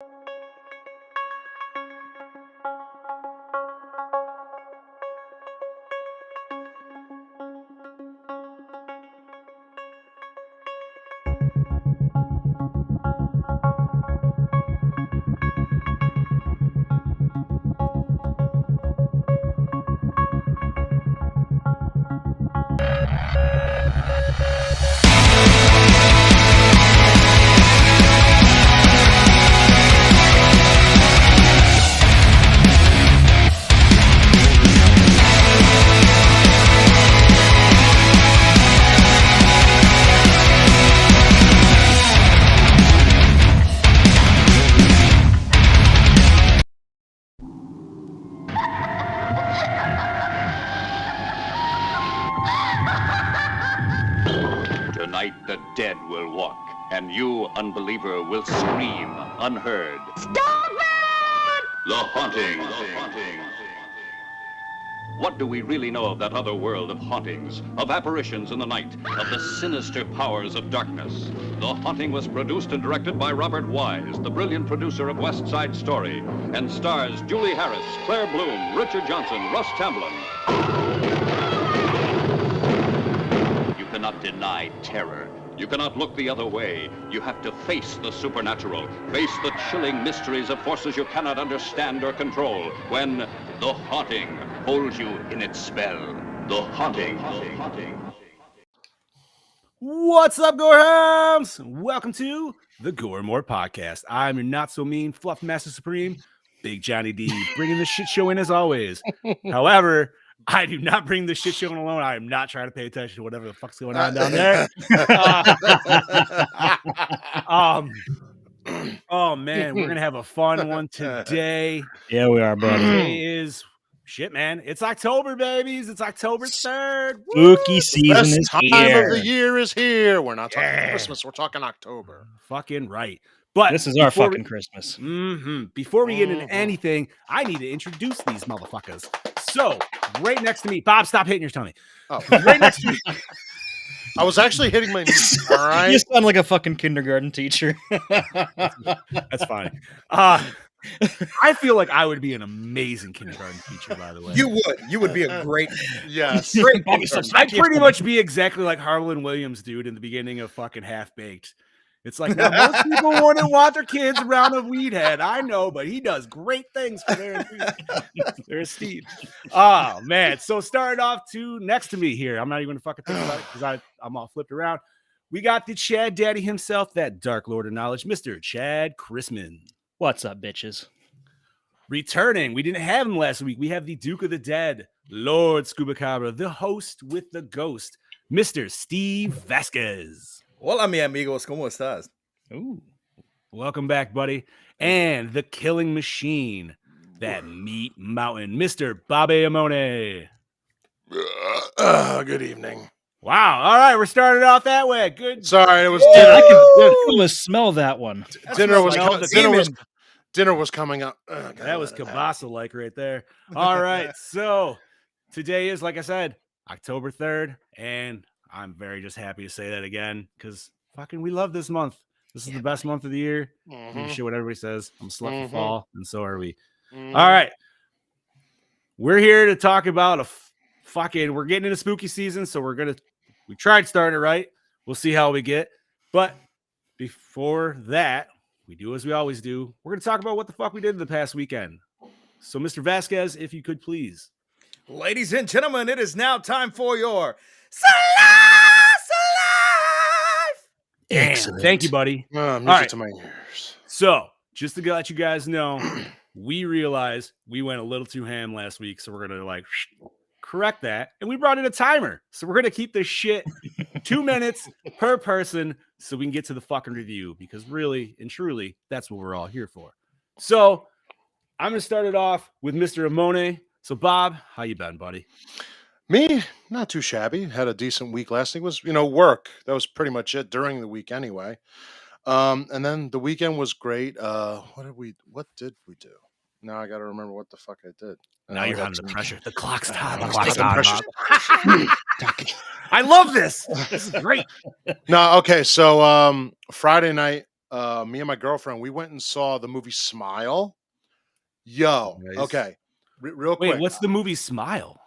Tonight the dead will walk, and you, unbeliever, will scream unheard. Stop it! The Haunting. What do we really know of that other world of hauntings, of apparitions in the night, of the sinister powers of darkness? The Haunting was produced and directed by Robert Wise, the brilliant producer of West Side Story, and stars Julie Harris, Claire Bloom, Richard Johnson, Russ Tamblyn. You cannot deny terror. You cannot look the other way. You have to face the supernatural, face the chilling mysteries of forces you cannot understand or control when the Haunting holds you in its spell. The Haunting. What's up, Gorehams? Welcome to the Gore More Podcast. I'm your not-so-mean Fluff Master Supreme, Big Johnny D, bringing the shit show in as always. However, I do not bring the shit show in alone. I am not trying to pay attention to whatever the fuck's going on down there. Oh, man, we're going to have a fun one today. Yeah, we are, buddy. Today is... Shit, man. It's October, babies. It's October 3rd. Spooky season is time here. of the year is here. We're not talking Christmas. We're talking October. Fucking right. But this is our fucking Christmas. Before we get into anything, I need to introduce these motherfuckers. So, right next to me, Bob, stop hitting your tummy. Oh. Right next to me. I was actually hitting my knee. All right. You sound like a fucking kindergarten teacher. That's fine. I feel like I would be an amazing kindergarten teacher, by the way. You would. You would be a great, Yes. great I'd pretty much be exactly like Harlan Williams, dude, in the beginning of fucking Half-Baked. It's like, now, most people wouldn't want their kids around a weed head. I know, but he does great things for there's Steve. Oh, man. So starting off next to me here. I'm not even going to fucking think about it because I'm all flipped around. We got the Chad Daddy himself, that Dark Lord of Knowledge, Mr. Chad Chrisman. What's up, bitches? Returning, we didn't have him last week. We have the Duke of the Dead, Lord Scuba Cabra, the host with the ghost, Mr. Steve Vasquez. Hola, mi amigos. ¿Cómo estás? Ooh, welcome back, buddy. And the Killing Machine, that meat mountain, Mr. Bobby Amone. Good evening. Wow. All right, we're starting off that way. Good. Sorry, it was I dinner. can almost smell that one. Dinner was coming up. That was kielbasa-like right there. All right, so today is, like I said, October 3rd, and I'm very just happy to say that again because fucking we love this month. This is the best month of the year. Shit, what everybody says. I'm slut for fall, and so are we. All right, we're here to talk about we're getting into spooky season, so we tried starting it right. We'll see how we get. But before that, we do as we always do. We're going to talk about what the fuck we did the past weekend. So, Mr. Vasquez, if you could please. Ladies and gentlemen, it is now time for your Excellent. Thank you, buddy. Music to my ears. So, just to let you guys know, we realized we went a little too ham last week, so we're going to correct that. And we brought in a timer. So we're going to keep this shit 2 minutes per person so we can get to the fucking review because really and truly, that's what we're all here for. So I'm going to start it off with Mr. Amone. So Bob, how you been, buddy? Me, not too shabby. Had a decent week last week. Was, work. That was pretty much it during the week anyway. And then the weekend was great. What did we do? Now I got to remember what the fuck I did. Now you're under the pressure. The clock's time. Pressure. I love this. This is great. No, okay. So Friday night, me and my girlfriend, we went and saw the movie Smile. Yo, Nice. okay, real Wait, quick. what's the movie Smile?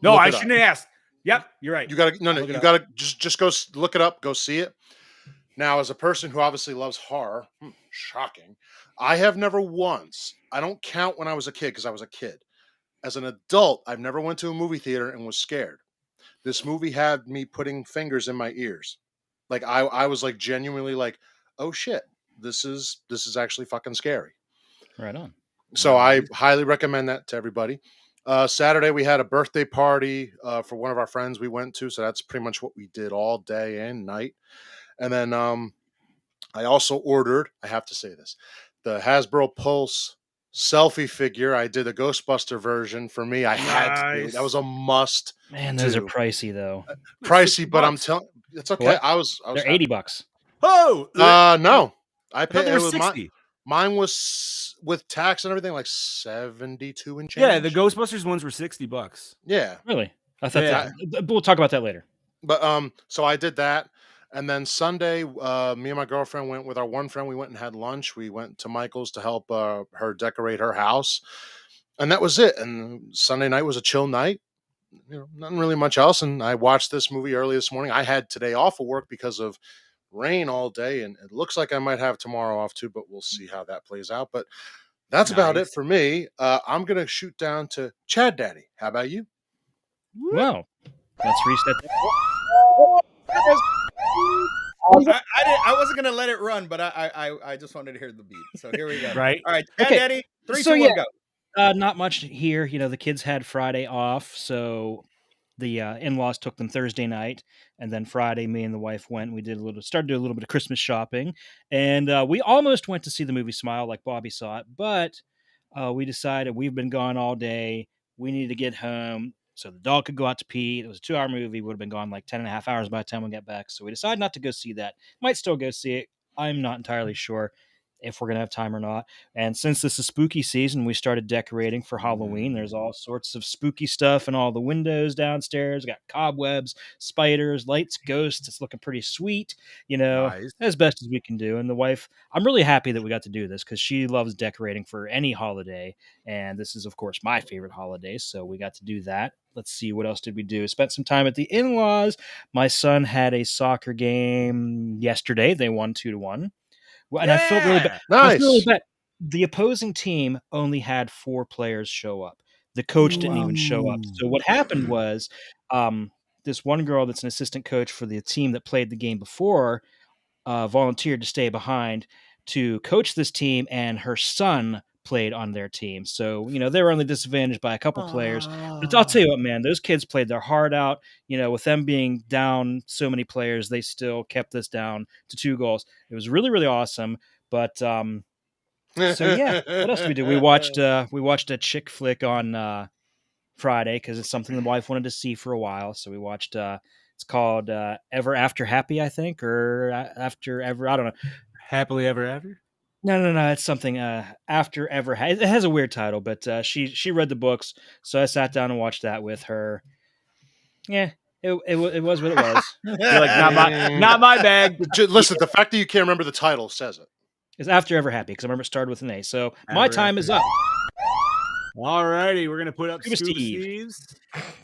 No, Look I it up. shouldn't have asked. Yep, you're right. You gotta no, I'll no. look it You up. gotta just go look it up. Go see it. Now, as a person who obviously loves horror, shocking, I have never once. I don't count when I was a kid because I was a kid. As an adult, I've never went to a movie theater and was scared. This movie had me putting fingers in my ears. Like I was like genuinely like, oh shit, this is actually fucking scary. Right on. So I Nice. highly recommend that to everybody. Saturday we had a birthday party for one of our friends we went to, so that's pretty much what we did all day and night. And then I also ordered, I have to say this, the Hasbro Pulse selfie figure. I did a Ghostbuster version for me. I had to do it. That was a must Man, those are do. pricey though. Pricey, but I'm $60. telling it's okay. What? I was They're happy. $80. Oh, No. I I thought paid they it were was 60. mine was with tax and everything like 72 and change. Yeah, the Ghostbusters ones were $60. Yeah. Really? I thought Yeah. we'll talk about that later. But so I did that. And then Sunday, me and my girlfriend went with our one friend. We went and had lunch. We went to Michael's to help her decorate her house. And that was it. And Sunday night was a chill night. Nothing really much else. And I watched this movie early this morning. I had today off of work because of rain all day. And it looks like I might have tomorrow off too, but we'll see how that plays out. But that's about it Nice. for me. I'm going to shoot down to Chad Daddy. How about you? Wow. Let's reset. I wasn't gonna let it run, but I just wanted to hear the beat. So here we go. Right? All right, Chad Okay. Daddy, 3, So, 2, 1, yeah. go. Not much here. You know, the kids had Friday off, so the in-laws took them Thursday night, and then Friday, me and the wife went. We started doing a little bit of Christmas shopping, and we almost went to see the movie Smile, like Bobby saw it, but we decided we've been gone all day. We need to get home so the dog could go out to pee. It was a 2-hour movie. Would have been gone like 10 and a half hours by the time we got back. So we decided not to go see that. Might still go see it. I'm not entirely sure if we're going to have time or not. And since this is spooky season, we started decorating for Halloween. There's all sorts of spooky stuff in all the windows downstairs. Got cobwebs, spiders, lights, ghosts. It's looking pretty sweet, Nice. as best as we can do. And the wife, I'm really happy that we got to do this because she loves decorating for any holiday. And this is, of course, my favorite holiday. So we got to do that. Let's see, what else did we do? Spent some time at the in-laws. My son had a soccer game yesterday. They won 2-1. And I felt really bad. I was really Nice. bad. The opposing team only had 4 players show up. The coach didn't even show up. So what happened was, this one girl that's an assistant coach for the team that played the game before volunteered to stay behind to coach this team, and her son played on their team. So, they were only disadvantaged by a couple players. But I'll tell you what, man, those kids played their heart out. With them being down so many players, they still kept this down to 2 goals. It was really, really awesome. But so yeah, what else did we do? We watched a chick flick on Friday because it's something the wife wanted to see for a while. So we watched it's called Ever After Happy, I think, or After Ever, I don't know. Happily Ever After? No. It's something After Ever. It has a weird title, but she read the books, so I sat down and watched that with her. Yeah, it was what it was. You're like, not my bag. Listen, the fact that you can't remember the title says it. It's After Ever Happy because I remember it started with an A. So my Ever time After is up. All righty, we're gonna put up Scuba Scuba Steve. Steve's.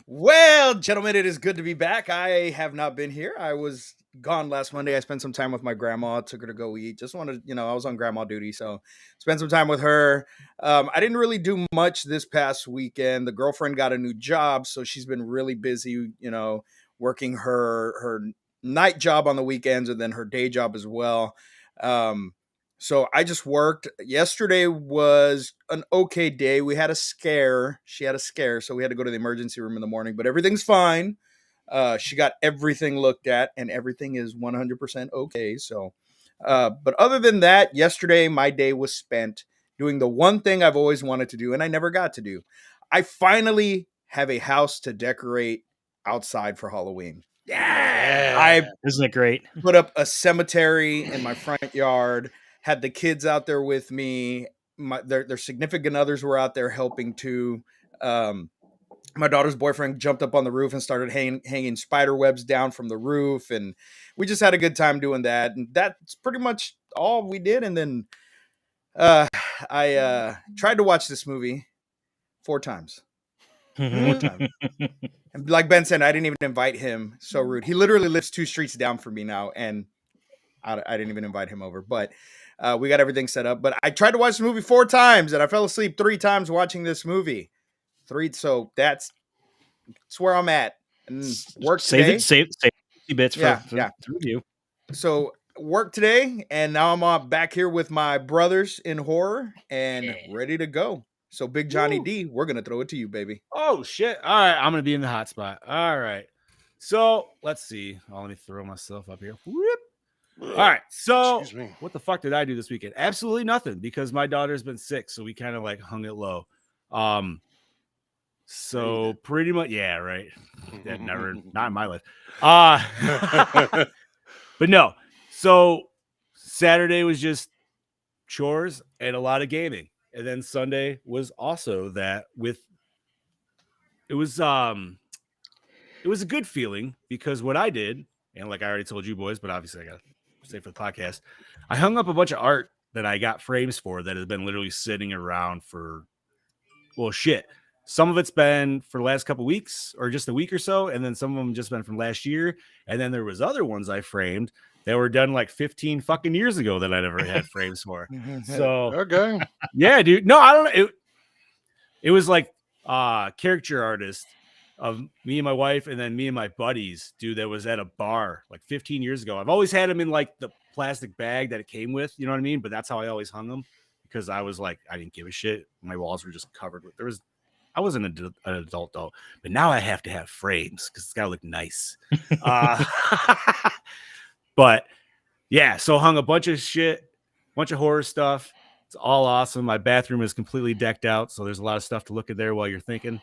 Well, gentlemen, it is good to be back. I have not been here. I was gone last Monday. I spent some time with my grandma, took her to go eat. Just wanted, I was on grandma duty, so spent some time with her. I didn't really do much this past weekend. The girlfriend got a new job, so she's been really busy, working her night job on the weekends and then her day job as well. So I just worked. Yesterday was an okay day. We had a scare. She had a scare, so we had to go to the emergency room in the morning, but everything's fine. She got everything looked at and everything is 100% okay. So, but other than that, yesterday my day was spent doing the one thing I've always wanted to do and I never got to do. I finally have a house to decorate outside for Halloween. Yeah. Isn't it great? Put up a cemetery in my front yard, had the kids out there with me. Their significant others were out there helping too. My daughter's boyfriend jumped up on the roof and started hanging spider webs down from the roof. And we just had a good time doing that. And that's pretty much all we did. And then I tried to watch this movie 4 times. 4 times. And like Ben said, I didn't even invite him. So rude. He literally lives 2 streets down from me now, and I didn't even invite him over. But we got everything set up. But I tried to watch the movie 4 times, and I fell asleep 3 times watching this movie. 3. So that's where I'm at. And work today. Save 50 bits for Yeah. review. So work today, and now I'm back here with my brothers in horror and ready to go. So Big Johnny D, we're gonna throw it to you, baby. Oh shit! All right, I'm gonna be in the hot spot. All right, so let's see. Oh, let me throw myself up here. Whoop. All right, so Excuse me. what the fuck did I do this weekend? Absolutely nothing, because my daughter's been sick, so we kind of like hung it low. So pretty much, yeah, right. That never, not in my life. But no. So Saturday was just chores and a lot of gaming, and then Sunday was also that. It was a good feeling, because what I did, and like I already told you boys, but obviously I gotta say for the podcast, I hung up a bunch of art that I got frames for that has been literally sitting around for, well, shit. Some of it's been for the last couple weeks or just a week or so, and then some of them just been from last year. And then there was other ones I framed that were done like 15 fucking years ago that I never had frames for. So Okay. yeah, dude. No, I don't know. It was like caricature artist of me and my wife, and then me and my buddies, dude, that was at a bar like 15 years ago. I've always had them in like the plastic bag that it came with, you know what I mean? But that's how I always hung them, because I was like, I didn't give a shit. My walls were just covered with, I wasn't an adult though, but now I have to have frames because it's got to look nice. But yeah, so hung a bunch of shit, bunch of horror stuff. It's all awesome. My bathroom is completely decked out, so there's a lot of stuff to look at there while you're thinking.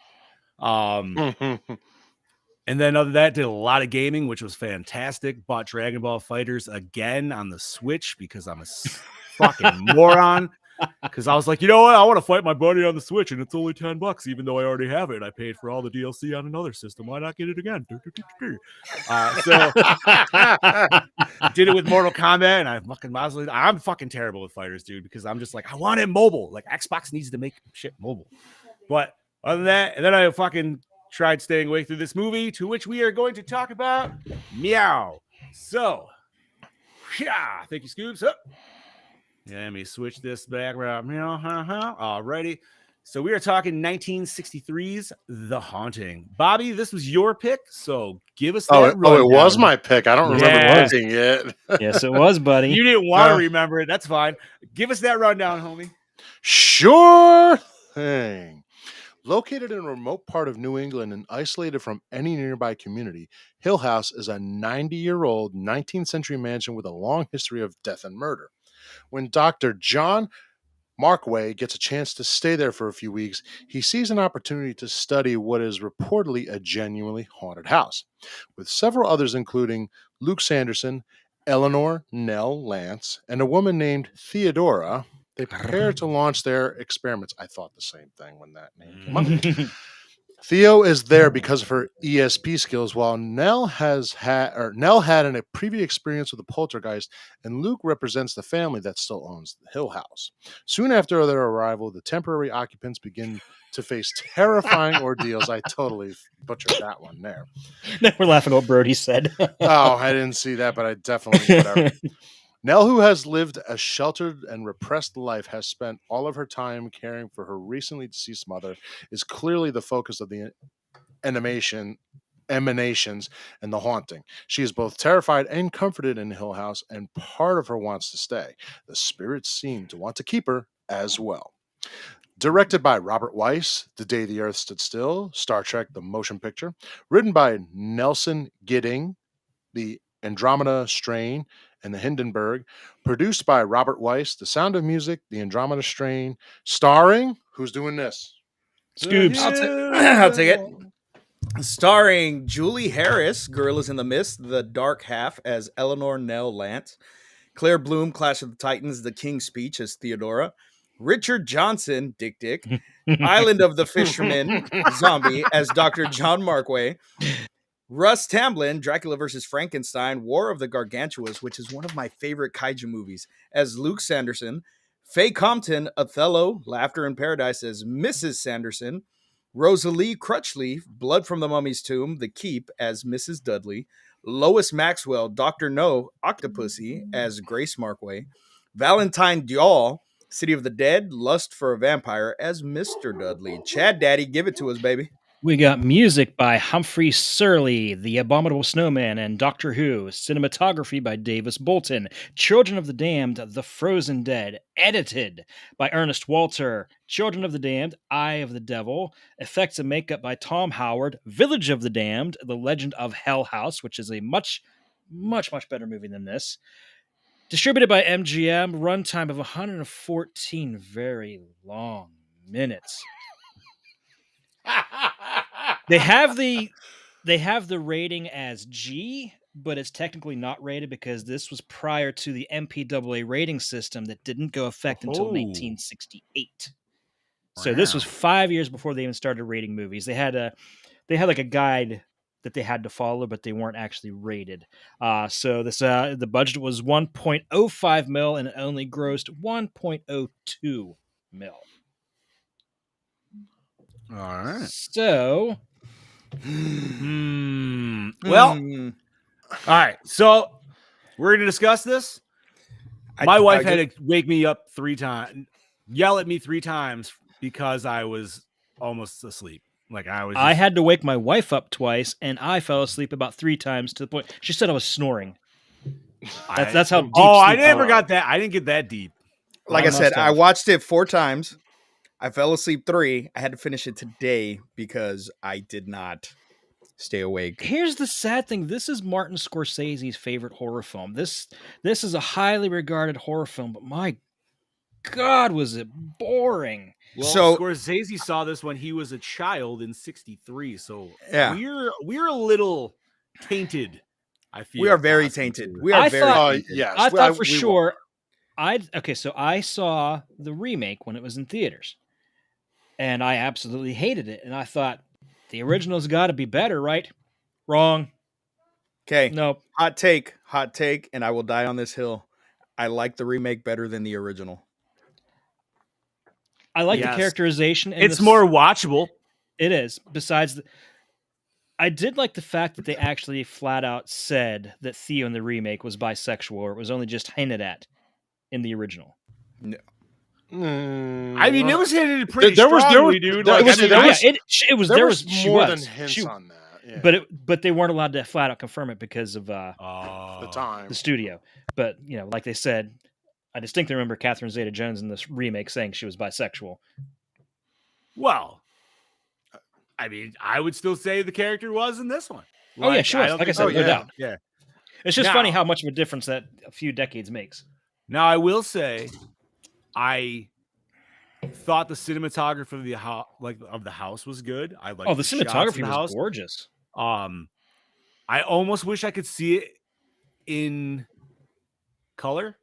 And then other than that, did a lot of gaming, which was fantastic. Bought Dragon Ball Fighters again on the Switch because I'm a fucking moron. Because I was like, you know what? I want to fight my buddy on the Switch, and it's only $10, even though I already have it. I paid for all the DLC on another system. Why not get it again? So did it with Mortal Kombat, and I'm fucking terrible with fighters, dude, because I'm just like, I want it mobile. Like, Xbox needs to make shit mobile. But other than that, and then I fucking tried staying awake through this movie, to which we are going to talk about. Meow. So, yeah, thank you, Scoops. Yeah, let me switch this back around. Alrighty. So we are talking 1963's The Haunting. Bobby, this was your pick, so give us that rundown. It was my pick. I don't remember picking it. Yes, it was, buddy. You didn't want to remember it. That's fine. Give us that rundown, homie. Sure thing. Located in a remote part of New England and isolated from any nearby community, Hill House is a 90-year-old 19th century mansion with a long history of death and murder. When Dr. John Markway gets a chance to stay there for a few weeks, he sees an opportunity to study what is reportedly a genuinely haunted house. With several others, including Luke Sanderson, Eleanor Nell Lance, and a woman named Theodora, they prepare to launch their experiments. I thought the same thing when that name came up. Theo is there because of her ESP skills, while Nell had a previous experience with a poltergeist, and Luke represents the family that still owns the Hill House. Soon after their arrival, the temporary occupants begin to face terrifying ordeals. I totally butchered that one there. We're laughing at what Brody said. Oh, I didn't see that, but I definitely whatever. Nell, who has lived a sheltered and repressed life, has spent all of her time caring for her recently deceased mother, is clearly the focus of the emanations and the haunting. She is both terrified and comforted in Hill House, and part of her wants to stay. The spirits seem to want to keep her as well. Directed by Robert Weiss, The Day the Earth Stood Still, Star Trek The Motion Picture. Written by Nelson Gidding, The Andromeda Strain, and the Hindenburg, produced by Robert Weiss, The Sound of Music, The Andromeda Strain, starring, who's doing this? Scoops. I'll take it. Starring Julie Harris, Gorillas in the Mist, The Dark Half as Eleanor Nell Lance, Claire Bloom, Clash of the Titans, The King's Speech as Theodora, Richard Johnson, Dick, Island of the Fisherman, Zombie as Dr. John Markway, Russ Tamblyn, Dracula vs. Frankenstein, War of the Gargantuas, which is one of my favorite kaiju movies, as Luke Sanderson. Faye Compton, Othello, Laughter in Paradise as Mrs. Sanderson. Rosalie Crutchleaf, Blood from the Mummy's Tomb, The Keep as Mrs. Dudley. Lois Maxwell, Dr. No, Octopussy as Grace Markway. Valentine Diall, City of the Dead, Lust for a Vampire as Mr. Dudley. Chad Daddy, give it to us, baby. We got music by Humphrey Surley, The Abominable Snowman, and Doctor Who. Cinematography by Davis Bolton. Children of the Damned, The Frozen Dead. Edited by Ernest Walter. Children of the Damned, Eye of the Devil. Effects and makeup by Tom Howard. Village of the Damned, The Legend of Hell House, which is a much better movie than this. Distributed by MGM. Runtime of 114 very long minutes. They have the rating as G, but it's technically not rated because this was prior to the MPAA rating system that didn't go effect until 1968. So this was 5 years before they even started rating movies. They had like a guide that they had to follow, but they weren't actually rated. So this the budget was 1.05 mil and it only grossed 1.02 mil. All right. So, well, all right. So we're gonna discuss this. My wife had to wake me up 3 times, yell at me 3 times because I was almost asleep. Like I had to wake my wife up twice, and I fell asleep about 3 times to the point she said I was snoring. That's how deep. Oh, I never got that. I didn't get that deep. Like I said, I watched it 4 times. I fell asleep 3. I had to finish it today because I did not stay awake. Here's the sad thing. This is Martin Scorsese's favorite horror film. This is a highly regarded horror film, but my God, was it boring. Well, so Scorsese saw this when he was a child in '63. So yeah, we're a little tainted. I feel we are very tainted. We are tainted. Yes. I thought for sure. So I saw the remake when it was in theaters. And I absolutely hated it. And I thought, the original's got to be better, right? Wrong. Okay. Nope. Hot take, and I will die on this hill. I like the remake better than the original. I like the characterization. It's more watchable. It is. Besides, I did like the fact that they actually flat out said that Theo in the remake was bisexual, or it was only just hinted at in the original. No. I mean, it was hinted pretty strongly, dude. There was more than hints on that. Yeah. But they weren't allowed to flat out confirm it because of the time, the studio. But like they said, I distinctly remember Catherine Zeta-Jones in this remake saying she was bisexual. Well, I mean, I would still say the character was in this one. Like, yeah, sure. Like I said, no doubt. Yeah, it's just funny how much of a difference that a few decades makes. Now, I will say, I thought the cinematography of the house was good. I like the cinematography was gorgeous. I almost wish I could see it in color,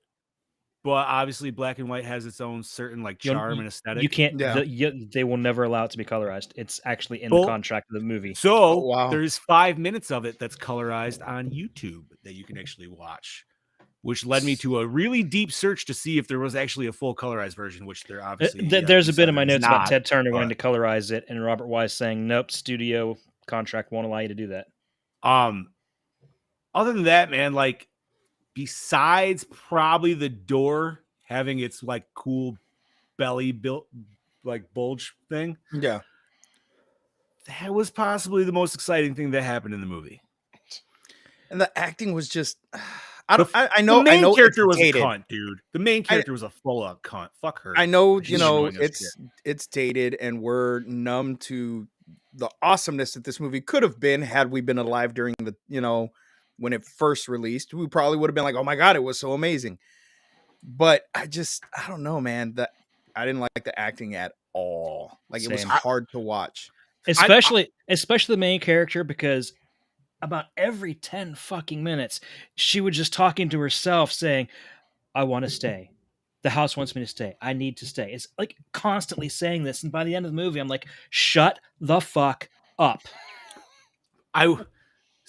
but obviously black and white has its own certain charm and aesthetic. You can't. They will never allow it to be colorized. It's actually in the contract of the movie. So there's 5 minutes of it that's colorized on YouTube that you can actually watch, which led me to a really deep search to see if there was actually a full colorized version, which there obviously there's a bit in my notes about Ted Turner wanting to colorize it and Robert Wise saying, nope, studio contract won't allow you to do that. Other than that, man, besides probably the door having its cool belly built bulge thing. Yeah. That was possibly the most exciting thing that happened in the movie. And the acting was just I know the main character was a cunt, dude. The main character was a full-out cunt. Fuck her. I know, it's dated, and we're numb to the awesomeness that this movie could have been had we been alive during the, when it first released. We probably would have been like, oh my God, it was so amazing. But I don't know, man. That I didn't like the acting at all. It was hard to watch. Especially the main character, because about every 10 fucking minutes, she would just talk into herself saying, I want to stay. The house wants me to stay. I need to stay. It's constantly saying this. And by the end of the movie, I'm like, shut the fuck up.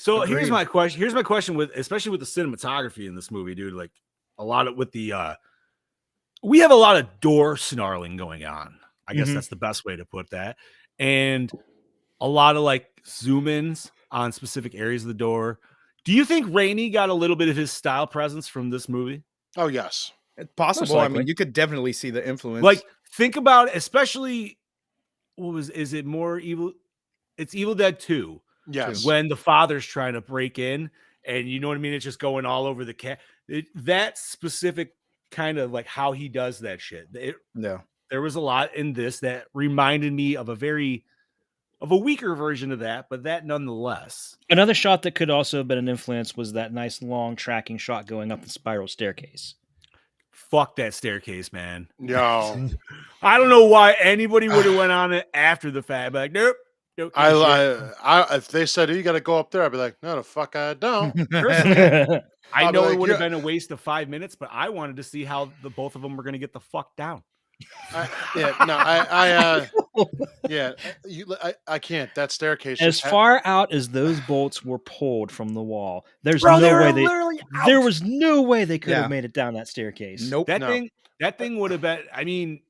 So here's Agreed. my question. Here's my question with, especially with the cinematography in this movie, dude. Like a lot of with the, we have a lot of door snarling going on. I guess Mhm. that's the best way to put that. And a lot of like zoom ins on specific areas of the door. Do you think Rainey got a little bit of his style presence from this movie? Oh yes. It's possible. I mean, likely. you could definitely see the influence. Like, think about it, especially is it more evil? It's Evil Dead 2 Yes. when the father's trying to break in, and you know what I mean? It's just going all over the cat. That specific kind of like how he does that shit. yeah. There was a lot in this that reminded me of a weaker version of that, but that nonetheless. Another shot that could also have been an influence was that nice long tracking shot going up the spiral staircase. Fuck that staircase, man. No. I don't know why anybody would have went on it after the fact. But like, nope. Don't give a shit. I if they said, "Oh, you got to go up there," I'd be like, "No, the fuck, I don't." Personally, I I'll be know like, it would have "Yeah." been a waste of 5 minutes, but I wanted to see how the both of them were going to get the fuck down. I can't. That staircase. As just far out as those bolts were pulled from the wall, there's Bro, they no were way literally out. there was no way they could Yeah. have made it down that staircase. Nope. That No. thing would have been. I mean,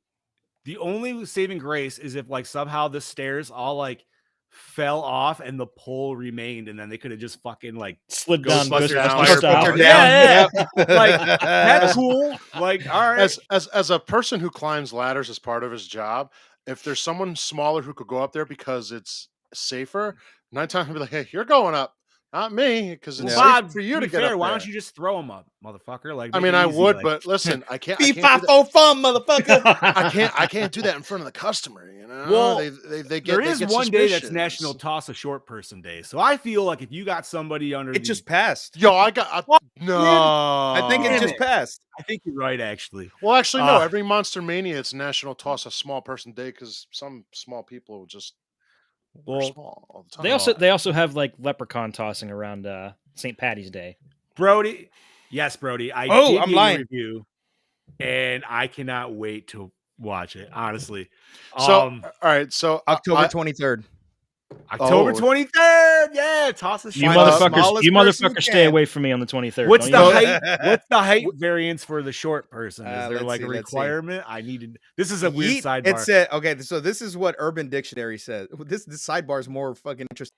the only saving grace is if like somehow the stairs all like fell off and the pole remained, and then they could have just fucking like Slid down Ghostbusters Ghostbusters down. style. Fire Yeah, down. like that's cool. Like, all right, as a person who climbs ladders as part of his job, if there's someone smaller who could go up there because it's safer, 9 times I'd be like, "Hey, you're going up, not me, because it's Well, safer Bob, for you to to be get fair, up why there." don't you just throw them up, motherfucker? Like, I make mean, it I easy, would, like- but listen, I can't. Beep, I pop, can't, do that. fun, motherfucker. I can't do that in front of the customer. You know, Well, they get. there they is get one day that's suspicious. National Toss a Short Person Day, so I feel like if you got somebody under, It just passed. Yo, no. I think it Damn just it. passed. I think you're right, actually. Well, actually, no. Uh, Every Monster Mania, it's National Toss a Small Person Day because some small people just are Well, small all the time. They also have like leprechaun tossing around St. Patty's Day. Brody, yes, Brody, I Oh, did I'm get lying. your review, and I cannot wait to watch it. Honestly, So, all right. So October 23rd. October Oh. 23rd. Yeah, toss a You shot. Find the motherfuckers, smallest you person you motherfuckers, stay can. away from me on the 23rd. What's Don't the even- height? What's the height variance for the short person? Is there Let's like see, a let's see. requirement? I needed. This is a weird Yeet, sidebar. It said, okay, so this is what Urban Dictionary says. This sidebar is more fucking interesting.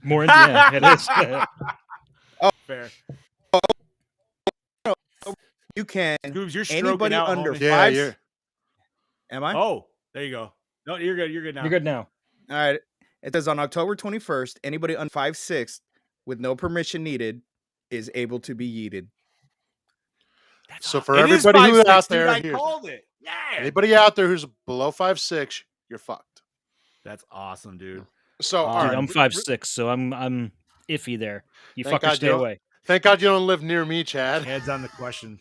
More into yeah, it is. Fair. You can Scoobs, you're stroking anybody out, under homie. Yeah, five. you're. Am I? Oh, there you go. No, you're good. You're good now. You're good now. All right. It says on October 21st, anybody under 5'6" with no permission needed is able to be yeeted. So for It is everybody who's 5'6", out dude, there, I here's called it. Yeah, anybody out there who's below 5'6", you're fucked. that's awesome, dude. So, all Dude, right. I'm 5'6", so I'm iffy there. You Thank fuckers God stay you don't- away. Thank God you don't live near me, Chad. Heads on the question.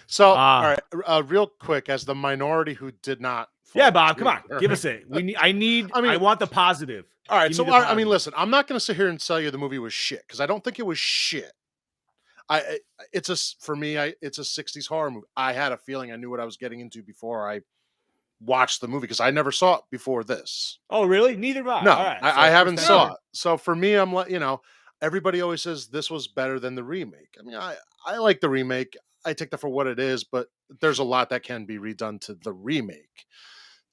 So, Ah. all right, real quick, as the minority who did not. Yeah, follow Bob, this come on, movie, give us it. We need. I mean- want the positive. All right, Give so me the I mean, positive. listen, I'm not going to sit here and tell you the movie was shit because I don't think it was shit. For me, it's a '60s horror movie. I had a feeling I knew what I was getting into before I watched the movie because I never saw it before this. Oh, really? Neither have I. No, All right, so I haven't first saw time. it. So for me, I'm like, everybody always says this was better than the remake. I mean, I like the remake. I take that for what it is, but there's a lot that can be redone to the remake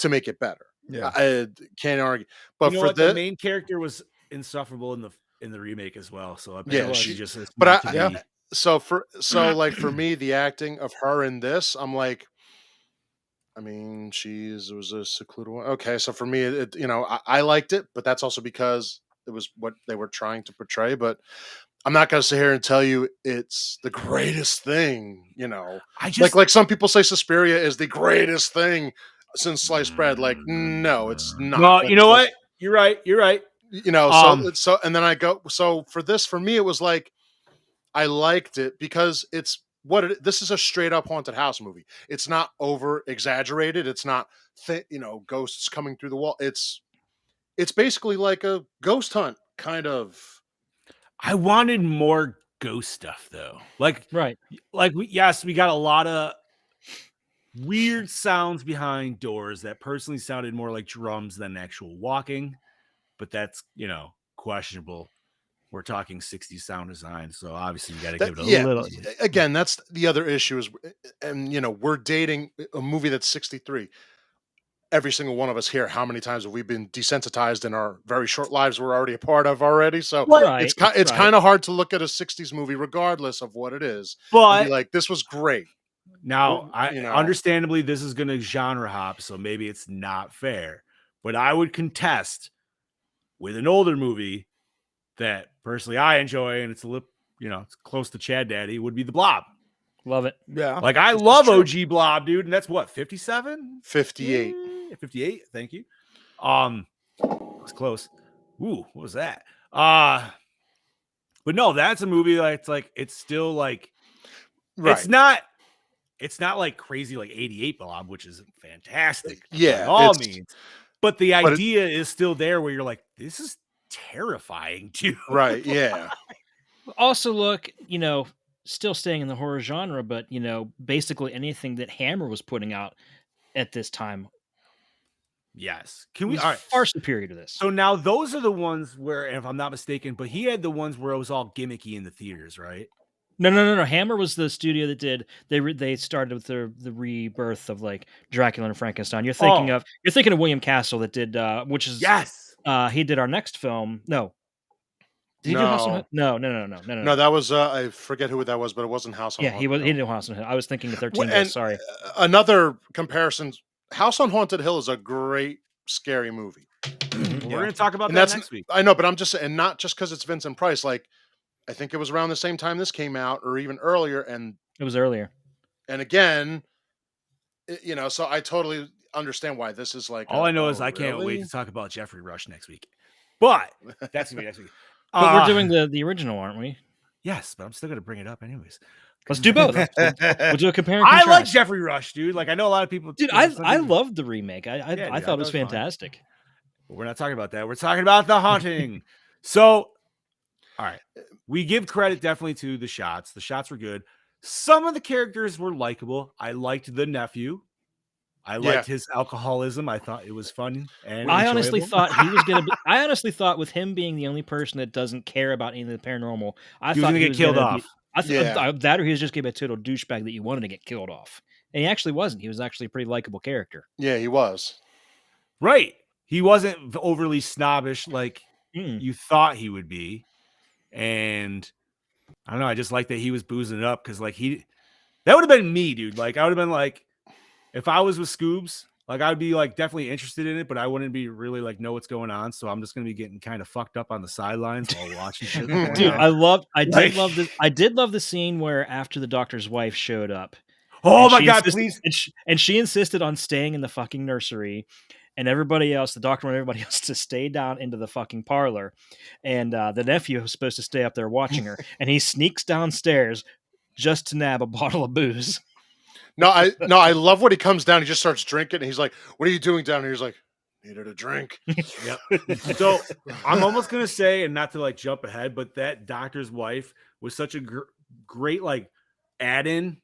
to make it better. Yeah. I can't argue. But You know for what? The this, main character was insufferable in the remake as well. So I bet Yeah, she she- just. is but meant I- to yeah. be- like for me, the acting of her in this, I'm like, I mean, it was a secluded one. Okay, so for me, I liked it, but that's also because it was what they were trying to portray. But I'm not going to sit here and tell you it's the greatest thing. I just Like some people say, Suspiria is the greatest thing since sliced bread. Like, no, it's not. No, you know Like, what? You're right. You're right. So and then I go. So for me, it was like I liked it because it's this is a straight up haunted house movie. It's not over exaggerated. It's not ghosts coming through the wall. It's basically like a ghost hunt kind of. I wanted more ghost stuff though. Like Right. we got a lot of weird sounds behind doors that personally sounded more like drums than actual walking, but that's questionable. we're talking 60s sound design. So obviously you got to That- give it a yeah, little. again, that's the other issue is, and we're dating a movie that's 63. Every single one of us here, how many times have we been desensitized in our very short lives we're already a part of already? So Right, it's right. kind of hard to look at a 60s movie, regardless of what it is, and But be like, this was great. now, You know. understandably, this is going to genre hop, so maybe it's not fair. But I would contest with an older movie that personally I enjoy, and it's a little, it's close to Chad Daddy, would be The Blob. Love it. Yeah. Like, I This is love true. OG Blob, dude, and that's what, 57? 58. 58. Thank you. It's close. Ooh, what was that? But no, that's a movie that's like, it's still like, Right. it's not like crazy like 88 Blob, which is fantastic. Yeah, by all it's- means. But the but it- idea is still there where you're like, this is terrifying, dude. Right. Yeah. Also, look, still staying in the horror genre, but basically anything that Hammer was putting out at this time Yes. Can we? was All right. far superior to this. So now those are the ones where, if I'm not mistaken, but he had the ones where it was all gimmicky in the theaters, right? No. Hammer was the studio that did. They started with the rebirth of like Dracula and Frankenstein. You're thinking of William Castle that did, which is Yes. he did our next film. No, did he do House on No. No. That was I forget who that was, but it wasn't House on Yeah, Haunted he was. Hill. He did House on Hill. I was thinking of 13 Well, Ghosts. and, Sorry. Another comparison: House on Haunted Hill is a great scary movie. We're going to talk about And that that's next week. I know, but I'm just saying, not just because it's Vincent Price. Like, I think it was around the same time this came out, or even earlier. And It was earlier. again, so I totally understand why this is like. All I know is I can't wait to talk about Jeffrey Rush next week. But that's going to be next week. But we're doing the original, aren't we? Yes, but I'm still going to bring it up anyways. Let's do both. We'll do a compare and I contrast. like Jeffrey Rush, dude. Like, I know a lot of people. Dude, I loved the remake. I dude, thought it was fine. fantastic. But we're not talking about that. We're talking about The Haunting. So, all right. We give credit definitely to the shots. The shots were good. Some of the characters were likable. I liked the nephew. I liked his alcoholism. I thought it was fun. And I honestly enjoyable. thought he was going to be. I honestly thought with him being the only person that doesn't care about anything paranormal, I He was thought gonna he get was killed gonna off. that or he was just going to be a total douchebag that you wanted to get killed off. And he actually wasn't. He was actually a pretty likable character. Yeah, he was. Right. He wasn't overly snobbish like Mm. you thought he would be. And I don't know. I just like that he was boozing it up because, like, that would have been me, dude. Like, I would have been like, if I was with Scoobs, like, I'd be like definitely interested in it, but I wouldn't be really like know what's going on. So I'm just gonna be getting kind of fucked up on the sidelines while watching shit. going Dude, on. I did love the scene where after the doctor's wife showed up. Oh and my she god, insisted- please! And she insisted on staying in the fucking nursery, and everybody else, the doctor wanted everybody else to stay down into the fucking parlor, and the nephew was supposed to stay up there watching her, and he sneaks downstairs just to nab a bottle of booze. No, I love when he comes down. He just starts drinking, and he's like, "What are you doing down here?" He's like, "Needed a drink." Yep. So I'm almost gonna say, and not to like jump ahead, but that doctor's wife was such a great like add-in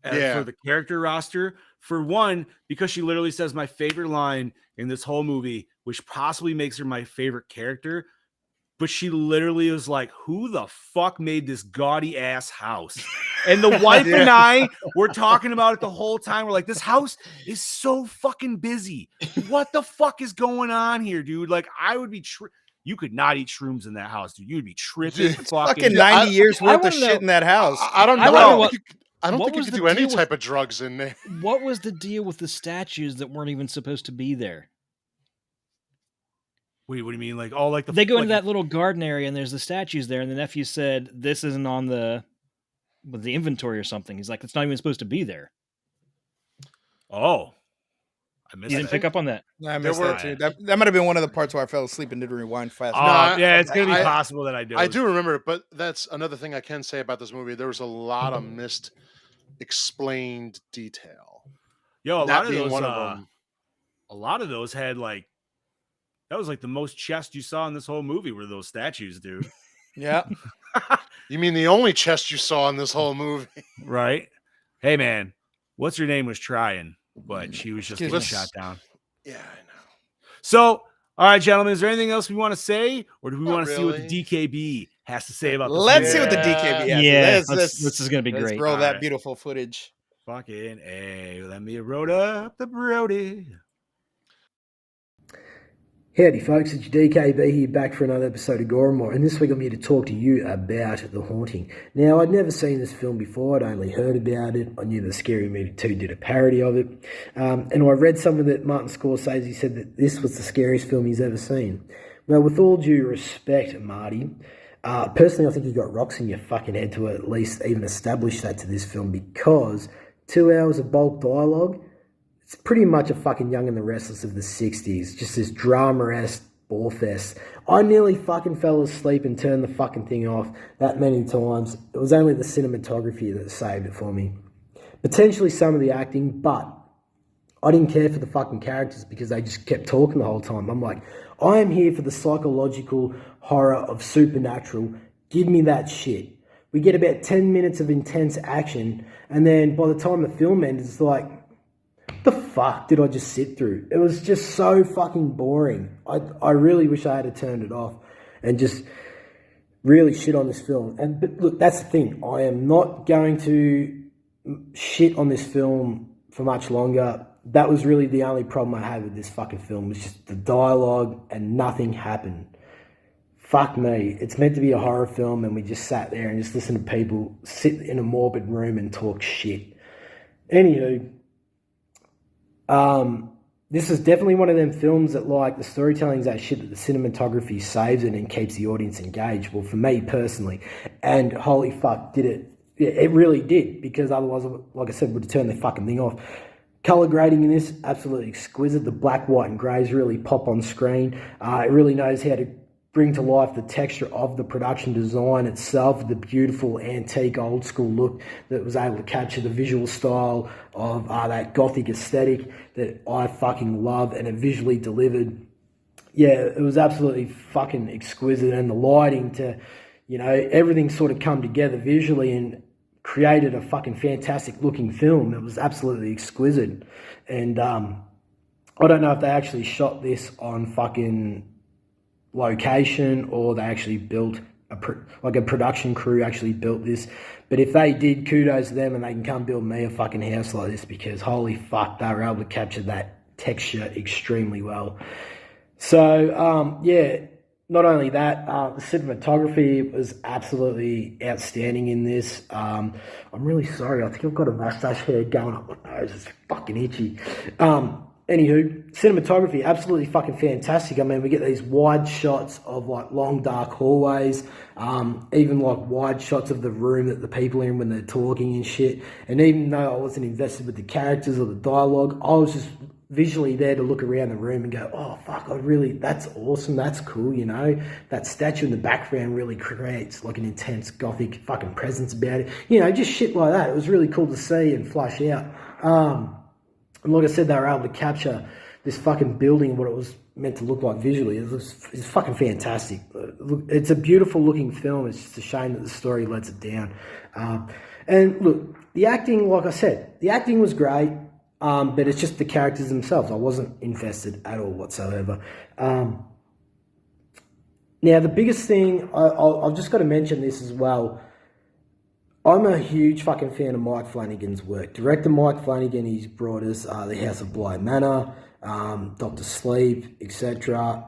for the character roster. For one, because she literally says my favorite line in this whole movie, which possibly makes her my favorite character. But she literally was like, who the fuck made this gaudy ass house? And the wife and I were talking about it the whole time. We're like, this house is so fucking busy. What the fuck is going on here, dude? Like, I would be you could not eat shrooms in that house, dude. You'd be tripping. Fucking 90 years worth of shit in that house. I don't know. I don't think you was could the do any deal type of drugs in there. What was the deal with the statues that weren't even supposed to be there? Wait, what do you mean? Like, all like They go into that little garden area and there's the statues there, and the nephew said this isn't on the inventory or something. He's like, it's not even supposed to be there. Oh, I missed. You didn't pick up on that. I missed that too. That might have been one of the parts where I fell asleep and didn't rewind fast. Yeah, it's gonna be possible that I do. I do remember it, but that's another thing I can say about this movie. There was a lot of missed explained detail. Yo, a That lot of being those one of them. a lot of those had like, that was like the most chest you saw in this whole movie were those statues, dude. Yeah. You mean the only chest you saw in this whole movie? Right? Hey man, what's her name was trying, but she was just getting shot down. Yeah, I know. So, all right, gentlemen, is there anything else we want to say, or do we want to see what really. the DKB has to say about this. Let's movie. see what the DKB has. Yeah, This this is gonna be Let's great. roll that Alright. beautiful footage. Fucking A. Let me roll up the Brody. Howdy folks, it's your DKB here back for another episode of Gore, and this week I'm here to talk to you about The Haunting. Now, I'd never seen this film before, I'd only heard about it, I knew that Scary Movie 2 did a parody of it, and I read something that Martin Scorsese said that this was the scariest film he's ever seen. Well, with all due respect, Marty, personally I think you got rocks in your fucking head to at least even establish that to this film, because 2 hours of bulk dialogue, it's pretty much a fucking Young and the Restless of the 60s. Just this drama-esque ball fest. I nearly fucking fell asleep and turned the fucking thing off that many times. It was only the cinematography that saved it for me. Potentially some of the acting, but I didn't care for the fucking characters because they just kept talking the whole time. I'm like, I am here for the psychological horror of supernatural. Give me that shit. We get about 10 minutes of intense action, and then by the time the film ends, it's like, the fuck did I just sit through? It was just so fucking boring. I really wish I had turned it off and just really shit on this film. But look, that's the thing. I am not going to shit on this film for much longer. That was really the only problem I had with this fucking film, was just the dialogue and nothing happened. Fuck me. It's meant to be a horror film and we just sat there and just listened to people sit in a morbid room and talk shit. Anywho, this is definitely one of them films that, like, the storytelling's that shit that the cinematography saves it and keeps the audience engaged. Well, for me personally, and holy fuck, did it. It really did, because otherwise, like I said, would have turned the fucking thing off. Color grading in this, absolutely exquisite. The black, white, and greys really pop on screen. It really knows how to bring to life the texture of the production design itself, the beautiful antique old school look that was able to capture the visual style of that gothic aesthetic that I fucking love, and it visually delivered. Yeah, it was absolutely fucking exquisite, and the lighting to, you know, everything sort of come together visually and created a fucking fantastic looking film. It was absolutely exquisite. And I don't know if they actually shot this on fucking location or they actually built a production crew actually built this, but if they did, kudos to them, and they can come build me a fucking house like this, because holy fuck, they were able to capture that texture extremely well. So yeah, not only that, the cinematography was absolutely outstanding in this. I'm really sorry, I think I've got a mustache hair going up my nose, it's fucking itchy. Anywho, cinematography, absolutely fucking fantastic. I mean, we get these wide shots of, like, long, dark hallways, even, like, wide shots of the room that the people are in when they're talking and shit. And even though I wasn't invested with the characters or the dialogue, I was just visually there to look around the room and go, oh, fuck, that's awesome, that's cool, you know? That statue in the background really creates, like, an intense gothic fucking presence about it. You know, just shit like that. It was really cool to see and flush out. And like I said, they were able to capture this fucking building, what it was meant to look like visually. It's fucking fantastic. It's a beautiful looking film. It's just a shame that the story lets it down. And look, the acting, like I said, the acting was great, but it's just the characters themselves. I wasn't invested at all whatsoever. Now, the biggest thing, I've just got to mention this as well. I'm a huge fucking fan of Mike Flanagan's work. Director Mike Flanagan, he's brought us The House of Bly Manor, Dr. Sleep, etc.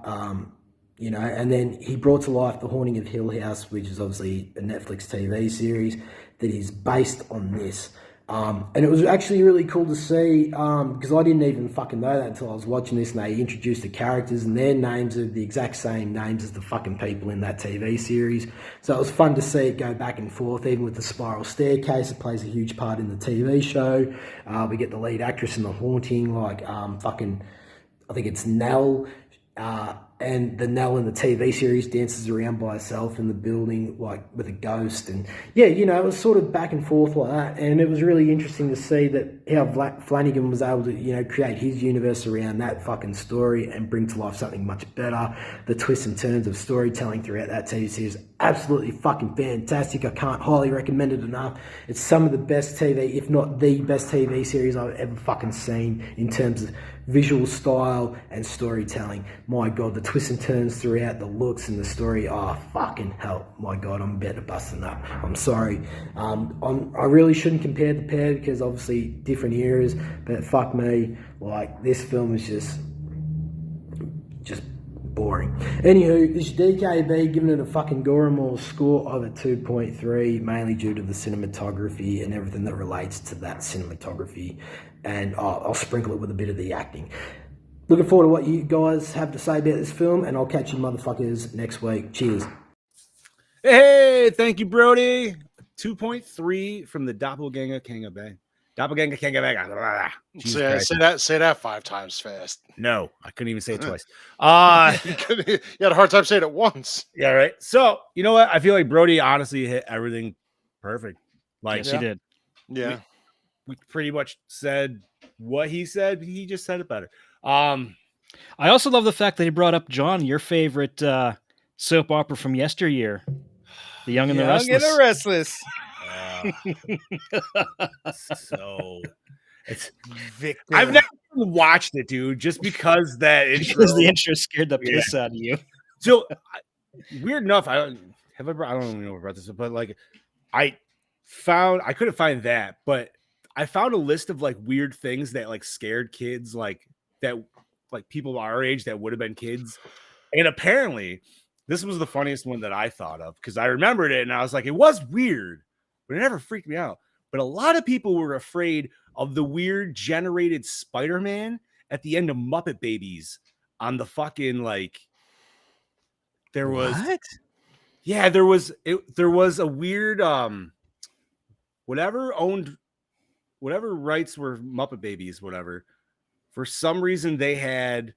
You know, and then he brought to life The Haunting of Hill House, which is obviously a Netflix TV series that is based on this. And it was actually really cool to see, because I didn't even fucking know that until I was watching this, and they introduced the characters and their names are the exact same names as the fucking people in that TV series. So it was fun to see it go back and forth, even with the spiral staircase. It plays a huge part in the TV show. We get the lead actress in The Haunting, like I think it's Nell, and the Nell in the TV series dances around by herself in the building, like with a ghost. And yeah, you know, it was sort of back and forth like that. And it was really interesting to see that how Flanagan was able to, you know, create his universe around that fucking story and bring to life something much better. The twists and turns of storytelling throughout that TV series, absolutely fucking fantastic. I can't highly recommend it enough. It's some of the best TV, if not the best TV series I've ever fucking seen in terms of visual style and storytelling. My God, the twists and turns throughout, the looks and the story. Oh, fucking hell. My God, I'm about to bust it up. I'm sorry. I really shouldn't compare the pair because obviously different eras, but fuck me, like this film is just boring. Anywho, this DKB giving it a fucking Gore score of a 2.3, mainly due to the cinematography and everything that relates to that cinematography. And I'll sprinkle it with a bit of the acting. Looking forward to what you guys have to say about this film, and I'll catch you motherfuckers next week. Cheers. Hey, thank you, Brody. 2.3 from the Doppelganger King of Bay. Doppelganger King of Bay. Say that 5 times fast. No, I couldn't even say it twice. You had a hard time saying it once. Yeah, right. So, you know what? I feel like Brody honestly hit everything perfect. Like, Yes, he did. Yeah. We pretty much said what he said. He just said it better. I also love the fact that he brought up, John, your favorite soap opera from yesteryear, The Young and the Restless. So it's Victor. I've never watched it, dude, just because that intro. Because the intro scared the piss out of you. So weird enough, I don't even know about this, but like I couldn't find that, but I found a list of like weird things that like scared kids, like that, like people our age that would have been kids. And apparently this was the funniest one that I thought of because I remembered it and I was like, it was weird, but it never freaked me out. But a lot of people were afraid of the weird generated Spider-Man at the end of Muppet Babies on the fucking like. There was What? Yeah, there was a weird whatever rights were Muppet Babies, whatever. For some reason they had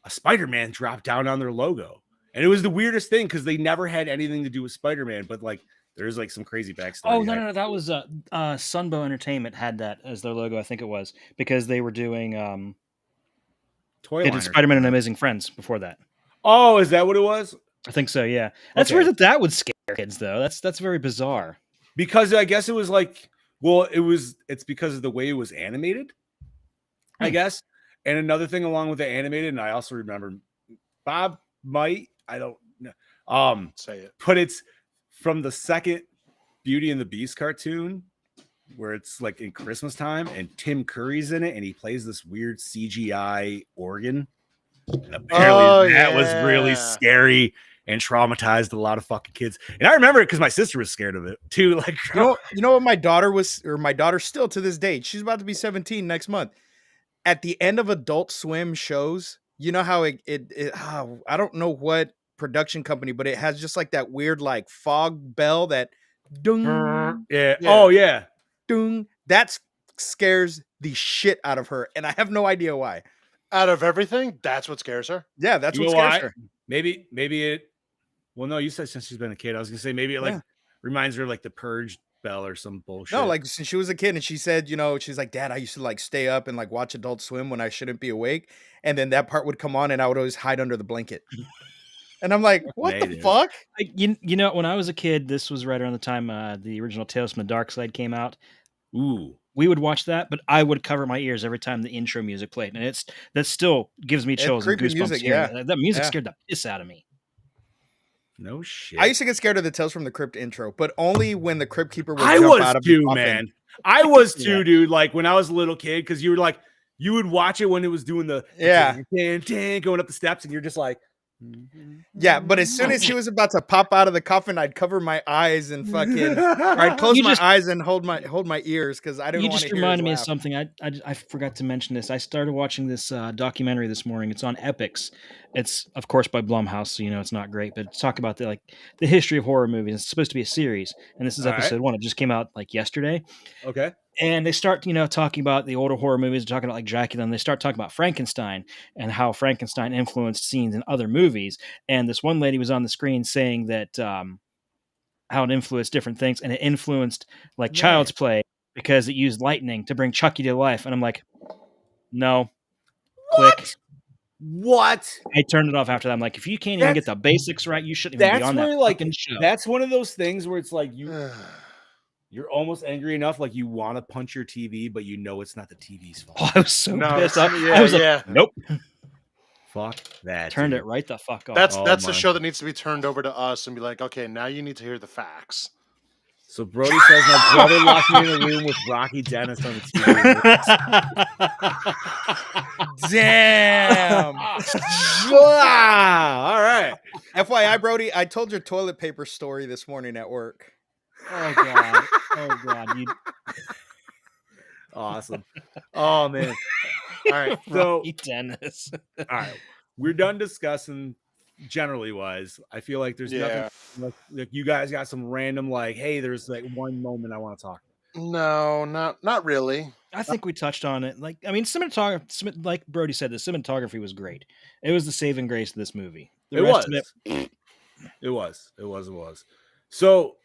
a Spider-Man drop down on their logo. And it was the weirdest thing because they never had anything to do with Spider-Man, but like there's like some crazy backstory. Oh no, that was Sunbow Entertainment had that as their logo, I think it was, because they were doing they did Spider-Man and Amazing Friends before that. Oh, is that what it was? I think so, yeah. That's weird that would scare kids though. That's very bizarre. Because I guess it was like, well, it's because of the way it was animated, I guess. And another thing along with the animated, and I also remember Bob might, I don't know. Say it. But it's from the second Beauty and the Beast cartoon where it's like in Christmas time and Tim Curry's in it and he plays this weird CGI organ. And apparently that was really scary and traumatized a lot of fucking kids. And I remember it because my sister was scared of it too. Like, you know what my daughter still to this date, she's about to be 17 next month. At the end of Adult Swim shows, you know how I don't know what production company, but it has just like that weird like fog bell that dung. Yeah. Oh yeah. Dung. That scares the shit out of her. And I have no idea why. Out of everything, that's what scares her. Yeah, that's what scares her. Maybe it. Well, no, you said since she's been a kid. I was gonna say maybe it like reminds her of like the Purge bell or some bullshit. No, like since she was a kid and she said, you know, she's like, Dad, I used to like stay up and like watch Adult Swim when I shouldn't be awake. And then that part would come on and I would always hide under the blanket. And I'm like, what the fuck? Like, you know, when I was a kid, this was right around the time the original Tales from the Dark Side came out. Ooh. We would watch that, but I would cover my ears every time the intro music played. And that still gives me chills and goosebumps. Music, that music scared the piss out of me. No shit. I used to get scared of the Tales from the Crypt intro, but only when the Crypt Keeper would I jump was out of too, the coffin. man. I was too, dude. Like when I was a little kid, because you were like, you would watch it when it was doing the going up the steps, and you're just like, yeah. But as soon as he was about to pop out of the coffin, I'd cover my eyes and fucking, or I'd close my eyes and hold my ears because I didn't want to hear. You just reminded me of something. I forgot to mention this. I started watching this documentary this morning. It's on Epix. It's of course by Blumhouse, so you know it's not great. But it's talk about the history of horror movies. It's supposed to be a series, and this is episode 1. It just came out like yesterday. Okay. And they start, talking about the older horror movies, talking about like Dracula, and they start talking about Frankenstein and how Frankenstein influenced scenes in other movies. And this one lady was on the screen saying that how it influenced different things, and it influenced like Child's Play because it used lightning to bring Chucky to life. And I'm like, no, click. What? I turned it off after that. I'm like, if you can't even get the basics right, you shouldn't even be That's on that where like fucking show. that's one of those things where it's like you're almost angry enough, like you want to punch your TV, but you know it's not the TV's fault. Oh, I was so pissed. Yeah, I was yeah. like, nope. Fuck that. Turned dude. it right the fuck off. That's my. a show that needs to be turned over to us and be like, okay, now you need to hear the facts. So Brody says my brother locked me in a room with Rocky Dennis on the TV. Damn. All right. FYI, Brody, I told your toilet paper story this morning at work. Oh god. Oh god. You Awesome. Oh man. All right. So Rocky Dennis. all right. We're done discussing generally wise. I feel like there's nothing like you guys got some random like, hey, there's like one moment I want to talk about. No, not really. I think we touched on it. Like, I mean, cinematography, like Brody said, the cinematography was great. It was the saving grace of this movie. The rest of It was. So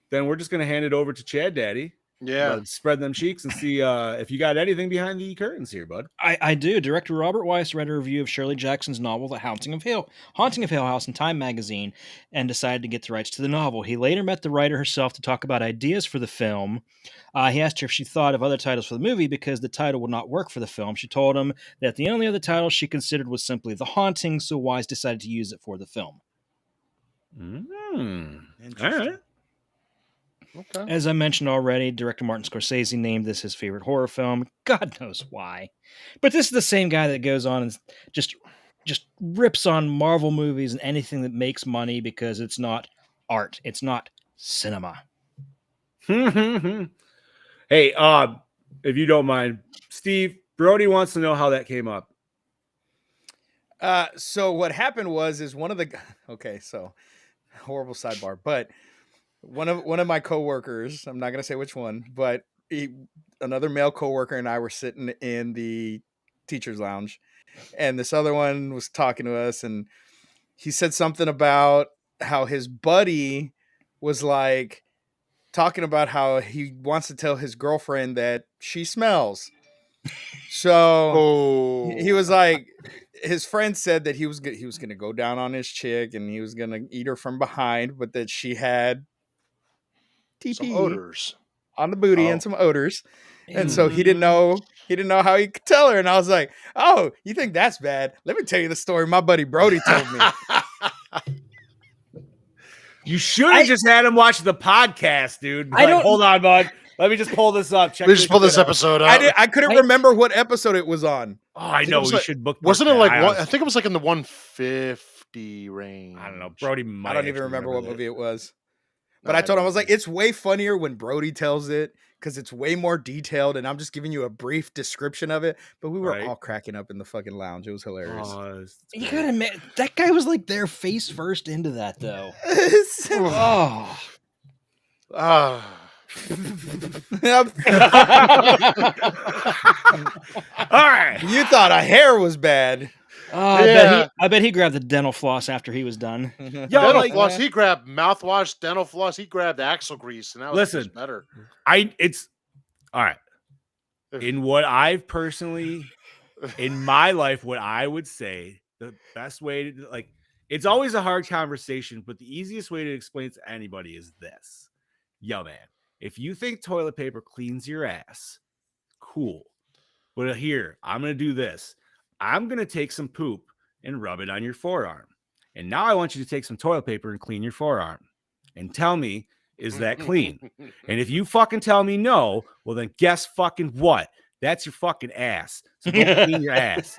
then we're just gonna hand it over to Chad Daddy. Yeah. Spread them cheeks and see if you got anything behind the curtains here, bud. I do. Director Robert Weiss read a review of Shirley Jackson's novel, The Haunting of Hill House in Time magazine, and decided to get the rights to the novel. He later met the writer herself to talk about ideas for the film. He asked her if she thought of other titles for the movie because the title would not work for the film. She told him that the only other title she considered was simply The Haunting, so Weiss decided to use it for the film. All right. Okay. As I mentioned already, director Martin Scorsese named this his favorite horror film. God knows why. But this is the same guy that goes on and just rips on Marvel movies and anything that makes money because it's not art. It's not cinema. Hey, if you don't mind, Steve, Brody wants to know how that came up. So what happened was one of the so horrible sidebar, but one of my coworkers, I'm not gonna say which one, but another male coworker and I were sitting in the teacher's lounge, and this other one was talking to us, and he said something about how his buddy was like talking about how he wants to tell his girlfriend that she smells. So he was like, his friend said that he was going to go down on his chick and he was going to eat her from behind, but that she had Some TP odors on the booty and some odors. And so he didn't know how he could tell her. And I was like, oh, you think that's bad? Let me tell you the story my buddy Brody told me. You should have just had him watch the podcast, dude. Hold on, bud. Let me just pull this up. We just pulled this episode up. I couldn't remember what episode it was on. Oh, I know. We should book. Wasn't it like I think it was like in the 150 range. I don't know. Brody might. I don't even remember what movie it was. But I told him, I was like, it's way funnier when Brody tells it because it's way more detailed and I'm just giving you a brief description of it. But we were all cracking up in the fucking lounge. It was hilarious. You gotta admit, that guy was like there face first into that, though. All right. You thought a hair was bad. I bet he grabbed the dental floss after he was done. Dental floss. He grabbed mouthwash, dental floss. He grabbed axle grease, and that was better. It's all right. In what I've personally, in my life, what I would say the best way to like, it's always a hard conversation, but the easiest way to explain it to anybody is this. Yo, man, if you think toilet paper cleans your ass, cool. But here, I'm going to do this. I'm going to take some poop and rub it on your forearm. And now I want you to take some toilet paper and clean your forearm. And tell me, is that clean? And if you fucking tell me no, well then guess fucking what? That's your fucking ass. So go clean your ass.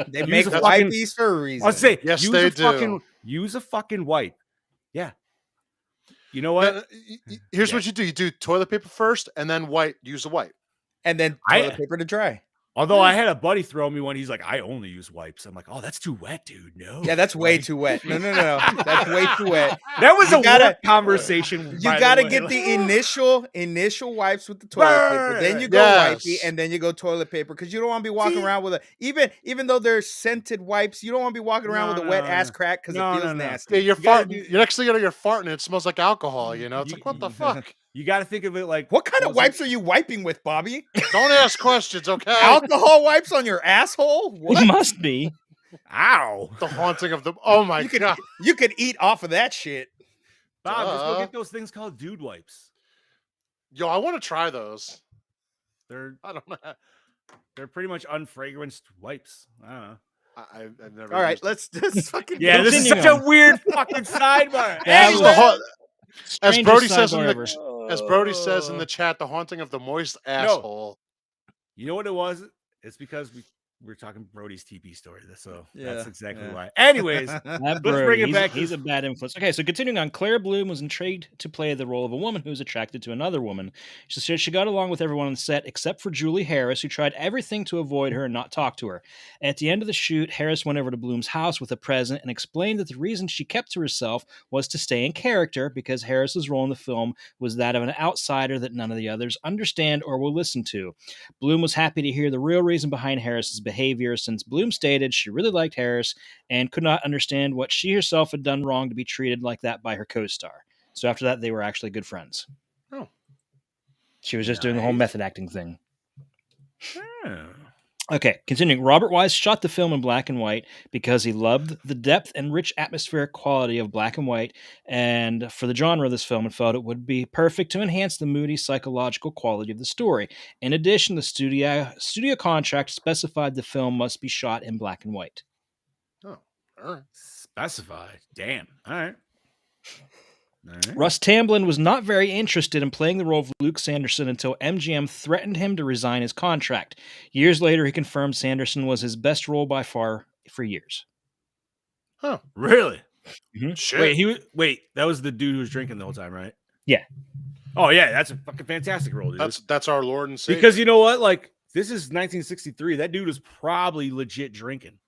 They make wipes for a reason. I'll say, yes, they do. Use a fucking wipe. Yeah. You know what? Here's what you do. You do toilet paper first and then use a wipe. And then toilet paper to dry. Although I had a buddy throw me one, he's like, I only use wipes. I'm like, oh, that's too wet, dude. No. Yeah, that's way too wet. No. That's way too wet. That was a conversation. You got to get the initial wipes with the toilet paper. Then you go wipey, and then you go toilet paper because you don't want to be walking around with even though they're scented wipes, you don't want to be walking around with a wet ass crack because it feels nasty. Yeah, you're farting. You're next thing you know, you're farting. And it smells like alcohol. You know, it's like what the fuck. You got to think of it like What kind of wipes are you wiping with, Bobby? Don't ask questions, okay? Alcohol wipes on your asshole? What? It must be. Ow, The haunting of the. Oh my god! You could eat off of that shit. Bob, just go Duh. get those things called dude wipes. Yo, I want to try those. They're I don't know. they're pretty much unfragranced wipes. I don't know. I've never. All right, used- let's just fucking Yeah, this is Continue such on. a weird fucking sidebar. That It's was- the haunt- as Strangest Brody says in sidebar the ever. as Brody says in the chat, the haunting of the moist asshole. You know what it was? It's because we're talking Brody's TP story, so that's Yeah, exactly yeah. why. Anyways, That let's Brody, bring it back. He's a bad influence. Okay, so continuing on, Claire Bloom was intrigued to play the role of a woman who was attracted to another woman. She said she got along with everyone on the set except for Julie Harris, who tried everything to avoid her and not talk to her. At the end of the shoot, Harris went over to Bloom's house with a present and explained that the reason she kept to herself was to stay in character because Harris's role in the film was that of an outsider that none of the others understand or will listen to. Bloom was happy to hear the real reason behind Harris's behavior, since Bloom stated she really liked Harris and could not understand what she herself had done wrong to be treated like that by her co-star. So after that, they were actually good friends. Oh. She was just doing the whole Nice. method acting thing. Oh. Okay, continuing. Robert Wise shot the film in black and white because he loved the depth and rich atmospheric quality of black and white, and for the genre of this film, and felt it would be perfect to enhance the moody psychological quality of the story. In addition, the studio contract specified the film must be shot in black and white. Oh, all right. Specified. Damn. All right. All right. Russ Tamblyn was not very interested in playing the role of Luke Sanderson until MGM threatened him to resign his contract. Years later, he confirmed Sanderson was his best role by far for years. Huh. Really? Shit. Wait, that was the dude who was drinking the whole time, right? Yeah. Oh yeah, that's a fucking fantastic role, dude. That's our Lord and Savior. Because you know what? Like, this is 1963. That dude was probably legit drinking.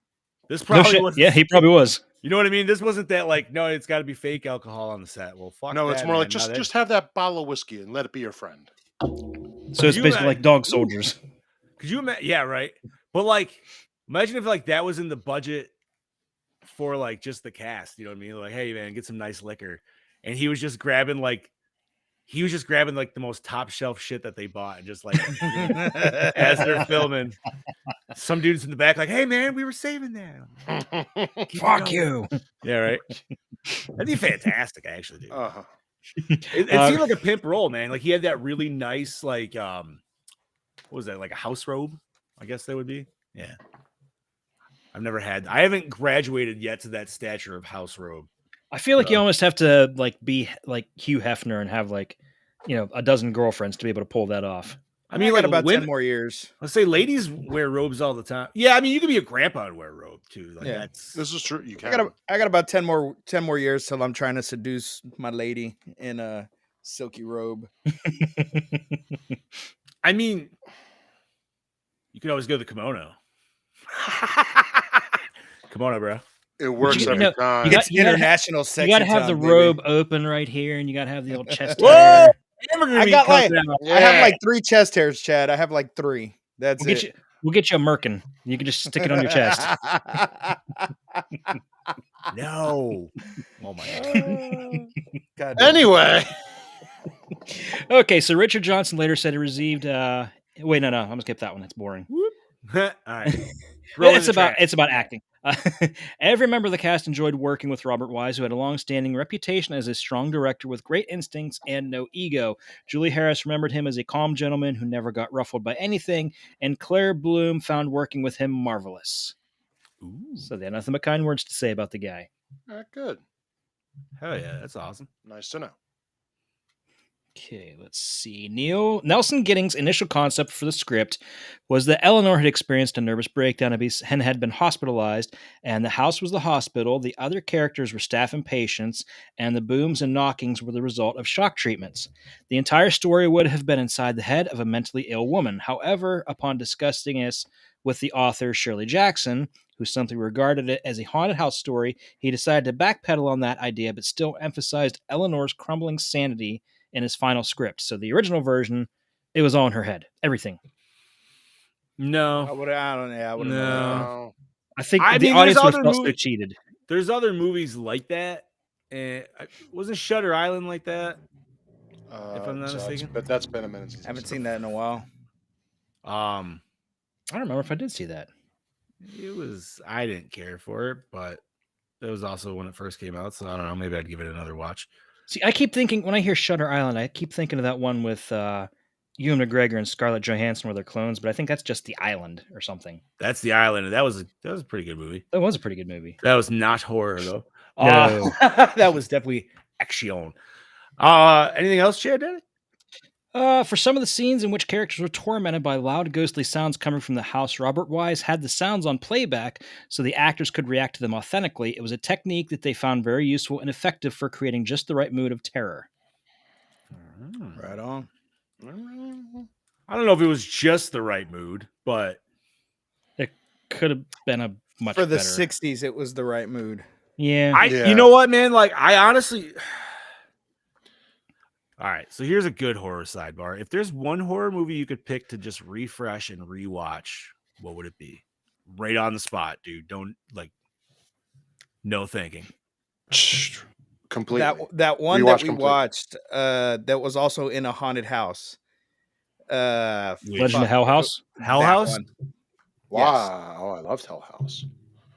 This No probably shit. was. Yeah, he probably was. You know what I mean? This wasn't that like, no, it's got to be fake alcohol on the set. Well, fuck. No, it's that, more like man. No, just have that bottle of whiskey and let it be your friend. So it's you basically imagine- like dog soldiers. Could you imagine? Yeah, right. But like, imagine if like that was in the budget for like just the cast. You know what I mean? Like, hey man, get some nice liquor, and he was just grabbing like the most top shelf shit that they bought, and just like as they're filming, some dudes in the back like, hey man, we were saving that. Keep it Fuck going. you. Yeah, right. That'd be fantastic, actually, dude. Uh-huh. It seemed like a pimp role, man. Like he had that really nice, like, what was that? Like a house robe, I guess that would be. Yeah. I haven't graduated yet to that stature of house robe. I feel like you almost have to like be like Hugh Hefner and have like, a dozen girlfriends to be able to pull that off. I mean, got like about 10 women, more years. let's say ladies wear robes all the time. Yeah, I mean, you could be a grandpa and wear a robe too. Like Yeah. that's This is true. You can. I got about 10 more years till I'm trying to seduce my lady in a silky robe. I mean, you could always go to the kimono. Kimono, bro. It works You every know, time. you got- It's international You sexy got to have the time, baby. robe open right here, and you got to have the old chest Whoa! hair. Hamburger I meat got comes like out. I have like 3 chest hairs, Chad. I have like 3. That's it. We'll get you a merkin. You can just stick it on your chest. No. Oh my god. God damn. Anyway, Okay, so Richard Johnson later said he received. Wait, no, I'm gonna skip that one. That's boring. All right. Throw in It's the about trash. acting. Every member of the cast enjoyed working with Robert Wise, who had a long-standing reputation as a strong director with great instincts and no ego. Julie Harris remembered him as a calm gentleman who never got ruffled by anything, and Claire Bloom found working with him marvelous. Ooh, So they had nothing but kind words to say about the guy. good. hell yeah, that's awesome. Nice to know. Okay, let's see. Nelson Giddings' initial concept for the script was that Eleanor had experienced a nervous breakdown and had been hospitalized, and the house was the hospital, the other characters were staff and patients, and the booms and knockings were the result of shock treatments. The entire story would have been inside the head of a mentally ill woman. However, upon discussing this with the author Shirley Jackson, who simply regarded it as a haunted house story, he decided to backpedal on that idea, but still emphasized Eleanor's crumbling sanity in his final script. So the original version, it was all in her head. Everything. No. I don't know. I would've known that. No. I think I the mean, audience there's was other also movies- cheated. There's other movies like that. And wasn't Shutter Island like that? If I'm not mistaken. But that's been a minute since I haven't I've seen that in a while. I don't remember if I did see that. I didn't care for it, but it was also when it first came out, so I don't know. Maybe I'd give it another watch. See, I keep thinking when I hear Shutter Island, I keep thinking of that one with Ewan McGregor and Scarlett Johansson where they're clones, but I think that's just The Island or something. That's The Island. That was a pretty good movie. That was a pretty good movie. That was not horror though. No. That was definitely action. Anything else, Chad? For some of the scenes in which characters were tormented by loud ghostly sounds coming from the house, Robert Wise had the sounds on playback so the actors could react to them authentically. It was a technique that they found very useful and effective for creating just the right mood of terror. Right on. I don't know if it was just the right mood, but It could have been a much For the better. 60s, it was the right mood. Yeah. You know what, man? Like, I honestly. All right, so here's a good horror sidebar. If there's one horror movie you could pick to just refresh and rewatch, what would it be? Right on the spot, dude. Don't no thinking. Completely. That one Rewatch that we complete. watched that was also in a haunted house. Legend of Hell House? Hell That House? one. Wow. Oh, I loved Hell House.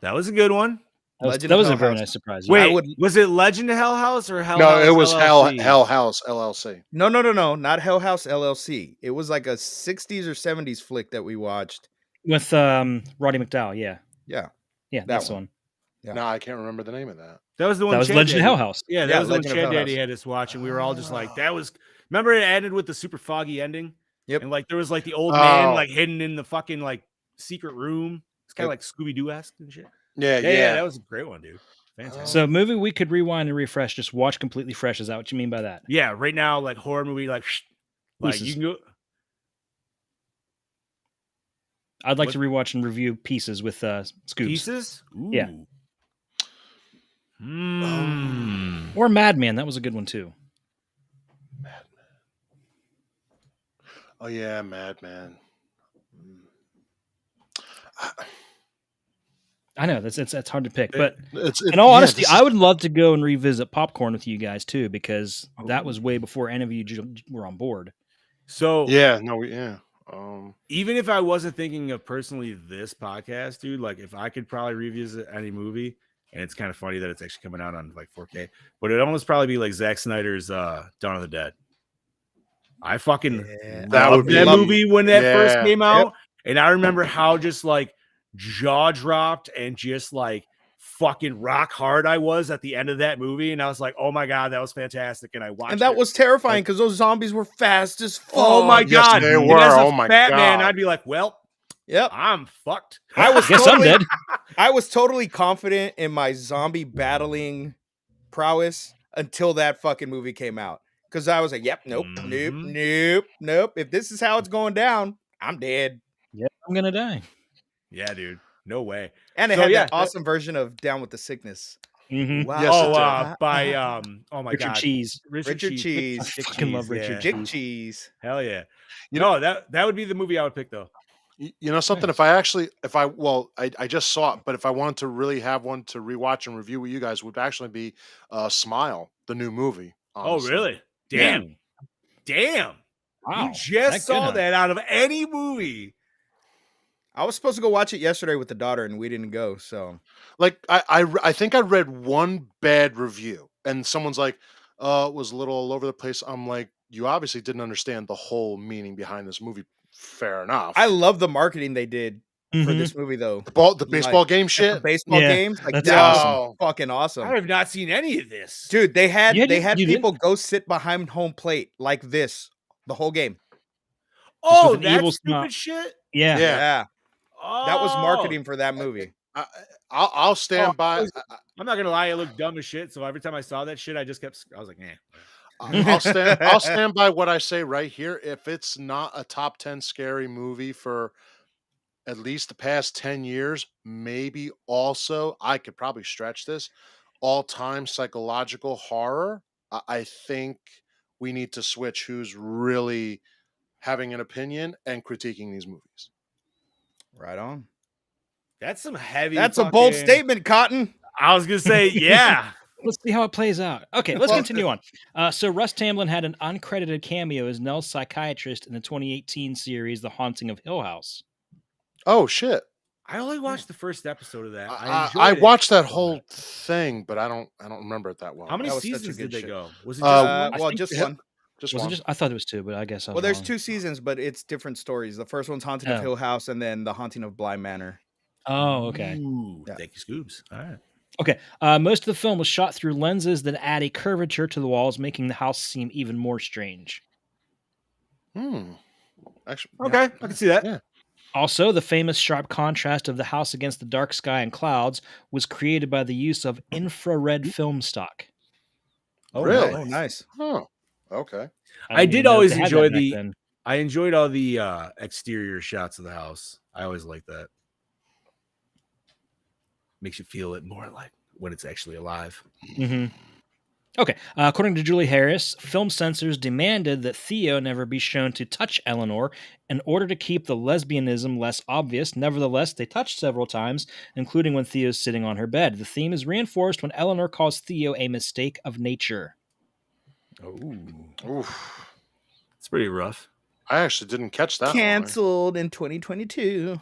That was a good one. That was a very nice surprise. Wait, was it Legend of Hell House or Hell No, House? it was LLC? Hell House LLC. No, not Hell House LLC. It was like a 60s or 70s flick that we watched. With Roddy McDowell, yeah. Yeah. Yeah, that's the one. Yeah. No, I can't remember the name of that. That was the one. That was Chad Legend of Daddy- Hell House. Yeah, that Yeah, was the one Legend of Chad Hell Daddy House. had us watch, and we were all just like, "That was." Remember, it ended with the super foggy ending. Yep. And like there was like the old man Oh. like hidden in the fucking like secret room. It's kind of like Scooby Doo esque and shit. Yeah, Yeah, that was a great one, dude. Fantastic. So movie we could rewind and refresh, just watch completely fresh. Is that what you mean by that? Yeah, right now, like horror movie, like Pieces. you can go. I'd like What? to rewatch and review Pieces with Scoops. Pieces? Ooh. Yeah. Or Or Madman. That was a good one too. Oh yeah, Madman. I know it's hard to pick, but It's in all honesty, I would love to go and revisit Popcorn with you guys too, because that was way before any of you were on board. So even if I wasn't thinking of personally this podcast, dude, like if I could probably revisit any movie, and it's kind of funny that it's actually coming out on like 4K, but it'd almost probably be like Zack Snyder's Dawn of the Dead. I fucking loved that movie when that first came out, and I remember how just like jaw dropped and just like fucking rock hard I was at the end of that movie, and I was like, oh my god, that was fantastic. And I watched And that it. was terrifying because those zombies were fast as fuck. Oh my god, they And were. as a Oh my fat man, God. I'd be like, well, Yep. I'm fucked. I was Guess I'm dead. I was totally confident in my zombie battling prowess until that fucking movie came out. Because I was like, yep, nope. If this is how it's going down, I'm dead. Yeah, I'm gonna die. Yeah, dude. No way. And it So, had yeah, that awesome version of Down with the Sickness. Mm-hmm. Wow. Yes, it did. By oh my Richard god, Cheese. Richard Cheese. I fucking love yeah. Richard Dick Cheese. Hell yeah. That would be the movie I would pick though. You know something? I just saw it, but if I wanted to really have one to rewatch and review with you guys, would actually be Smile, the new movie. Honestly. Oh, really? Damn. Wow. You just That saw good, that out of any movie. I was supposed to go watch it yesterday with the daughter, and we didn't go. So Like I think I read one bad review, and someone's like, it was a little all over the place. I'm like, you obviously didn't understand the whole meaning behind this movie. Fair enough. I love the marketing they did for Mhm. this movie, though. the baseball game The shit. baseball Yeah, games, like that's that was awesome. fucking awesome. I have not seen any of this. Dude, they had You people go sit behind home plate like this the whole game. Oh, with an that evil stupid smile. shit. Yeah. Yeah. Oh. That was marketing for that movie. I'll stand by. I'm not gonna lie, it looked dumb as shit. So every time I saw that shit, I was like, eh. I'll stand by what I say right here. If it's not a top 10 scary movie for at least the past 10 years, maybe also I could probably stretch this all-time psychological horror. I think we need to switch who's really having an opinion and critiquing these movies. Right on. That's some heavy. That's a bold fucking- statement, Cotton. I was gonna say, yeah. Let's see how it plays out. Okay, let's Well, continue on. So Russ Tamblyn had an uncredited cameo as Nell's psychiatrist in the 2018 series The Haunting of Hill House. Oh shit! I only watched the first episode of that. I I enjoyed it. watched that whole thing, but I don't remember it that well. How many That was such a seasons good did they shit. go? Was it just one? I Well, think just it- one. Just Was one. it just? I thought it was 2, but I guess I was Well, there's wrong. 2 seasons, but it's different stories. The first one's Haunting of Oh. Hill House, and then The Haunting of Bly Manor. Oh, okay. Ooh, Yeah. thank you, Scoobs. All right. Okay. Most of the film was shot through lenses that add a curvature to the walls, making the house seem even more strange. Actually, Okay, I can see that. Yeah. Also, the famous sharp contrast of the house against the dark sky and clouds was created by the use of infrared film stock. Oh, Really? nice. Oh, nice. Oh, okay. I didn't did even know always they had enjoy that back the- then. I enjoyed all the exterior shots of the house. I always like that. Makes you feel it more like when it's actually alive. Mm-hmm. Okay. According to Julie Harris, film censors demanded that Theo never be shown to touch Eleanor in order to keep the lesbianism less obvious. Nevertheless, they touched several times, including when Theo's sitting on her bed. The theme is reinforced when Eleanor calls Theo a mistake of nature. Oh, Oof. it's pretty rough. I actually didn't catch that. one. Canceled in 2022.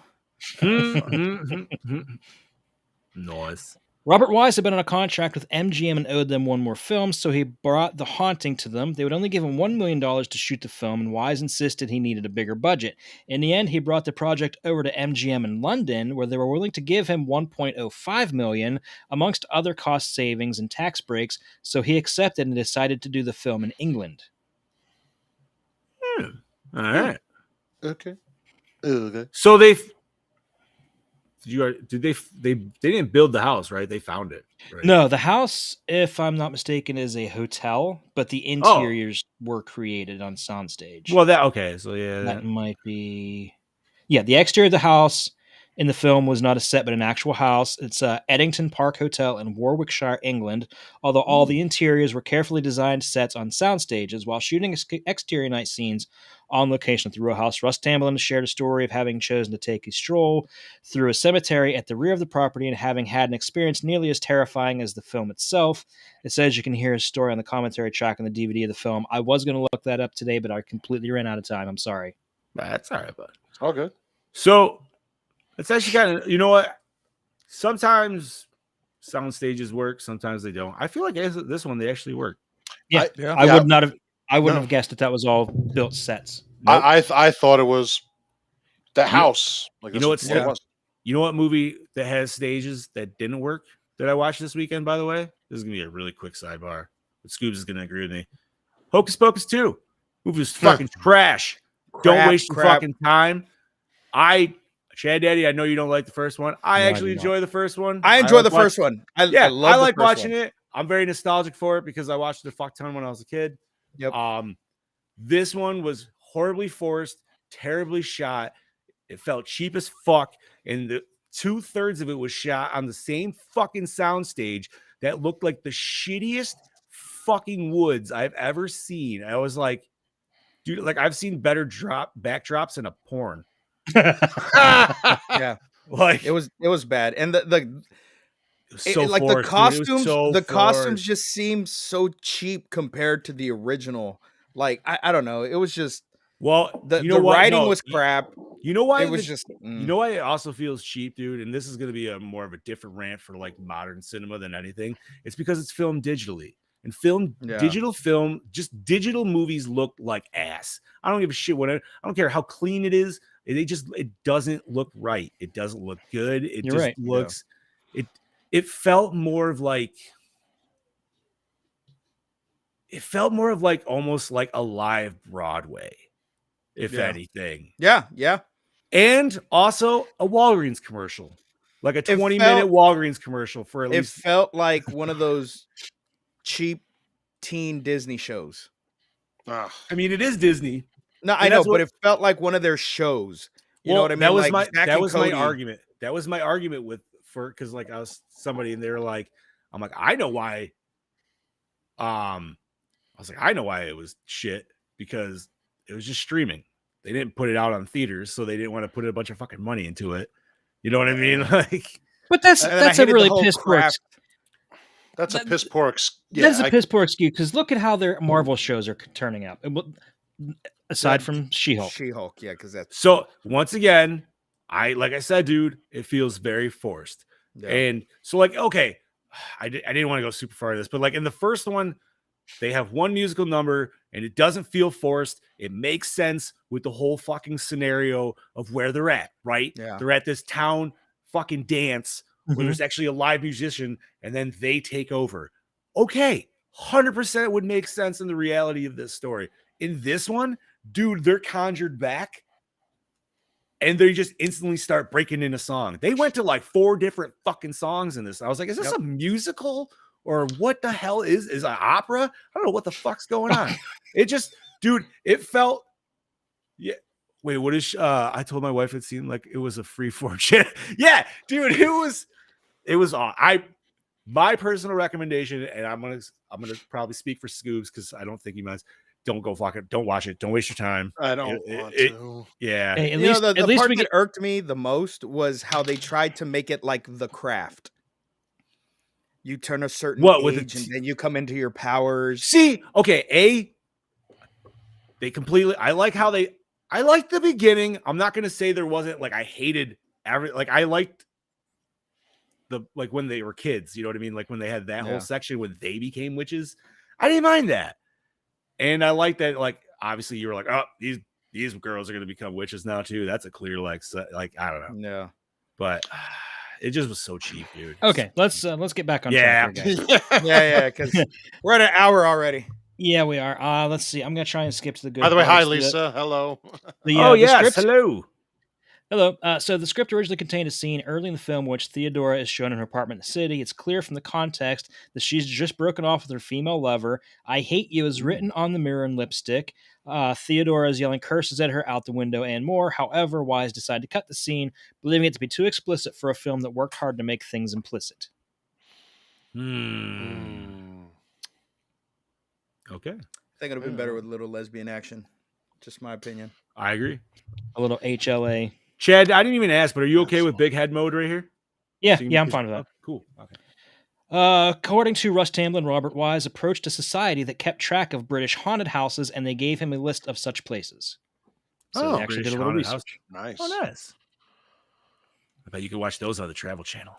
Nice. Robert Wise had been on a contract with MGM and owed them one more film, so he brought The Haunting to them. They would only give him $1 million to shoot the film, and Wise insisted he needed a bigger budget. In the end, he brought the project over to MGM in London, where they were willing to give him $1.05 million, amongst other cost savings and tax breaks, so he accepted and decided to do the film in England. All right. Okay. Okay. So they didn't build the house, right? They found it. Right? No, the house, if I'm not mistaken, is a hotel, but the interiors were created on soundstage. Well, that okay. So yeah, That might be... Yeah, the exterior of the house in the film was not a set, but an actual house. It's Eddington Park Hotel in Warwickshire, England, although all the interiors were carefully designed sets on sound stages. While shooting exterior night scenes on location at the row house, Russ Tamblyn shared a story of having chosen to take a stroll through a cemetery at the rear of the property and having had an experience nearly as terrifying as the film itself. It says you can hear his story on the commentary track on the DVD of the film. I was going to look that up today, but I completely ran out of time. I'm sorry. that's all right, bud. All good. So it's actually kind of, you know what? Sometimes sound stages work, sometimes they don't. I feel like this one they actually work. Yeah, Yeah. I Yeah. would not have. I wouldn't No. have guessed that was all built sets. Nope. I thought it was the house. Like you know that's what's- what it was. You know what movie that has stages that didn't work that I watched this weekend, by the way? This is going to be a really quick sidebar. But Scoobs is going to agree with me. Hocus Pocus 2. Movie was fucking trash. Don't Crap, waste your crap. fucking time. Chad Daddy, I know you don't like the first one. I No, I actually do not. enjoy the first one. I enjoy like the watch- first one. I Yeah, love I the like first watching one. it. I'm very nostalgic for it because I watched it a fuck ton when I was a kid. Yep. This one was horribly forced, terribly shot. It felt cheap as fuck, and the 2/3 of it was shot on the same fucking soundstage that looked like the shittiest fucking woods I've ever seen. I was like, dude, like I've seen better backdrops in a porn. Yeah, Like it was bad, and the it was so like forced, the dude. It was costumes. so The costumes forced. just seemed so cheap compared to the original. Like I don't know. It was just Well, the you know what? writing No, was crap. You know why It was the- just You know why it also feels cheap, dude? And this is going to be a more of a different rant for like modern cinema than anything. It's because it's filmed digitally. And Yeah. just digital movies look like ass. I don't give a shit I don't care how clean it is. It doesn't look right. It doesn't look good. It You're just right. looks it felt more of like almost like a live Broadway, if Yeah. anything. yeah. And also a Walgreens commercial, like a 20-minute felt- Walgreens commercial for at It least. felt like one of those cheap teen Disney shows. Ugh. I mean, it is Disney. No, I And know, that's but what- it felt like one of their shows. You know what I mean? That was Like my Zack that and was Cody. my argument. That was my argument because like I was somebody and they were like, I'm like, I know why. I was like, I know why it was shit because it was just streaming. They didn't put it out on theaters, so they didn't want to put a bunch of fucking money into it. You know what I mean? Like, But that's And I a hated the really whole piss poor. crap. That's a piss poor. That's a piss poor excuse because look at how their Marvel shows are turning out. Aside from She-Hulk. She-Hulk, yeah, because that's So once again, like I said, dude, it feels very forced. yeah. And so, like, okay, I didn't want to go super far in this, but like in the first one, they have one musical number and it doesn't feel forced. It makes sense with the whole fucking scenario of where they're at, right? Yeah. They're at this town fucking dance where there's actually a live musician and then they take over. Okay, 100% would make sense in the reality of this story. In this one, dude, they're conjured back and they just instantly start breaking into song. They went to like 4 different fucking songs in this. I was like, is this a musical or what the hell is an opera? I don't know what the fuck's going on. It just, dude, it felt, yeah. Wait, what is, I told my wife it seemed like it was a free form shit. Yeah, dude, it was on. My personal recommendation, and I'm gonna probably speak for Scoobs because I don't think he minds. Don't go fucking. Don't watch it. Don't waste your time. I don't want to. Yeah. Hey, At least the part that irked me the most was how they tried to make it like The Craft. You turn a certain age and then you come into your powers. See, okay, they completely. I like the beginning. I'm not gonna say there wasn't like I hated I liked like when they were kids, you know what I mean? Like when they had that whole section when they became witches, I didn't mind that. And I like that, like, obviously you were like, oh, these girls are going to become witches now too. That's a clear, like, I don't know. Yeah. But it just was so cheap, dude. Okay, let's get back on track here, guys. yeah, because we're at an hour already. Yeah, we are. Let's see. I'm going to try and skip to the good. By the way, hi, Lisa. Hello. Yes, hello. Hello. So the script originally contained a scene early in the film in which Theodora is shown in her apartment in the city. It's clear from the context that she's just broken off with her female lover. I hate you is written on the mirror in lipstick. Theodora is yelling curses at her out the window and more. However, Wise decided to cut the scene, believing it to be too explicit for a film that worked hard to make things implicit. Okay. I think it would have been better with a little lesbian action. Just my opinion. I agree. A little HLA. Chad, I didn't even ask, but are you okay with big head mode right here? Yeah, I'm fine with that. Cool. Okay. According to Russ Tamblyn, Robert Wise approached a society that kept track of British haunted houses, and they gave him a list of such places. So he actually did a little research. Nice. Oh, nice. I bet you could watch those on the Travel Channel.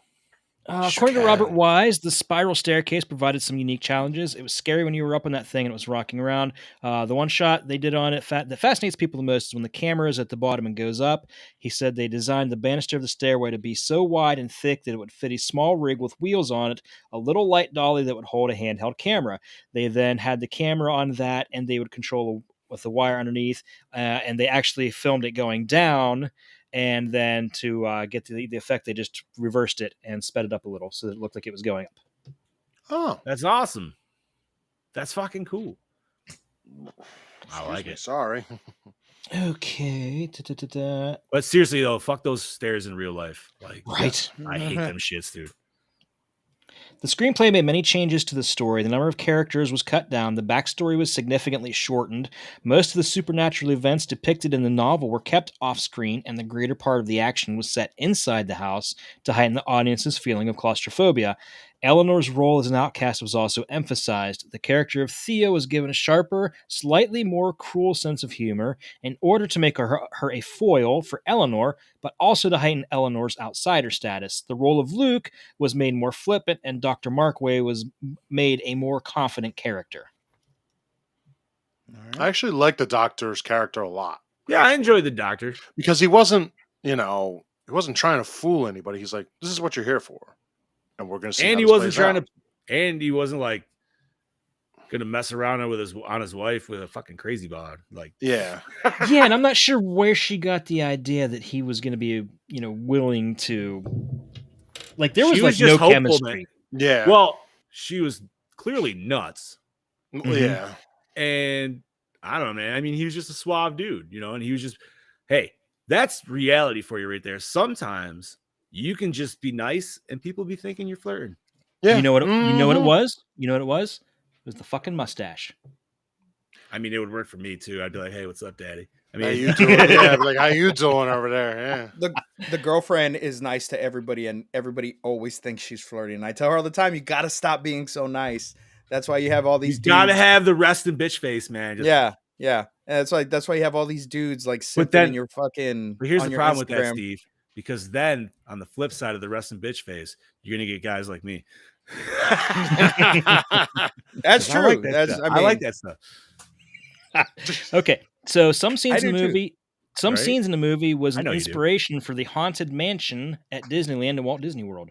According to Robert Wise, the spiral staircase provided some unique challenges. It was scary when you were up on that thing and it was rocking around. The one shot they did on it that fascinates people the most is when the camera is at the bottom and goes up. He said they designed the banister of the stairway to be so wide and thick that it would fit a small rig with wheels on it, a little light dolly that would hold a handheld camera. They then had the camera on that and they would control with the wire underneath, and they actually filmed it going down. And then to get the effect, they just reversed it and sped it up a little so that it looked like it was going up. Oh, that's awesome. That's fucking cool. I like it. Sorry. Okay. But seriously, though, fuck those stairs in real life. Like, right. I hate them shits, dude. The screenplay made many changes to the story. The number of characters was cut down. The backstory was significantly shortened. Most of the supernatural events depicted in the novel were kept off screen, and the greater part of the action was set inside the house to heighten the audience's feeling of claustrophobia. Eleanor's role as an outcast was also emphasized. The character of Thea was given a sharper, slightly more cruel sense of humor in order to make her a foil for Eleanor, but also to heighten Eleanor's outsider status. The role of Luke was made more flippant, and Dr. Markway was made a more confident character. I actually like the Doctor's character a lot. Yeah, I enjoyed the Doctor. Because he wasn't, he wasn't trying to fool anybody. He's like, this is what you're here for. And we're going to see. And he wasn't trying to, and he wasn't like going to mess around with his wife with a fucking crazy bod. Like, yeah. Yeah, and I'm not sure where she got the idea that he was going to be, willing to, like, there was like no chemistry. Yeah. Well, she was clearly nuts. Yeah. And I don't know, man. I mean, he was just a suave dude, and he was just, hey, that's reality for you right there. Sometimes you can just be nice and people be thinking you're flirting. Yeah. You know what it was? You know what it was? It was the fucking mustache. I mean, it would work for me too. I'd be like, hey, what's up, daddy? I How mean, you doing? Yeah, like how you doing over there? Yeah. The girlfriend is nice to everybody, and everybody always thinks she's flirty. And I tell her all the time, you got to stop being so nice. That's why you have all these you gotta dudes. have the resting bitch face, man. Just, Yeah, yeah. And that's why you have all these dudes like But simping in then- your fucking But here's on the your problem with that, Instagram. Steve. Because then on the flip side of the resting bitch face, you're gonna get guys like me. That's I true. like that That's stuff. I I mean, like that stuff. Okay, so some scenes I in the do too. movie, some Right? scenes in the movie was I an know you do. inspiration for the haunted mansion at Disneyland and Walt Disney World.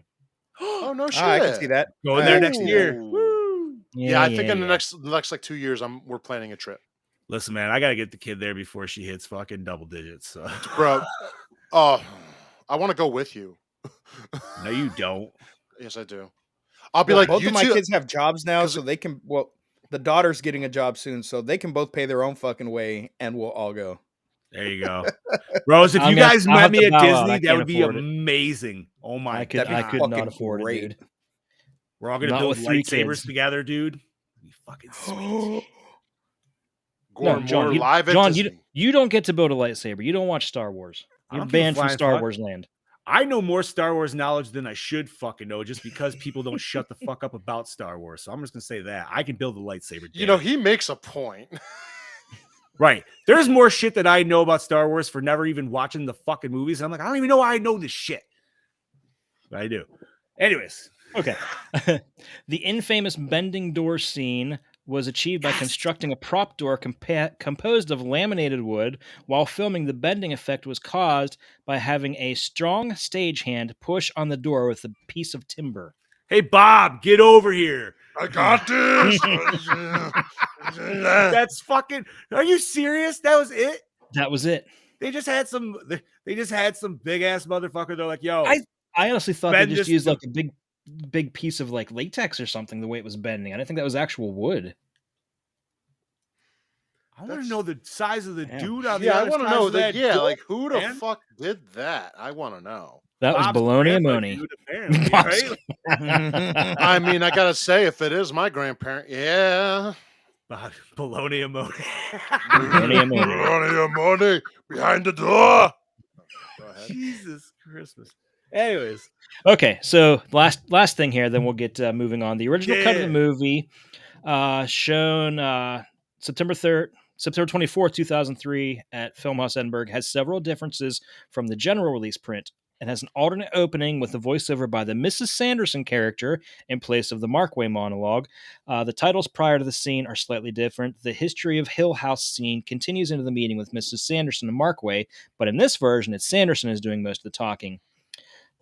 Oh no shit! I can see that. Going I there can next see that. year. Ooh. Woo! Yeah, I think in the next like 2 years, we're planning a trip, Listen, man, I gotta get the kid there before she hits fucking double digits. So. bro. Oh, I want to go with you. No, you don't. Yes, I do. I'll be Well, like, both you of my two. kids have jobs now, 'cause- so they can. Well, the daughter's getting a job soon, so they can both pay their own fucking way, and we'll all go. There you go. Bros, if I'm you gonna- guys I'll met have me to at bow out. Disney, I that can't would be afford it. amazing. Oh my I could That'd be not fucking afford it, great. dude. We're all gonna Not build with 3 lightsabers kids. together, dude. It'd be fucking sweet. Gore No, John, more you, live at John, Disney. you don't get to build a lightsaber. You don't watch Star Wars. I You're don't give a banned from flying Star fuck. Wars land. I know more Star Wars knowledge than I should fucking know, just because people don't shut the fuck up about Star Wars. So I'm just gonna say that I can build a lightsaber. You know, damn it. he makes a point. Right? There's more shit that I know about Star Wars for never even watching the fucking movies. And I'm like, I don't even know why I know this shit. But I do. Anyways, Okay. The infamous bending door scene was achieved by constructing a prop door composed of laminated wood. While filming, the bending effect was caused by having a strong stagehand push on the door with a piece of timber. hey Bob, get over here. I got this. That's fucking. Are you serious? That was it. That was it. They just had some. They just had some big ass motherfucker. They're like, yo, I honestly thought they Bend just this used to- like a big piece of like latex or something the way it was bending. I didn't think that was actual wood. I want to know the size of the Yeah. dude on the Yeah, I other want to side know of that. Yeah, door, like who the man. fuck did that? I want to know. That was Bob's baloney grandpa, amoni. dude, apparently, Bob's- right? I mean, I gotta say, if it is my grandparent, yeah. Baloney amoni. Baloney amoni. Money behind the door. Go ahead. Jesus Christmas. Anyways, Okay, so last thing here, then we'll get moving on. The original cut of Yeah. the movie, shown September 24th, 2003 at Filmhouse Edinburgh, has several differences from the general release print. It has an alternate opening with a voiceover by the Mrs. Sanderson character in place of the Markway monologue. The titles prior to the scene are slightly different. The History of Hill House scene continues into the meeting with Mrs. Sanderson and Markway, but in this version, it's Sanderson is doing most of the talking.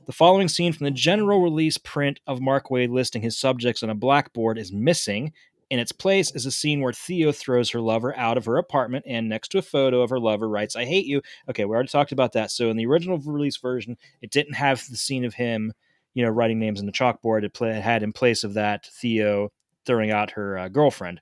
The following scene from the general release print of Markway listing his subjects on a blackboard is missing. In its place is a scene where Theo throws her lover out of her apartment and next to a photo of her lover writes, "I hate you." Okay, we already talked about that. So in the original release version, it didn't have the scene of him, writing names on the chalkboard. It had in place of that Theo throwing out her girlfriend.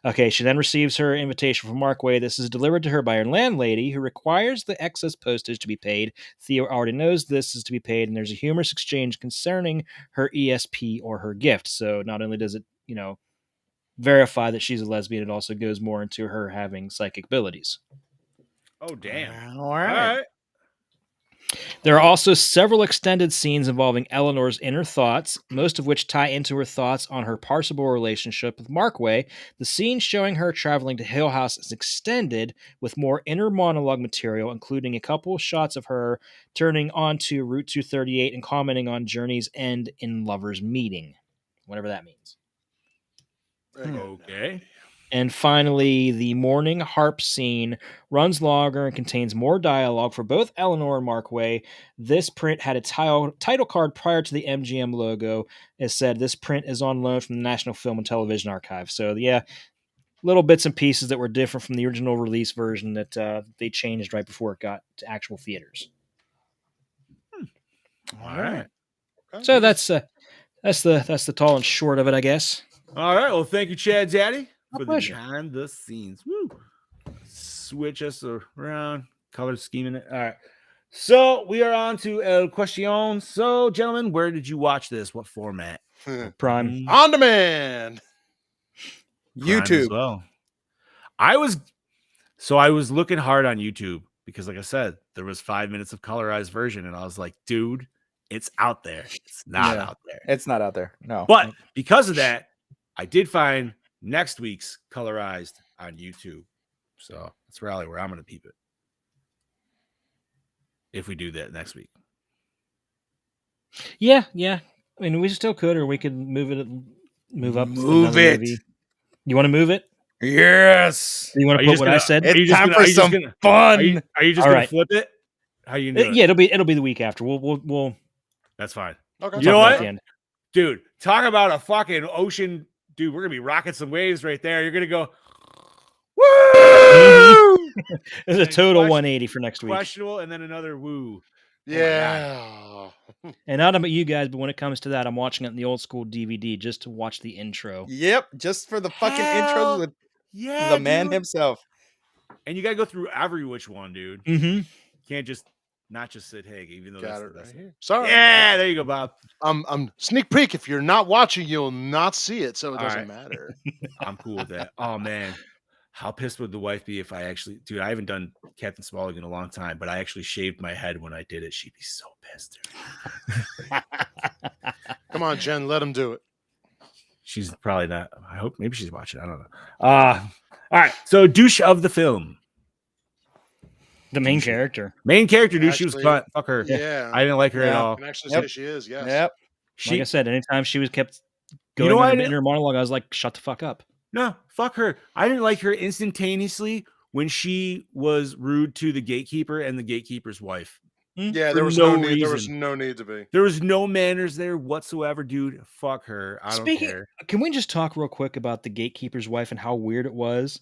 Okay, she then receives her invitation from Markway. This is delivered to her by her landlady, who requires the excess postage to be paid. Theo already knows this is to be paid, and there's a humorous exchange concerning her ESP or her gift. So not only does it, verify that she's a lesbian, it also goes more into her having psychic abilities. oh damn. All right. There are also several extended scenes involving Eleanor's inner thoughts, most of which tie into her thoughts on her possible relationship with Markway. The scene showing her traveling to Hill House is extended with more inner monologue material, including a couple of shots of her turning onto Route 238 and commenting on Journey's end in Lover's Meeting, whatever that means. Okay. And finally, the morning harp scene runs longer and contains more dialogue for both Eleanor and Markway. This print had a title card prior to the MGM logo. As said, this print is on loan from the National Film and Television Archive. So, yeah, little bits and pieces that were different from the original release version that they changed right before it got to actual theaters. All right. So that's the tall and short of it, I guess. All right. Well, thank you, Chad Daddy, My for pleasure. the behind the scenes. Woo. Switch us around, color scheming it. All right. So we are on to El Question. So, gentlemen, where did you watch this? What format? Prime. On demand. Prime as YouTube. well. I was So I was looking hard on YouTube because, like I said, there was 5 minutes of colorized version, and I was like, dude, it's out there. It's not Yeah. out there. It's not out there. No. But because of that, I did find next week's colorized on YouTube. So that's really where I'm going to peep it. If we do that next week. Yeah. I mean, we still could, or we could move up. Move another it. movie. You want to move it? Yes. Do you want Are to you put just what gonna- I said? It's time for some fun. Are you just All going right. to flip it? How you doing? Yeah, it'll be the week after. We'll That's fine. Okay. You know talk about it at what? the end. Dude, talk about a fucking ocean. Dude, we're going to be rocking some waves right there. You're going to go, woo! There's a And total question- 180 for next week. Questionable, and then another woo. Yeah. And I don't know about you guys, but when it comes to that, I'm watching it in the old school DVD just to watch the intro. Yep. Just for the fucking Hell intros with Yeah, the man dude. himself. And you got to go through every which one, dude. Mm-hmm. You can't just not just sit Haig, even though Got that's it the right best. here. Sorry. Yeah, there you go, Bob. Sneak peek. If you're not watching, you'll not see it, so it All doesn't right. matter. I'm cool with that. Oh man, how pissed would the wife be if I actually, dude? I haven't done Captain Smallwood in a long time, but I actually shaved my head when I did it. She'd be so pissed, dude. Come on, Jen, let him do it. She's probably not. I hope maybe she's watching. I don't know. All right. So douche of the film, The main character. main character douche. She was Actually, cut. Fuck her. Yeah. I didn't like her at Yeah. I all. can actually Yep. say she is. Yes. Yep. She, Like I said, anytime she was kept You going know on why I in didn't- her monologue, I was like, shut the fuck up. no, fuck her. I didn't like her instantaneously when she was rude to the gatekeeper and the gatekeeper's wife. Yeah, For there was no no need. There was reason. no need to be. There was no manners there whatsoever, dude. Fuck her. I don't Speaking, care. can we just talk real quick about the gatekeeper's wife and how weird it was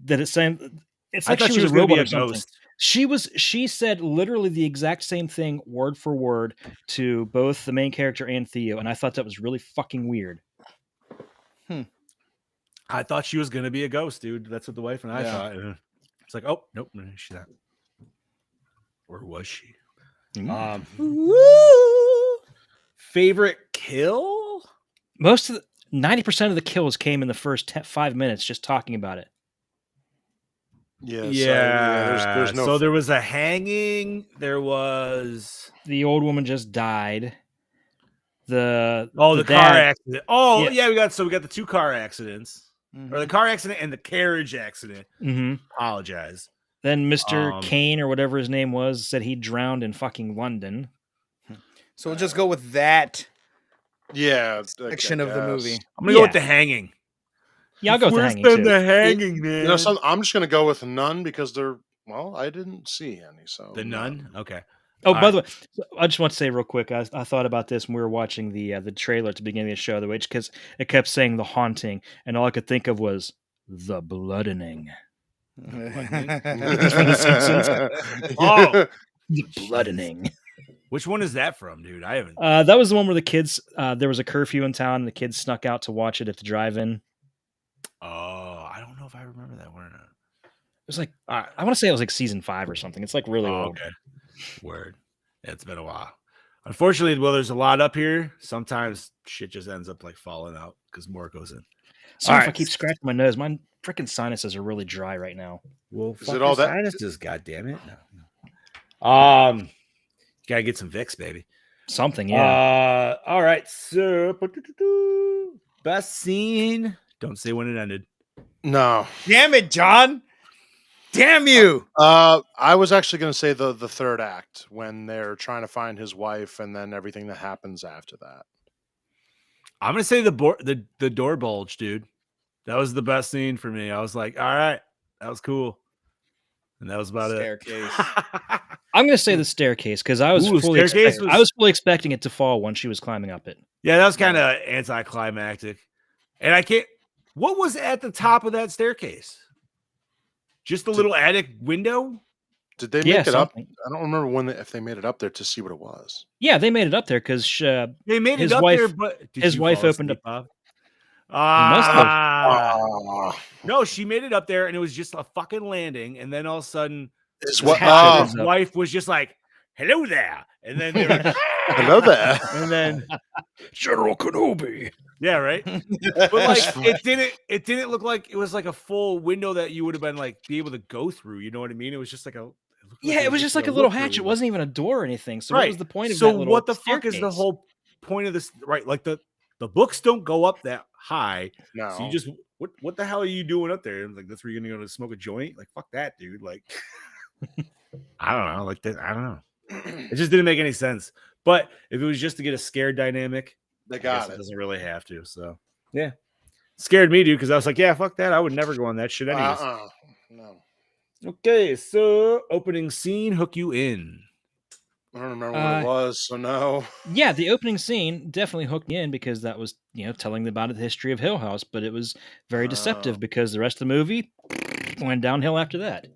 that it's saying it's I like thought she was a gonna be robot or something. ghost. She said literally the exact same thing word for word to both the main character and Theo, and I thought that was really fucking weird. I thought she was gonna be a ghost, dude. That's what the wife and I Yeah. thought. And it's like, oh nope, no, she's not. Or was she? Favorite kill? Most of 90% of the kills came in the first 5 minutes just talking about it. Yeah. Yeah. There's no. So there was a hanging. There was The old woman just died. The car dad- accident. Oh Yeah. yeah, we got the 2 car accidents. Or the car accident and the carriage accident. Mhm. Apologize. Then Mr. Um, Kane or whatever his name was said he drowned in fucking London. So we'll just go with that Yeah. section of the movie. I'm gonna go with Yeah. the hanging. Yeah, I'll go with the Worse hanging than too. the hanging, man. You know, I'm just gonna go with none because they're. Well, I didn't see any. So The nun. Okay. Oh, All by the way, I just want to say real quick, I thought about this when we were watching the trailer at the beginning of the show, because it kept saying the haunting, and all I could think of was the bloodening. The Simpsons. Oh, The bloodening. which one is that from, dude? I haven't. That was the one where the kids, there was a curfew in town, and the kids snuck out to watch it at the drive-in. Oh, I don't know if I remember that one or not. It was like, All right. I want to say it was like season 5 or something. It's like really Oh, old. okay. Word. It's been a while. Unfortunately, well, there's a lot up here. Sometimes shit just ends up like falling out because more goes in. Sorry if I Alright. keep scratching my nose. My freaking sinuses are really dry right now. Well, Is it all that- sinuses? God damn it! No. Gotta get some Vicks, baby. Something, yeah. All right. So, best scene. Don't say when it ended. No. Damn it, John. Damn you. I was actually going to say the third act when they're trying to find his wife, and then everything that happens after that. I'm gonna say the door bulge, dude. That was the best scene for me. I was like, all right, that was cool, and that was about Staircase. it. I'm going to say the staircase because I was Ooh, fully staircase expecting, was- I was fully expecting it to fall when she was climbing up it. Yeah, that was kind of anticlimactic, and I can't. What was at the top of that staircase? Just a little attic window. Did they Yeah, make it up? something. I don't remember if they made it up there to see what it was. Yeah, they made it up there because They made His it up wife- there, but did his you wife fall opened asleep, up- Bob? must have. Ah, No, she made it up there, and it was just a fucking landing, and then all of a sudden, is the what? hatchet, Oh, his wife was just like, "Hello there," and then they were like, I know that. And then General Kenobi. yeah, right. But like it didn't look like it was like a full window that you would have been like be able to go through. You know what I mean? It was just like a Yeah, it was just like a little hatch. look-through. It wasn't even a door or anything. So what Right. was the point of So that little what the fuck is the staircase? whole point of this? Right, like the books don't go up that high. No. So you just what the hell are you doing up there? Like that's where you're gonna go to smoke a joint? Like fuck that, dude. Like I don't know. Like that, I don't know. It just didn't make any sense. But if it was just to get a scared dynamic, They I guess got it it. doesn't really have to. So yeah, scared me, dude, because I was like, yeah, fuck that. I would never go on that shit anyways. No. Okay, so opening scene, hook you in. I don't remember what it was, so no. Yeah, the opening scene definitely hooked me in because that was, telling about the history of Hill House, but it was very deceptive because the rest of the movie went downhill after that.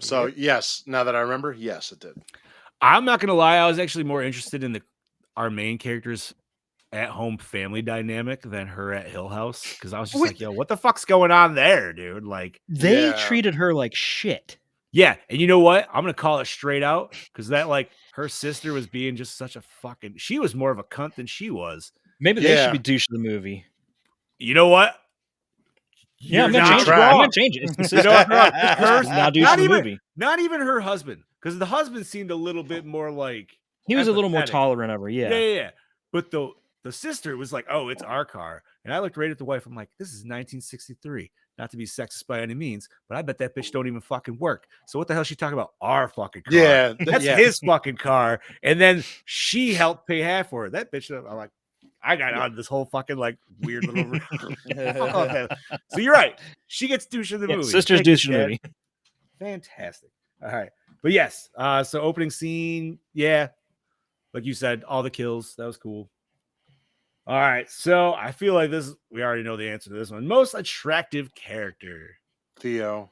So yes, now that I remember, yes, it did. I'm not gonna lie, I was actually more interested in our main character's at-home family dynamic than her at Hill House because I was just like, yo, what the fuck's going on there, dude? Like They treated her like shit. yeah, and you know what? I'm gonna call it straight out because that like her sister was being just such a fucking. She was more of a cunt than she was. Maybe they should be douche of the movie. You know what? Yeah, I'm You're gonna not change it. wrong. I'm gonna change it. It's the You know what? sister. Now douche of the movie. Not even her husband, because the husband seemed a little bit more like He was a little more empathetic. tolerant of her. Yeah. But the sister was like, "Oh, it's our car," and I looked right at the wife. I'm like, "This is 1963. Not to be sexist by any means, but I bet that bitch don't even fucking work. So what the hell is she talking about? Our fucking car? Yeah, that's his fucking car." And then she helped pay half for it. That bitch, I'm like, I got on this whole fucking like weird little. Fuck off, man. So you're right. She gets douche in the movie. Sisters Thank you, douche in the Chad. movie. Fantastic. All right, but yes. So opening scene, yeah, like you said, all the kills. That was cool. All right, so I feel like we already know the answer to this one. Most attractive character. Theo.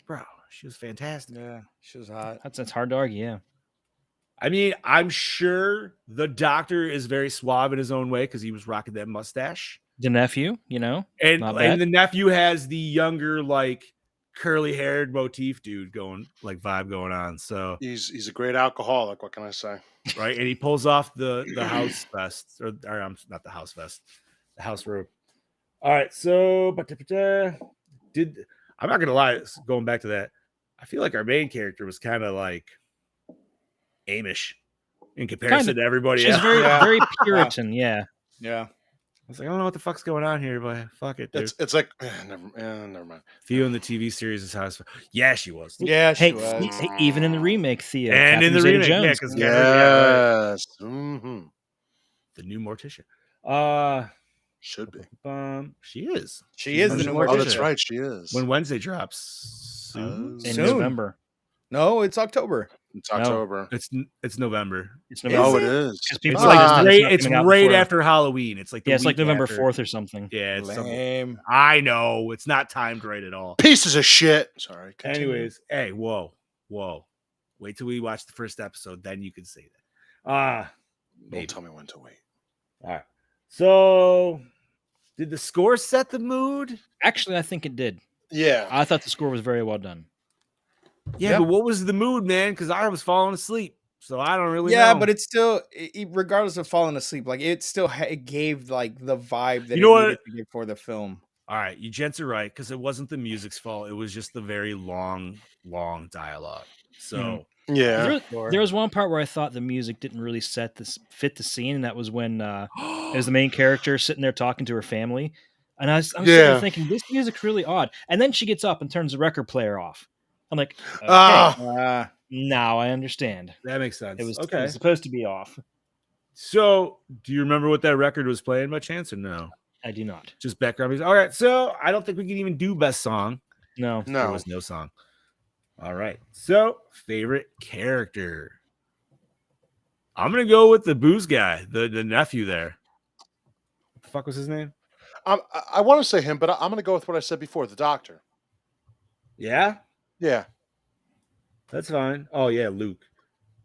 Bro, she was fantastic. Yeah, she was hot. That's hard to argue, yeah. I mean, I'm sure the doctor is very suave in his own way because he was rocking that mustache. The nephew, not And bad. the nephew has the younger, like curly haired motif dude vibe going on. So he's a great alcoholic. What can I say? Right, and he pulls off the house vest, or not the house vest, the house robe. All right, so I'm not gonna lie, going back to that, I feel like our main character was kind of like Amish in comparison to everybody She's else. very Puritan, yeah. I was like, I don't know what the fuck's going on here, but fuck it, dude. It's like never mind. Theo in the TV series is house. Yeah, she was. Yeah, she was. was. Even in the remake, Theo. And in the remake, yeah, because yes, mm-hmm. The new Morticia. Should be. She is. She is the new Morticia. Oh, that's right. She is. When Wednesday drops in November. No, it's October. It's October. No, it's November. It's November. Oh, it is. It's right after Halloween. It's like it's like November 4th or something. Yeah, it's lame. I know it's not timed right at all. Pieces of shit. Sorry. Continue. Anyways, hey, whoa. Wait till we watch the first episode, then you can say that. Don't tell me when to wait. All right. So, did the score set the mood? Actually, I think it did. Yeah, I thought the score was very well done. Yeah, but what was the mood, man? Because I was falling asleep, so I don't really know. Yeah, but it's still, regardless of falling asleep, like it still it gave like the vibe that you know it needed to give for the film. All right, you gents are right because it wasn't the music's fault. It was just the very long dialogue. So yeah, there was one part where I thought the music didn't really fit the scene, and that was when it was the main character sitting there talking to her family, and I'm sitting there thinking this music's really odd, and then she gets up and turns the record player off. I'm like, okay, now I understand. That makes sense. It was supposed to be off. So, do you remember what that record was playing by chance, or no? I do not. Just background music. All right, so I don't think we can even do best song. No. There was no song. All right, so favorite character. I'm gonna go with the booze guy, the nephew there. What the fuck was his name? I want to say him, but I'm gonna go with what I said before, the doctor. Yeah. Yeah, that's fine. Oh yeah, Luke.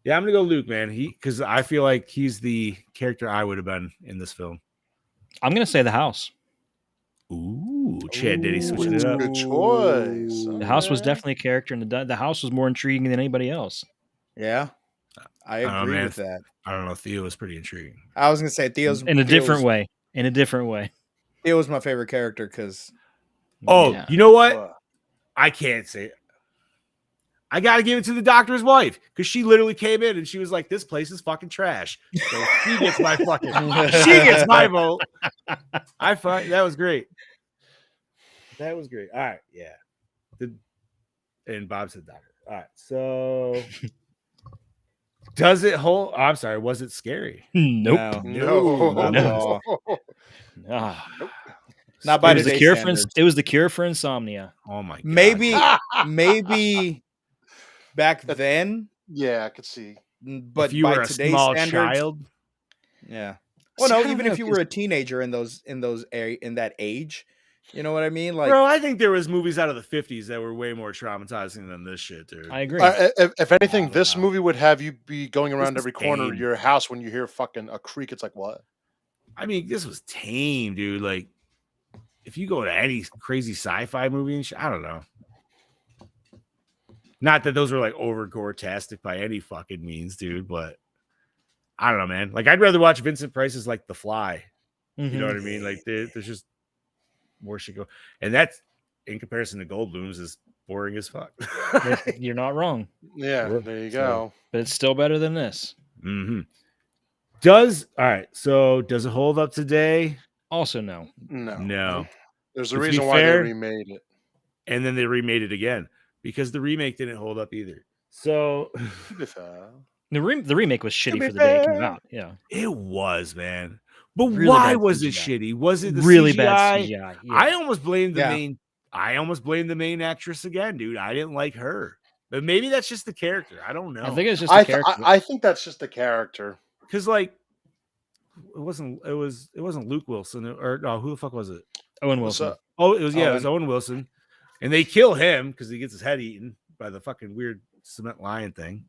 Yeah, I'm gonna go Luke, man. Because I feel like he's the character I would have been in this film. I'm gonna say the house. Ooh, Chad Diddy switching it up. Good choice. The house was definitely a character, and the house was more intriguing than anybody else. Yeah, I don't know, agree man. with that. I don't know. Theo was pretty intriguing. I was gonna say Theo's in a different Theo's- way. In a different way. Theo was my favorite character because Oh, Yeah. you know what? Ugh. I can't say it. I got to give it to the doctor's wife because she literally came in and she was like, "This place is fucking trash." So she gets my fucking. She gets my vote. That was great. That was great. All right, yeah. And Bob said doctor. All right, so does it hold? I'm sorry, was it scary? Nope. No, not at No. all. Ah. Not by It was the today's cure standards. for. It was the cure for insomnia. Oh my god. Maybe back then, Yeah, I could see. but if you by were a today's small standards, child, yeah. Well, See, I no, don't even know, if you 'cause- were a teenager in that age, you know what I mean? Like, bro, I think there was movies out of the 50s that were way more traumatizing than this shit, dude. I agree. If anything, don't this know. movie would have you be going around was every corner of tame. your house when you hear fucking a creak. It's like, what? I mean, this was tame, dude. Like, if you go to any crazy sci-fi movie and shit, I don't know. Not that those were like over gore-tastic by any fucking means, dude, but I don't know, man. Like, I'd rather watch Vincent Price's like The Fly. You know what I mean? Like, there's just more shit go. And that's, in comparison to Goldblum's, is boring as fuck. You're not wrong, Yeah, Well, there you so- go. but it's still better than this. Mm-hmm. All right, so does it hold up today? Also, no. No, No. There's a To be reason why they fair- remade it. And then they remade it again because the remake didn't hold up either. So To be fair. The remake was shitty be for the day it came fair. out. Yeah, it was, man. But Really why bad was it CGI. shitty? Was it the really CGI? bad CGI. Yeah. I almost blamed the Yeah. main. I almost blamed the main actress again, dude. I didn't like her, but maybe that's just the character. I don't know. I think it's just a character. I think that's just the character. because like it wasn't. It wasn't Luke Wilson or no. Who the fuck was it? Owen What's Wilson. up? Oh, it was It was Owen Wilson, and they kill him because he gets his head eaten by the fucking weird cement lion thing.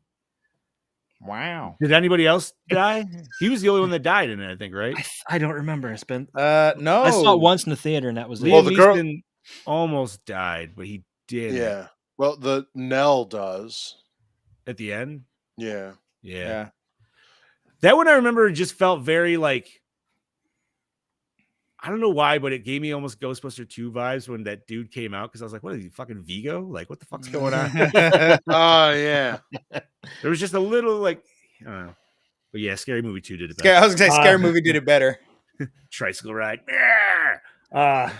wow. Did anybody else die? He was the only one that died in it, I think, right? I don't remember. It's been. No, I saw it once in the theater, and that was it. Liam Well, the girl- Neeson almost died, but he did Yeah. Well, the Nell does. at the end. Yeah. Yeah. Yeah. That one I remember just felt very like I don't know why, but it gave me almost Ghostbuster 2 vibes when that dude came out because I was like, what is he fucking Vigo? Like, what the fuck's going on? Oh, yeah. There was just a little like I don't know. But yeah, Scary Movie 2 did it I better. was gonna say, Scary Movie did it better. Tricycle ride. I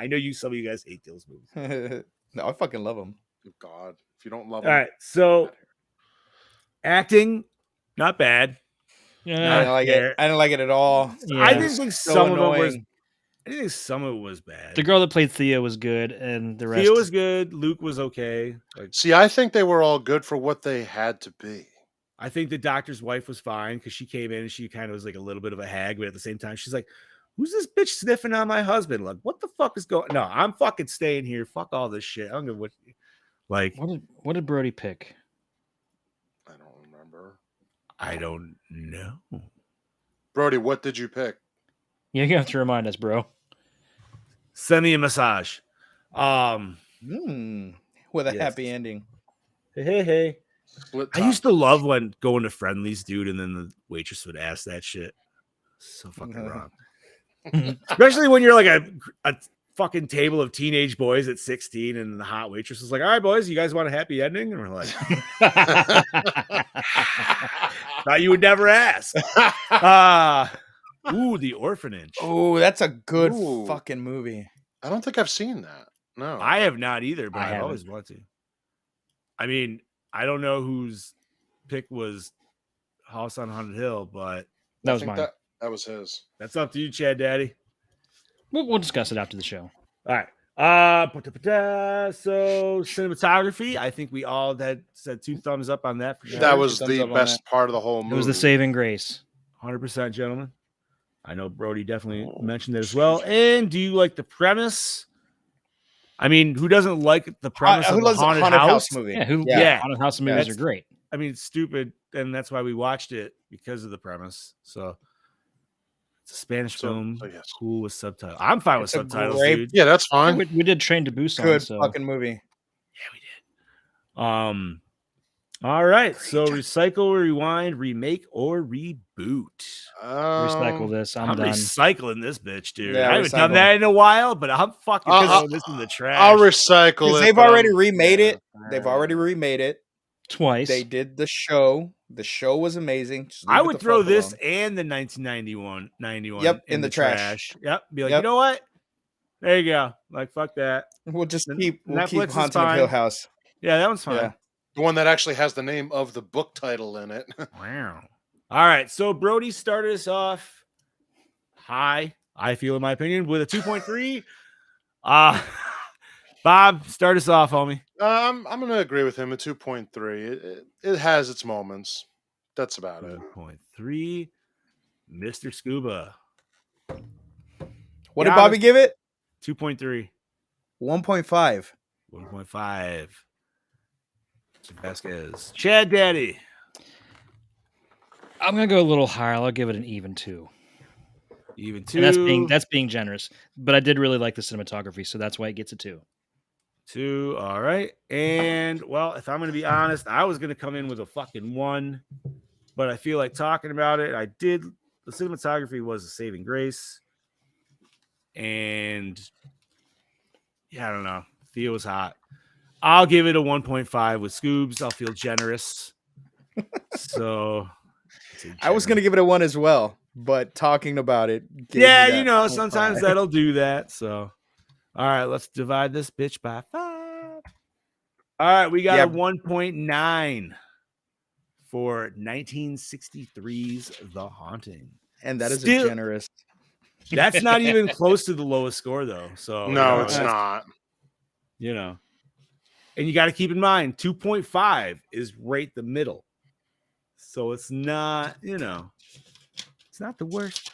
know some of you guys hate those movies. No, I fucking love them. Oh, God. If you don't love All them. right, so acting, not bad. I Yeah, didn't like fair. it. I didn't like it at all. yeah. I didn't think So some of it was. annoying. I didn't think some of it was bad. the girl that played Thea was good, and the rest. Theo was good. Luke was okay. Like, See, I think they were all good for what they had to be. I think the doctor's wife was fine because she came in and she kind of was like a little bit of a hag, but at the same time, she's like, "Who's this bitch sniffing on my husband? Like, what the fuck is going? No, I'm fucking staying here. Fuck all this shit. I don't give what. Like, What did Brody pick? I don't remember. I don't know. Brody, what did you pick? Yeah, you have to remind us, bro. Send me a massage. With a Yes. happy ending. Hey. Split I top. used to love when going to Friendlies, dude, and then the waitress would ask that shit. So fucking wrong. Especially when you're like a fucking table of teenage boys at 16 and the hot waitress is like, all right, boys, you guys want a happy ending? And we're like, thought you would never ask. The Orphanage. Oh, that's a good Ooh. fucking movie. I don't think I've seen that. No. I have not either, but I I haven't. always want to. I mean, I don't know whose pick was House on Haunted Hill, but That I was think mine. that was his. that's up to you, Chad Daddy. We'll discuss it after the show. All right. So cinematography, I think we all had said 2 thumbs up on that for sure. That was Thumbs the up on best part of the whole movie. It was the saving grace. 100%, gentlemen. I know Brody definitely mentioned it as well. And do you like the premise? I mean, who doesn't like the premise Who of a loves a haunted, haunted house? house movie? Yeah, Yeah. haunted house movies That's- are great. I mean, it's stupid, and that's why we watched it because of the premise. So it's a Spanish film, so yes. cool with subtitles. I'm fine with It's a subtitles, great- dude. Yeah, that's fine. We did Train to Busan. Good so fucking movie. Yeah, we did. All right. So recycle, rewind, remake, or reboot. Recycle this. I'm done. recycling this bitch, dude. Yeah, I haven't done recycle. that in a while, but I'm fucking throwing this in the trash. I'll recycle Because it. they've but already I'm- remade yeah. it. They've already remade it. Twice. They did the show. The show was amazing. Just leave I it would the throw fuck this alone. and the 1991 Yep, in the trash. Yep. Be like, Yep. you know what? There you go. Like, fuck that. We'll just Then keep Netflix is Haunting of Hill fine. House. Yeah, that one's fine. Yeah. The one that actually has the name of the book title in it. Wow. All right. So Brody started us off high, I feel, in my opinion, with a 2.3. Bob, start us off, homie. I'm going to agree with him at 2.3. It has its moments. That's about it. 2.3. Mr. Scuba. What did Giannis. Bobby give it? 2.3. 1.5. 1.5. Vasquez. Chad Daddy. I'm gonna go a little higher. I'll give it an even 2. Even 2. And that's being generous. But I did really like the cinematography, so that's why it gets a 2. 2. All right. And well, if I'm going to be honest, I was going to come in with a fucking 1, but I feel like talking about it. The cinematography was a saving grace. And yeah, I don't know. Theo was hot. I'll give it a 1.5 with Scoobs. I'll feel generous. So I was going to give it a 1 as well, but talking about it. Yeah, gave me you that know, 0.5. sometimes that'll do that. So, all right, let's divide this bitch by 5. All right, we got a 1.9 for 1963's The Haunting. And that is Still- generous. That's not even close to the lowest score, though. So No, it's not. You know, and you got to keep in mind 2.5 is right the middle. So it's not, it's not the worst.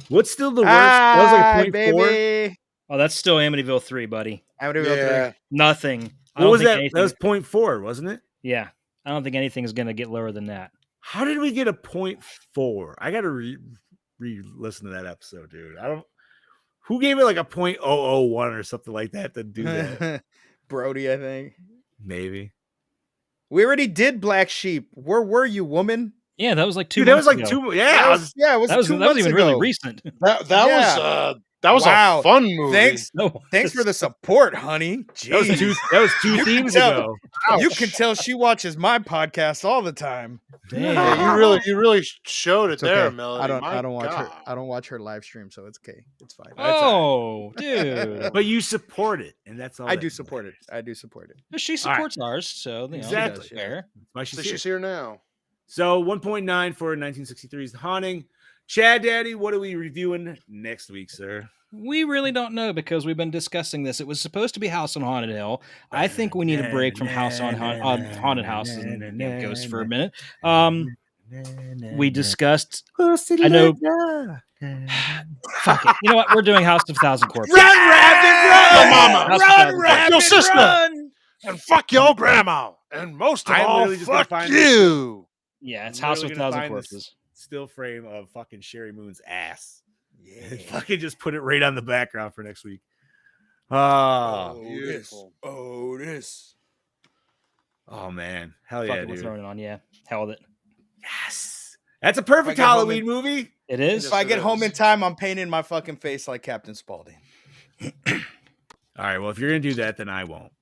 What's still the worst? That was like a 0.4. Baby. Oh, that's still Amityville 3, buddy. Yeah. Nothing. What was that? That was 0.4, wasn't it? Yeah. I don't think anything is going to get lower than that. How did we get a 0.4? I got to re-listen to that episode, dude. Who gave it like a 0.001 or something like that to do that? Brody, I think. Maybe. We already did Black Sheep. Where were you, woman? Yeah, that was like 2 Dude, that was months like ago. 2. Yeah, it was 2 That was months even ago. really recent. That was Wow. a fun movie. Thanks. No. Thanks for the support, honey. Jeez. That was two themes ago. You can tell she watches my podcast all the time. Damn. Yeah, you really showed it It's there, okay. Melody. I don't watch her. God. I don't watch her live stream, so it's okay. It's fine. Oh, dude. But you support it, and that's all. I that do support it. matters. I do support it. She supports ours, so Exactly. that's fair. That's why So she's she's here. here now. So 1.9 for 1963's The Haunting. Chad Daddy, what are we reviewing next week, sir? We really don't know because we've been discussing this. It was supposed to be House on Haunted Hill. I think we need a break from House on Haunted Houses and Ghosts for a minute. We discussed. I know. Fuck it. You know what? We're doing House of Thousand Corpses. Run, rabbit, Your run! mama. House of Thousand Corpses. Your sister. Run! And fuck your grandma. And most of I'm all, literally just gonna fuck find you. Yeah, it's I'm House of literally gonna Thousand find this Corpses. Still frame of fucking Sherry Moon's ass. Yeah. And fucking just put it right on the background for next week. Oh, Beautiful. oh man. Hell Fuck yeah, it, we're dude. throwing it on. Yeah, hell with it. Yes. That's a perfect If I get home Halloween in- movie. It is. If I it get home is. in time, I'm painting my fucking face like Captain Spaulding. All right. Well, if you're gonna do that, then I won't.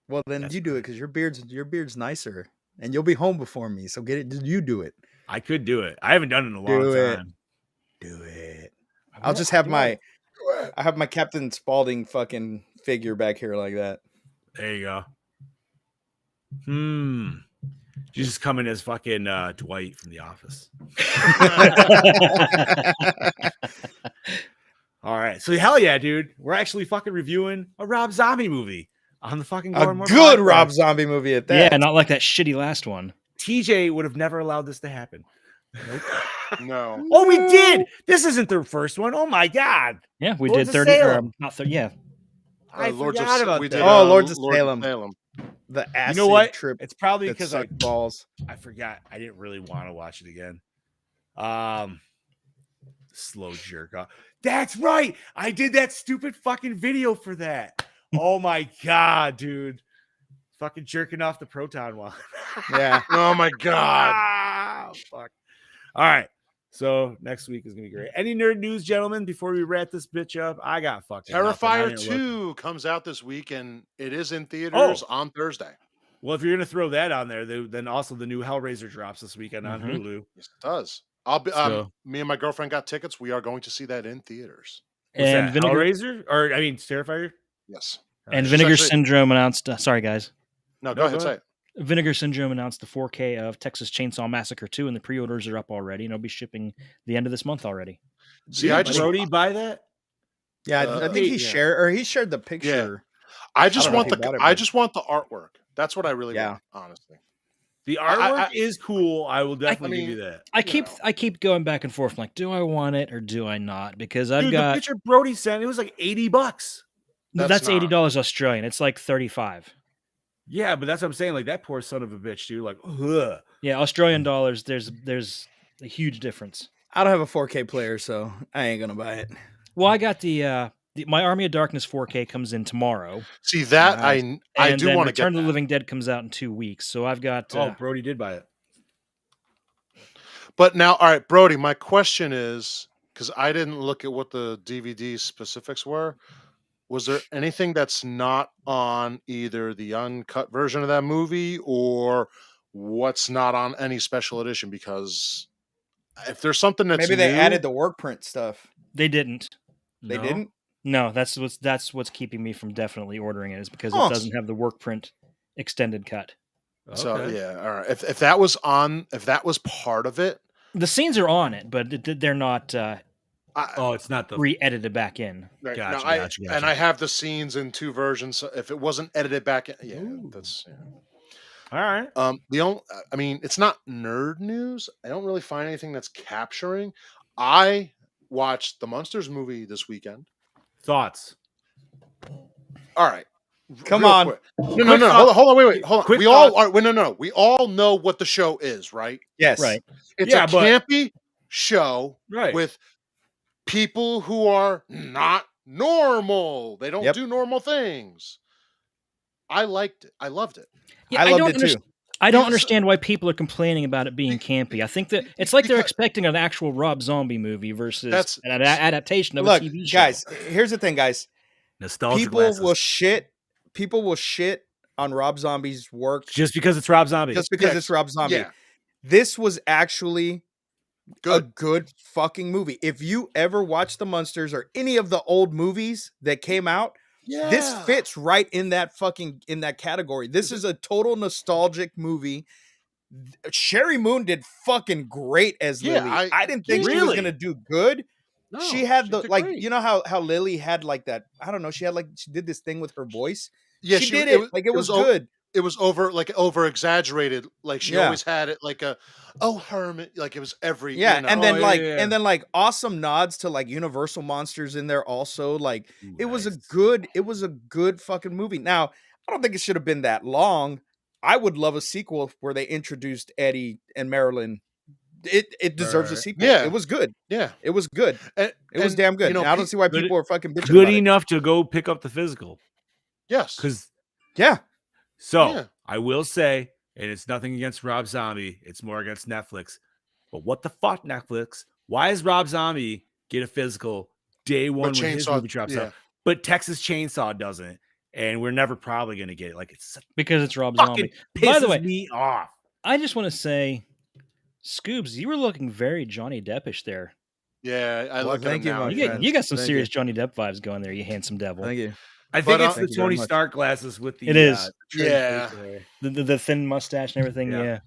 Well, then That's you do it because your beard's nicer, and you'll be home before me. So get it. You do it. I could do it. I haven't done it in a long Do it. time. Do it. I'll just have I have my Captain Spaulding fucking figure back here like that. There you go. You just come in as fucking Dwight from The Office. All right. So hell yeah, dude. We're actually fucking reviewing a Rob Zombie movie on the fucking A Gore More good podcast. Rob Zombie movie at that. Yeah, not like that shitty last one. TJ would have never allowed this to happen. No. Oh, we did. This isn't the first one. Oh my god. Yeah, we Lords did of 30. Salem. Not 30. Yeah, I Lords forgot of, about we that. did, Oh, Lords of Lords Salem. The acid You know what? trip It's probably that because sucked balls. I forgot. I didn't really want to watch it again. Slow jerk off. That's right. I did that stupid fucking video for that. Oh my god, dude. fucking jerking off the proton one. Yeah. Oh my god. Fuck. All right. So next week is gonna be great. Any nerd news, gentlemen, before we wrap this bitch up? I got fucking nothing. I Terrifier didn't look. 2 comes out this week, and it is in theaters on Thursday. Well, if you're gonna throw that on there, then also the new Hellraiser drops this weekend on Hulu. Yes, it does. I'll be. So- Me and my girlfriend got tickets. We are going to see that in theaters. What's And that, Vinegar Hellraiser, or I mean, Terrifier. Yes. and She's Vinegar actually- Syndrome announced. Sorry, guys. No, go ahead. go Say ahead. it. Vinegar Syndrome announced the 4K of Texas Chainsaw Massacre 2, and the pre-orders are up already, and it'll be shipping the end of this month already. See, I just Brody buy that. Yeah, I think he shared the picture. I just I don't know want if he bought it, I but- just want the artwork. That's what I really Yeah. want, honestly. The artwork I- is cool. I will definitely give mean, you that. I keep going back and forth. I'm like, do I want it or do I not? Because I've Dude, got the picture Brody sent, it was like $80. that's not- $80 Australian. It's like 35. Yeah, but that's what I'm saying. Like that poor son of a bitch, dude. Like, ugh. Yeah, Australian dollars. There's a huge difference. I don't have a 4K player, so I ain't gonna buy it. Well, I got the my Army of Darkness 4K comes in tomorrow. See that Nice. I And do then want to Return get of the that. Living Dead comes out in 2 weeks. So I've got Oh, Brody did buy it. But now, all right, Brody, my question is, because I didn't look at what the DVD specifics were, was there anything that's not on either the uncut version of that movie or what's not on any special edition? Because if there's something that's Maybe they new- added the work print stuff. they didn't. They No? didn't. No, that's what's keeping me from definitely ordering it is because Huh. it doesn't have the work print extended cut. So Okay. yeah, all right. If that was on, if that was part of it, The scenes are on it, but they're not Oh, it's not the. re-edited back in. right, Gotcha, no, gotcha. and I have the scenes in 2 versions. So if it wasn't edited back, yeah, that's. Yeah. All right. The only, I mean, it's not nerd news. I don't really find anything that's capturing. I watched the Munsters movie this weekend. Thoughts. All right, Come real on. quick. No. Hold on, wait. Hold on. Quick We all thoughts. are. Wait, no. We all know what the show is, right? Yes. Right. It's Yeah, a but- campy show Right. with people who are not normal. They don't Yep. do normal things. I liked it. I loved it. Yeah, I don't loved it too. I don't Because- understand why people are complaining about it being campy. I think that it's like they're expecting an actual Rob Zombie movie versus That's- an adaptation of Look, a TV show. guys, here's the thing, guys. Nostalgia People glasses. will shit. People will shit on Rob Zombie's work just because it's Rob Zombie. just because Yeah, it's Rob Zombie. Yeah, This was actually a good. good fucking movie. If you ever watch The Munsters or any of the old movies that came out, Yeah, this fits right in that category. This is a total nostalgic movie. Sherry Moon did fucking great as Yeah, Lily. I didn't think she was Really? gonna do good. No, She had she the did like, great. you know how Lily had like that. I don't know. She did this thing with her voice. Yeah, she did it. It was good. It was over exaggerated. Like she Yeah. always had it like a Herman. Like it was every Yeah, You know, and then Oh, yeah, like yeah. and then like awesome nods to like Universal monsters in there also. Like Ooh, it was a nice. good fucking movie. Now, I don't think it should have been that long. I would love a sequel where they introduced Eddie and Marilyn. It deserves a Right. sequel. Yeah. It was good. yeah. It was good. And, It was and, damn good. You know, Now, I don't see why good- people are fucking bitching good about it. enough to go pick up the physical. yes, Because Yeah. so Yeah. I will say, and it's nothing against Rob Zombie, it's more against Netflix. But what the fuck, Netflix? Why does Rob Zombie get a physical day one when his Chainsaw- movie drops yeah. out? But Texas Chainsaw doesn't, and we're never probably gonna get it. Like it's because it's Rob fucking Zombie. pisses By the way, me off. I just want to say, Scoobs, you were looking very Johnny Deppish there. yeah. I Well, look at thank him you, now. my and You friend. got, you got some Thank serious Johnny Depp vibes going there, you handsome devil. Thank you. I think But, it's the thank you very Tony much. Stark glasses with the It is. trim Yeah. face there. The thin mustache and everything. Yeah. Yeah.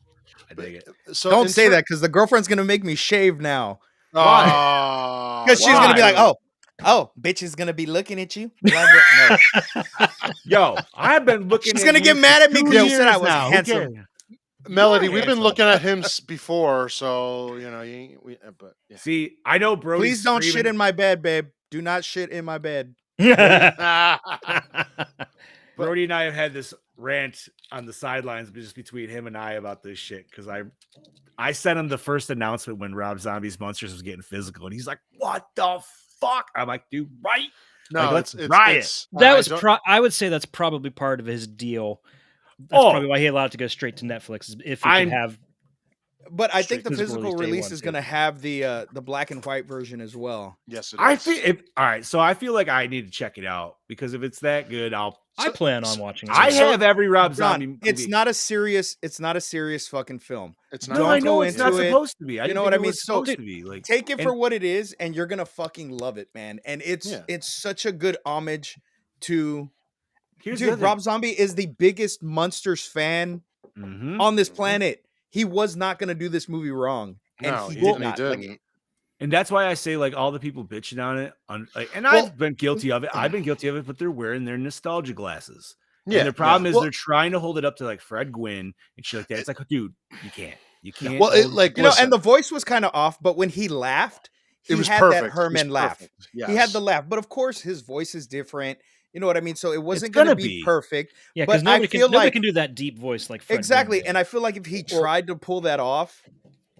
I dig it. So Don't in say ter- that because the girlfriend's gonna make me shave now. Aw, Because she's gonna be Why? like, oh, bitch is gonna be looking at you. Blah, blah. No. Yo, I've been looking. She's at gonna you get for mad at me 2 because you said I years was now. Who handsome. cares? Melody, You're we've been handsome. looking at him before, so you know, but yeah. See, I know Brody. Please don't shit in my bed, babe. Do not shit in my bed. Brody and I have had this rant on the sidelines, just between him and I about this shit because I sent him the first announcement when Rob Zombie's Monsters was getting physical, and he's like, "What the fuck?" I'm like, "Dude, right?" No, Like, let's it's riot. it's That I was don't- I would say that's probably part of his deal. That's probably why he allowed it to go straight to Netflix. Is if he could have. But I think the physical physical release day release one, is too. going to have the black and white version as well. Yes, it is. I feel all right. So I feel like I need to check it out because if it's that good, I plan on watching it. I have every Rob Zombie John, movie. it's not a serious fucking film. It's No, I know it's not supposed to be. I You didn't know think what I it mean? was So supposed to be. Like, take it for what it is, and you're gonna fucking love it, man. And it's such a good homage to. Dude, Rob Zombie is the biggest Munsters fan on this planet. He was not gonna do this movie wrong, and No, he he did didn't. not. He Like, didn't. and that's why I say like all the people bitching on it, and I've been guilty of it. I've been guilty of it, but they're wearing their nostalgia glasses. Yeah. And the problem is they're trying to hold it up to like Fred Gwynn and shit like that. It's like, dude, you can't. Well, it, like you know, and the voice was kind of off, but when he laughed, he was had perfect. that Herman laugh. Yes. He had the laugh, but of course his voice is different. You know what I mean? So it wasn't going to be perfect. Yeah, but because nobody can do that deep voice like Fred exactly. Gwynn. And I feel like if he tried to pull that off,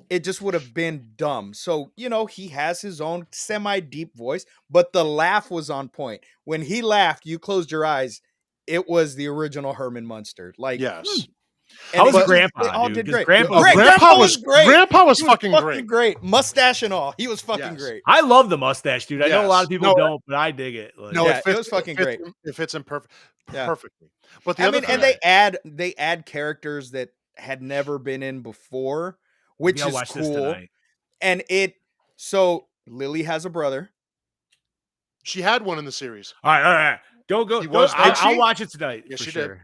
it just would have been dumb. So, you know, he has his own semi-deep voice, but the laugh was on point. When he laughed, you closed your eyes. It was the original Herman Munster. Like, yes. How was they Grandpa? all Dude? did great. Grandpa was great. Grandpa was He fucking great. Mustache and all. He was fucking great. I love the mustache, dude. I know a lot of people don't, but I dig it. Like, No, it was fucking great. It fits in perfectly. But the I other mean, thing, and they add characters that had never been in before, which is cool. And so Lily has a brother. She had one in the series. All right. Go. I'll watch it tonight. Yes, for she sure. did.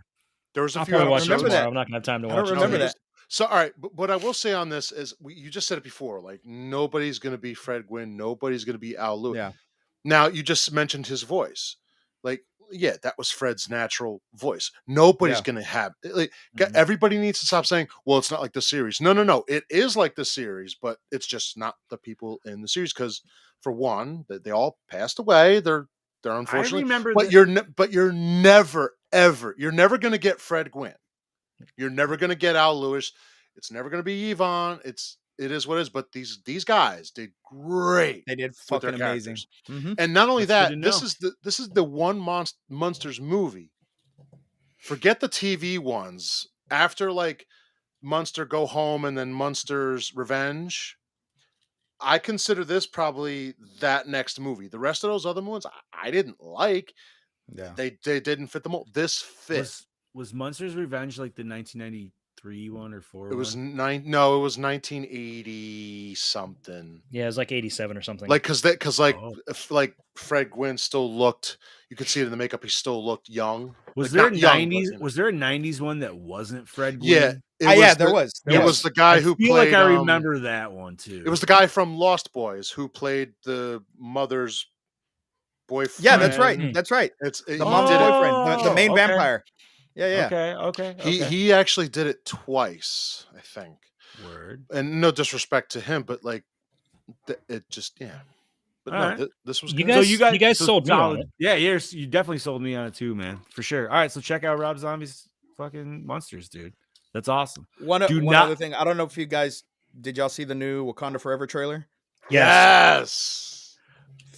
There was a I'll few. probably watch it remember tomorrow. that. I'm not gonna have time to watch. I don't remember that. So, all right, but what I will say on this is, you just said it before. Like, nobody's going to be Fred Gwynn. Nobody's going to be Al Lewis. Yeah. Now, you just mentioned his voice. Like, yeah, that was Fred's natural voice. Nobody's going to have. Like, everybody needs to stop saying, "Well, it's not like the series." No. It is like the series, but it's just not the people in the series because, for one, they all passed away. They're unfortunately. I remember, but you're never going to get Fred Gwynn. You're never going to get Al Lewis. It's never going to be Yvonne. It is what it is. But these guys did great. They did fucking amazing. And not only that, this is the one Munsters movie. Forget the TV ones. After like Munster Go Home and then Munsters Revenge, I consider this probably that next movie. The rest of those other ones I didn't like. Yeah, they didn't fit the mold. This fit. Was Munsters Revenge like the 1993 one or 4? It was it was 1980 something. Yeah, it was like 87 or something. Like because like Fred Gwynn still looked. You could see it in the makeup. He still looked young. Was like, there a 90s? Was there a 90s one that wasn't Fred Gwynn? Yeah, there was. It was the guy who feel played. Like I remember that one too. It was the guy from Lost Boys who played the mother's boyfriend. Yeah, that's right. That's right. It's the mom's boyfriend, the main vampire. Yeah. Okay. He actually did it twice, I think. Word. And no disrespect to him, but like it just But this was good. You guys sold me on it. Yeah, you definitely sold me on it too, man, for sure. All right, so check out Rob Zombie's fucking Monsters, dude. That's awesome. One other thing, I don't know if you guys did y'all see the new Wakanda Forever trailer? Yes.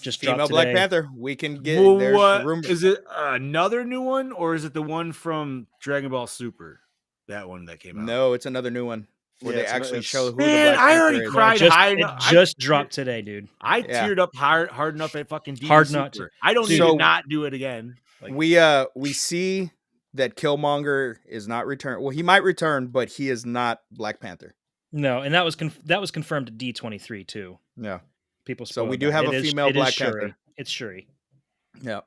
Just female dropped Black today. Panther. We can get is it another new one or is it the one from Dragon Ball Super? That one that came out. No, it's another new one where they actually show who the Man, Black I Panther already is. cried. It just dropped today, dude. I teared up hard enough at fucking DB Hard Super. not to. I don't need to not do it again. Like, we see that Killmonger is not returned. Well, he might return, but he is not Black Panther. No, and that was confirmed at D23 too. Yeah, people. So we do have a female Black Panther. It's Shuri. Yeah,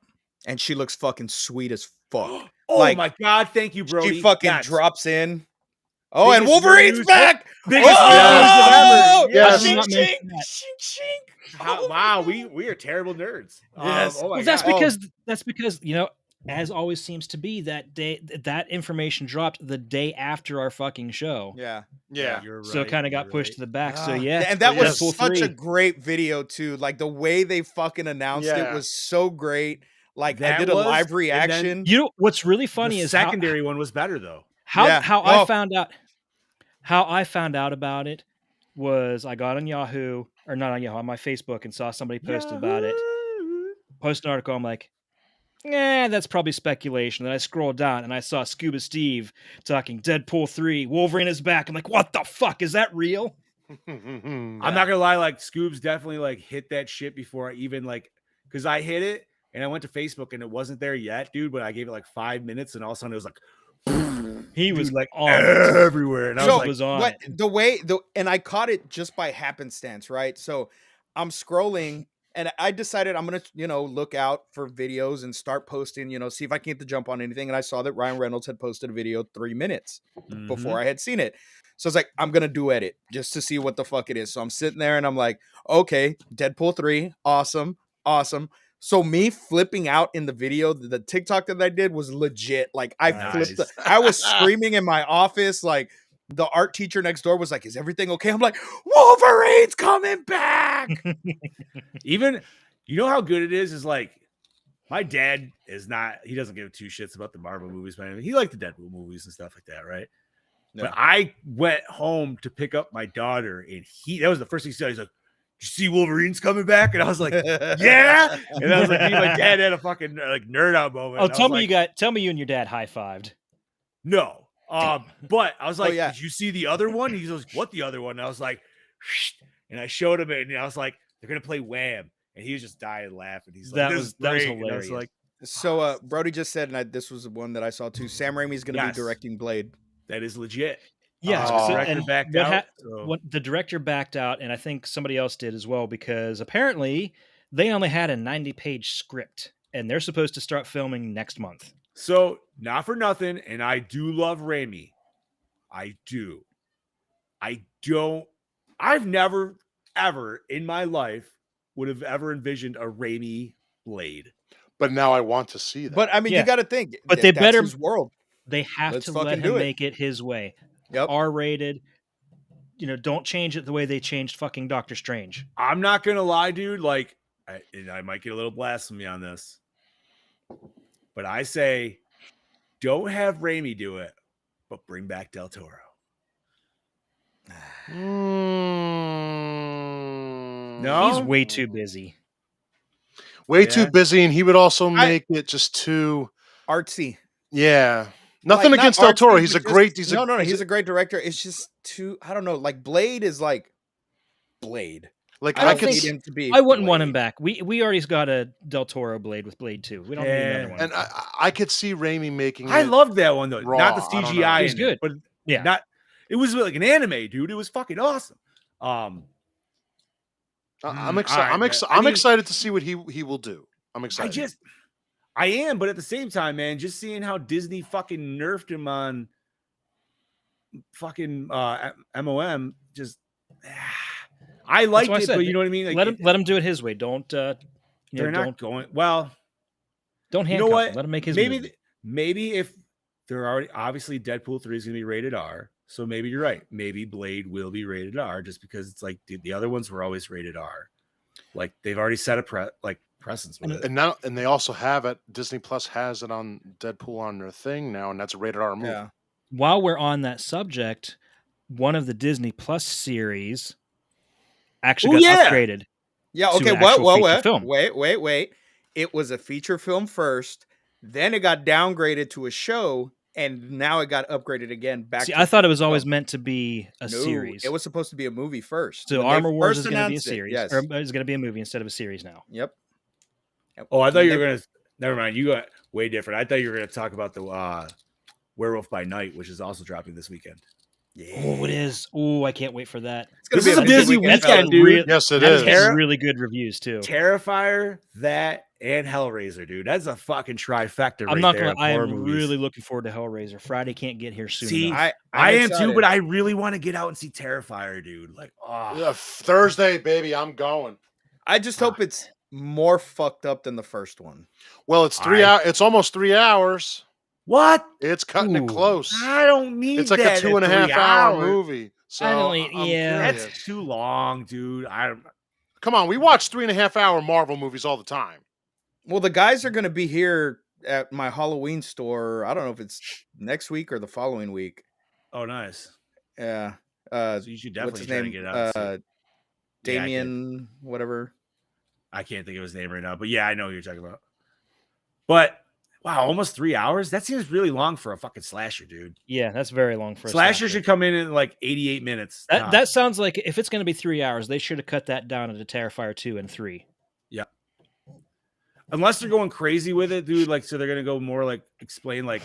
and she looks fucking sweet as fuck. Oh my god! Thank you, Brody. She fucking drops in. Oh, and Wolverine's back! Biggest news of ever. Yes. Shink. Wow, we are terrible nerds. Yes. Well, that's because as always seems to be that information dropped the day after our fucking show. Yeah. You're right. So it kind of got pushed to the back. So and that was such a great video too. Like the way they fucking announced it was so great. Like I did a live reaction. What's really funny is secondary one was better though. I found out about it was I got on Yahoo, or not on Yahoo, on my Facebook and saw somebody post about it. Post an article. I'm like, that's probably speculation. Then I scrolled down and I saw Scuba Steve talking Deadpool 3, Wolverine is back. I'm like, what the fuck? Is that real? I'm not gonna lie, like Scoobs definitely like hit that shit before I even because I hit it and I went to Facebook and it wasn't there yet, dude. But I gave it like 5 minutes and all of a sudden it was like He was dude, like on it. everywhere, and I was So like, was on what it. and I caught it just by happenstance, right? So I'm scrolling and I decided I'm gonna, look out for videos and start posting, see if I can get the jump on anything. And I saw that Ryan Reynolds had posted a video 3 minutes before I had seen it. So it's like, I'm gonna duet it just to see what the fuck it is. So I'm sitting there and I'm like, okay, Deadpool 3, awesome. So me flipping out in the video, the TikTok that I did was legit. Like I flipped, I was screaming in my office. Like the art teacher next door was like, "Is everything okay?" I'm like, "Wolverine's coming back." even you know how good it is like my dad is not. He doesn't give two shits about the Marvel movies, but he liked the Deadpool movies and stuff like that, right? Yeah. But I went home to pick up my daughter, and that was the first thing he said. He's like, "You see Wolverine's coming back?" And I was like, "Yeah." And I was like, me and my dad had a fucking like nerd out moment. Oh, And I was like, tell me you and your dad high-fived. no. But I was like, yeah. "Did you see the other one?" He goes, "What the other one?" And I was like, and I showed him it, and I was like, "They're gonna play Wham," and he was just dying laughing. He's like, That "This was is great." And I hilarious. was like, So Brody just said, and this was the one that I saw too. Sam Raimi's going to Yes. be directing Blade. "That is legit." Yes, The director backed out. What the director backed out, and I think somebody else did as well, because apparently they only had a 90-page script, and they're supposed to start filming next month. So not for nothing, and I do love Raimi. I do. I don't. I've never, ever in my life would have ever envisioned a Raimi Blade. But now I want to see that. But I mean, Yeah. you got to think. But they that's better- his world. They have Let's to fucking let do him it. make it his way. Yep. R-rated. Don't change it the way they changed fucking Doctor Strange. I'm not gonna lie, dude. Like, I might get a little blasphemy on this, but I say, don't have Raimi do it, but bring back Del Toro. No, He's way too busy. Way too busy, and he would also make it just too artsy. Yeah. Nothing Like, against not Del Toro. artsy, He's a but great. just- no. He's a great director. It's just too. I don't know. Like Blade is like Blade. Like I I don't could. need him to be. I wouldn't want Blade. him back. We already got a Del Toro Blade with Blade 2. We don't need another one. And I could see Raimi making. I it loved that one though. raw. Not the I don't know. CGI. It was in good. but Yeah. not. It was like an anime, dude. It was fucking awesome. I'm all excited. right, I'm man. excited. I I'm mean- excited to see what he will do. I'm excited. I am, but at the same time, man, just seeing how Disney fucking nerfed him on fucking MOM, just I liked why I it, said, but you know what I mean. Like, let him do it his way. Don't they're not don't going well. don't You know handcuff what? him. Let him make his maybe movie. maybe if they're already obviously Deadpool 3 is going to be rated R, so maybe you're right. Maybe Blade will be rated R just because it's like the other ones were always rated R. Like they've already set a precedence with it. And now, and they also have it. Disney Plus has it on Deadpool on their thing now, and that's a rated R movie. Yeah. While we're on that subject, one of the Disney Plus series actually got upgraded. Yeah. to Okay. an actual feature What? film. Wait. It was a feature film first, then it got downgraded to a show, and now it got upgraded again. Back. See, to I thought it was film. always meant to be a No, series. It was supposed to be a movie first. So When they Armor Wars first is going to be a announced it, series, yes. or is going to be a movie instead of a series now. Yep. Oh, I thought you were gonna. Never mind. You got way different. I thought you were gonna talk about the Werewolf by Night, which is also dropping this weekend. Yeah. Oh, it is. Oh, I can't wait for that. This is a busy That's weekend, got dude. Yes, it That is. has really good reviews too. Terrifier, that, and Hellraiser, dude. That's a fucking trifecta. I'm right not there gonna. of I horror am movies. really looking forward to Hellraiser. Friday can't get here soon See, enough. I I'm am too, excited. but I really want to get out and see Terrifier, dude. Like, oh, Yeah, Thursday, baby, I'm going. I just hope it's more fucked up than the first one. Well, it's 3 hours. It's almost 3 hours. what? It's cutting it Ooh. close. I don't need. It's like a that 2.5 at 3 hour hours. movie. So I don't need- I'm yeah. curious. That's too long, dude. Come on, we watch 3.5 hour Marvel movies all the time. Well, the guys are going to be here at my Halloween store. I don't know if it's next week or the following week. Oh, nice. Yeah. So you should What's definitely his try to name? get out. and see it. Yeah, I can't- Damien, whatever. I can't think of his name right now, but yeah, I know who you're talking about. But wow, almost 3 hours. That seems really long for a fucking slasher, dude. Yeah, that's very long for a Slasher should come in like 88 minutes. That sounds like if it's going to be 3 hours, they should have cut that down into Terrifier 2 and 3. Yeah. Unless they're going crazy with it, dude. Like, so they're gonna go more like explain like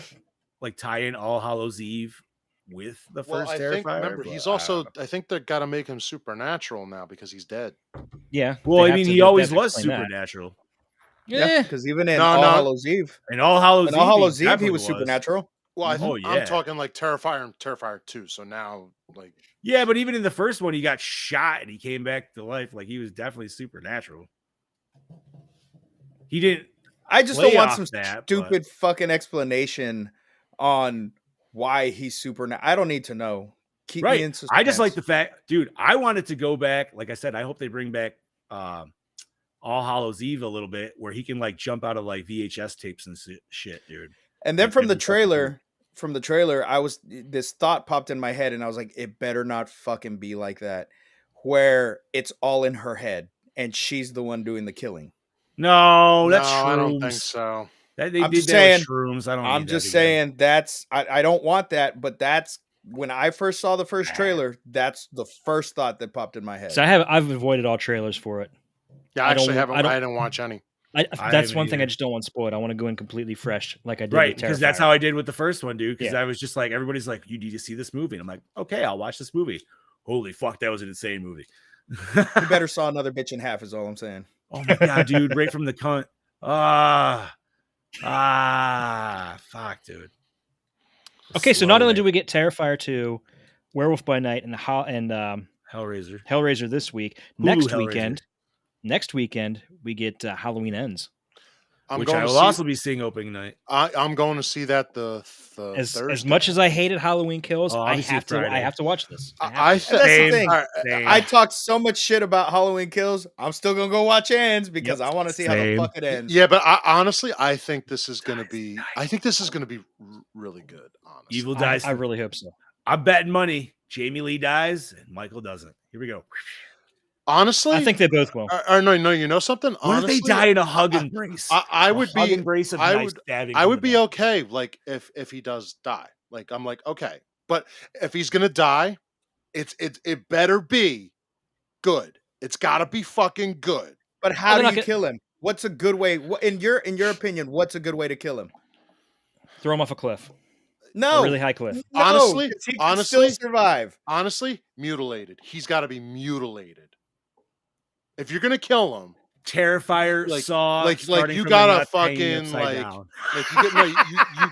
tie in All Hallows Eve with the first I Terrifier. think, remember, he's also. I think they got to make him supernatural now because he's dead. Yeah. Well, I mean, he always was supernatural. Yeah, because even in All Hallows Eve, in All Hallows Eve, he was supernatural. Well, I'm talking like Terrifier and Terrifier 2. So now, like, yeah, but even in the first one, he got shot and he came back to life. Like, he was definitely supernatural. He didn't. I just don't want some stupid fucking explanation on why he's supernatural. I don't need to know. Keep me in suspense. I just like the fact, dude. I wanted to go back. Like I said, I hope they bring back All Hallows Eve a little bit, where he can like jump out of like VHS tapes and shit, dude. And then like, from the trailer, this thought popped in my head, and I was like, it better not fucking be like that, where it's all in her head and she's the one doing the killing. No, that's shrooms. I don't think so. I'm just saying shrooms. I'm just saying that's I don't want that, but that's when I first saw the first trailer. That's the first thought that popped in my head. So I've avoided all trailers for it. Yeah, I actually haven't. I didn't watch any. That's one thing I just don't want spoiled. I want to go in completely fresh, like I did. Right, because that's how I did with the first one, dude. Because I was just like, everybody's like, you need to see this movie, and I'm like, okay, I'll watch this movie. Holy fuck, that was an insane movie. You better saw another bitch in half, is all I'm saying. Oh my god, dude! Right from the cunt. Fuck, dude. Okay, so not only do we get Terrifier 2, Werewolf by Night, and Hellraiser this week. Next weekend we get Halloween Ends, which I will also be seeing opening night. I'm going to see that the Thursday. As much as I hated Halloween Kills, I have to watch this. That's the thing. I talked so much shit about Halloween Kills. I'm still gonna go watch Ends because I want to see how the fuck it ends. Yeah, but honestly, I think this is gonna be. I think this is gonna be really good. Honestly, Evil dies. I really hope so. I'm betting money. Jamie Lee dies and Michael doesn't. Here we go. Honestly, I think they both will. No, you know something? What if they die in a hug embrace? I would be. Embrace of I would be okay. Like if he does die, like I'm like okay. But if he's gonna die, it better be good. It's got to be fucking good. But how do you kill him? What's a good way? In your opinion, what's a good way to kill him? Throw him off a cliff. No, a really high cliff. No, honestly, still survive. Honestly, mutilated. He's got to be mutilated. If you're gonna kill him, Terrifier saw like you gotta fucking you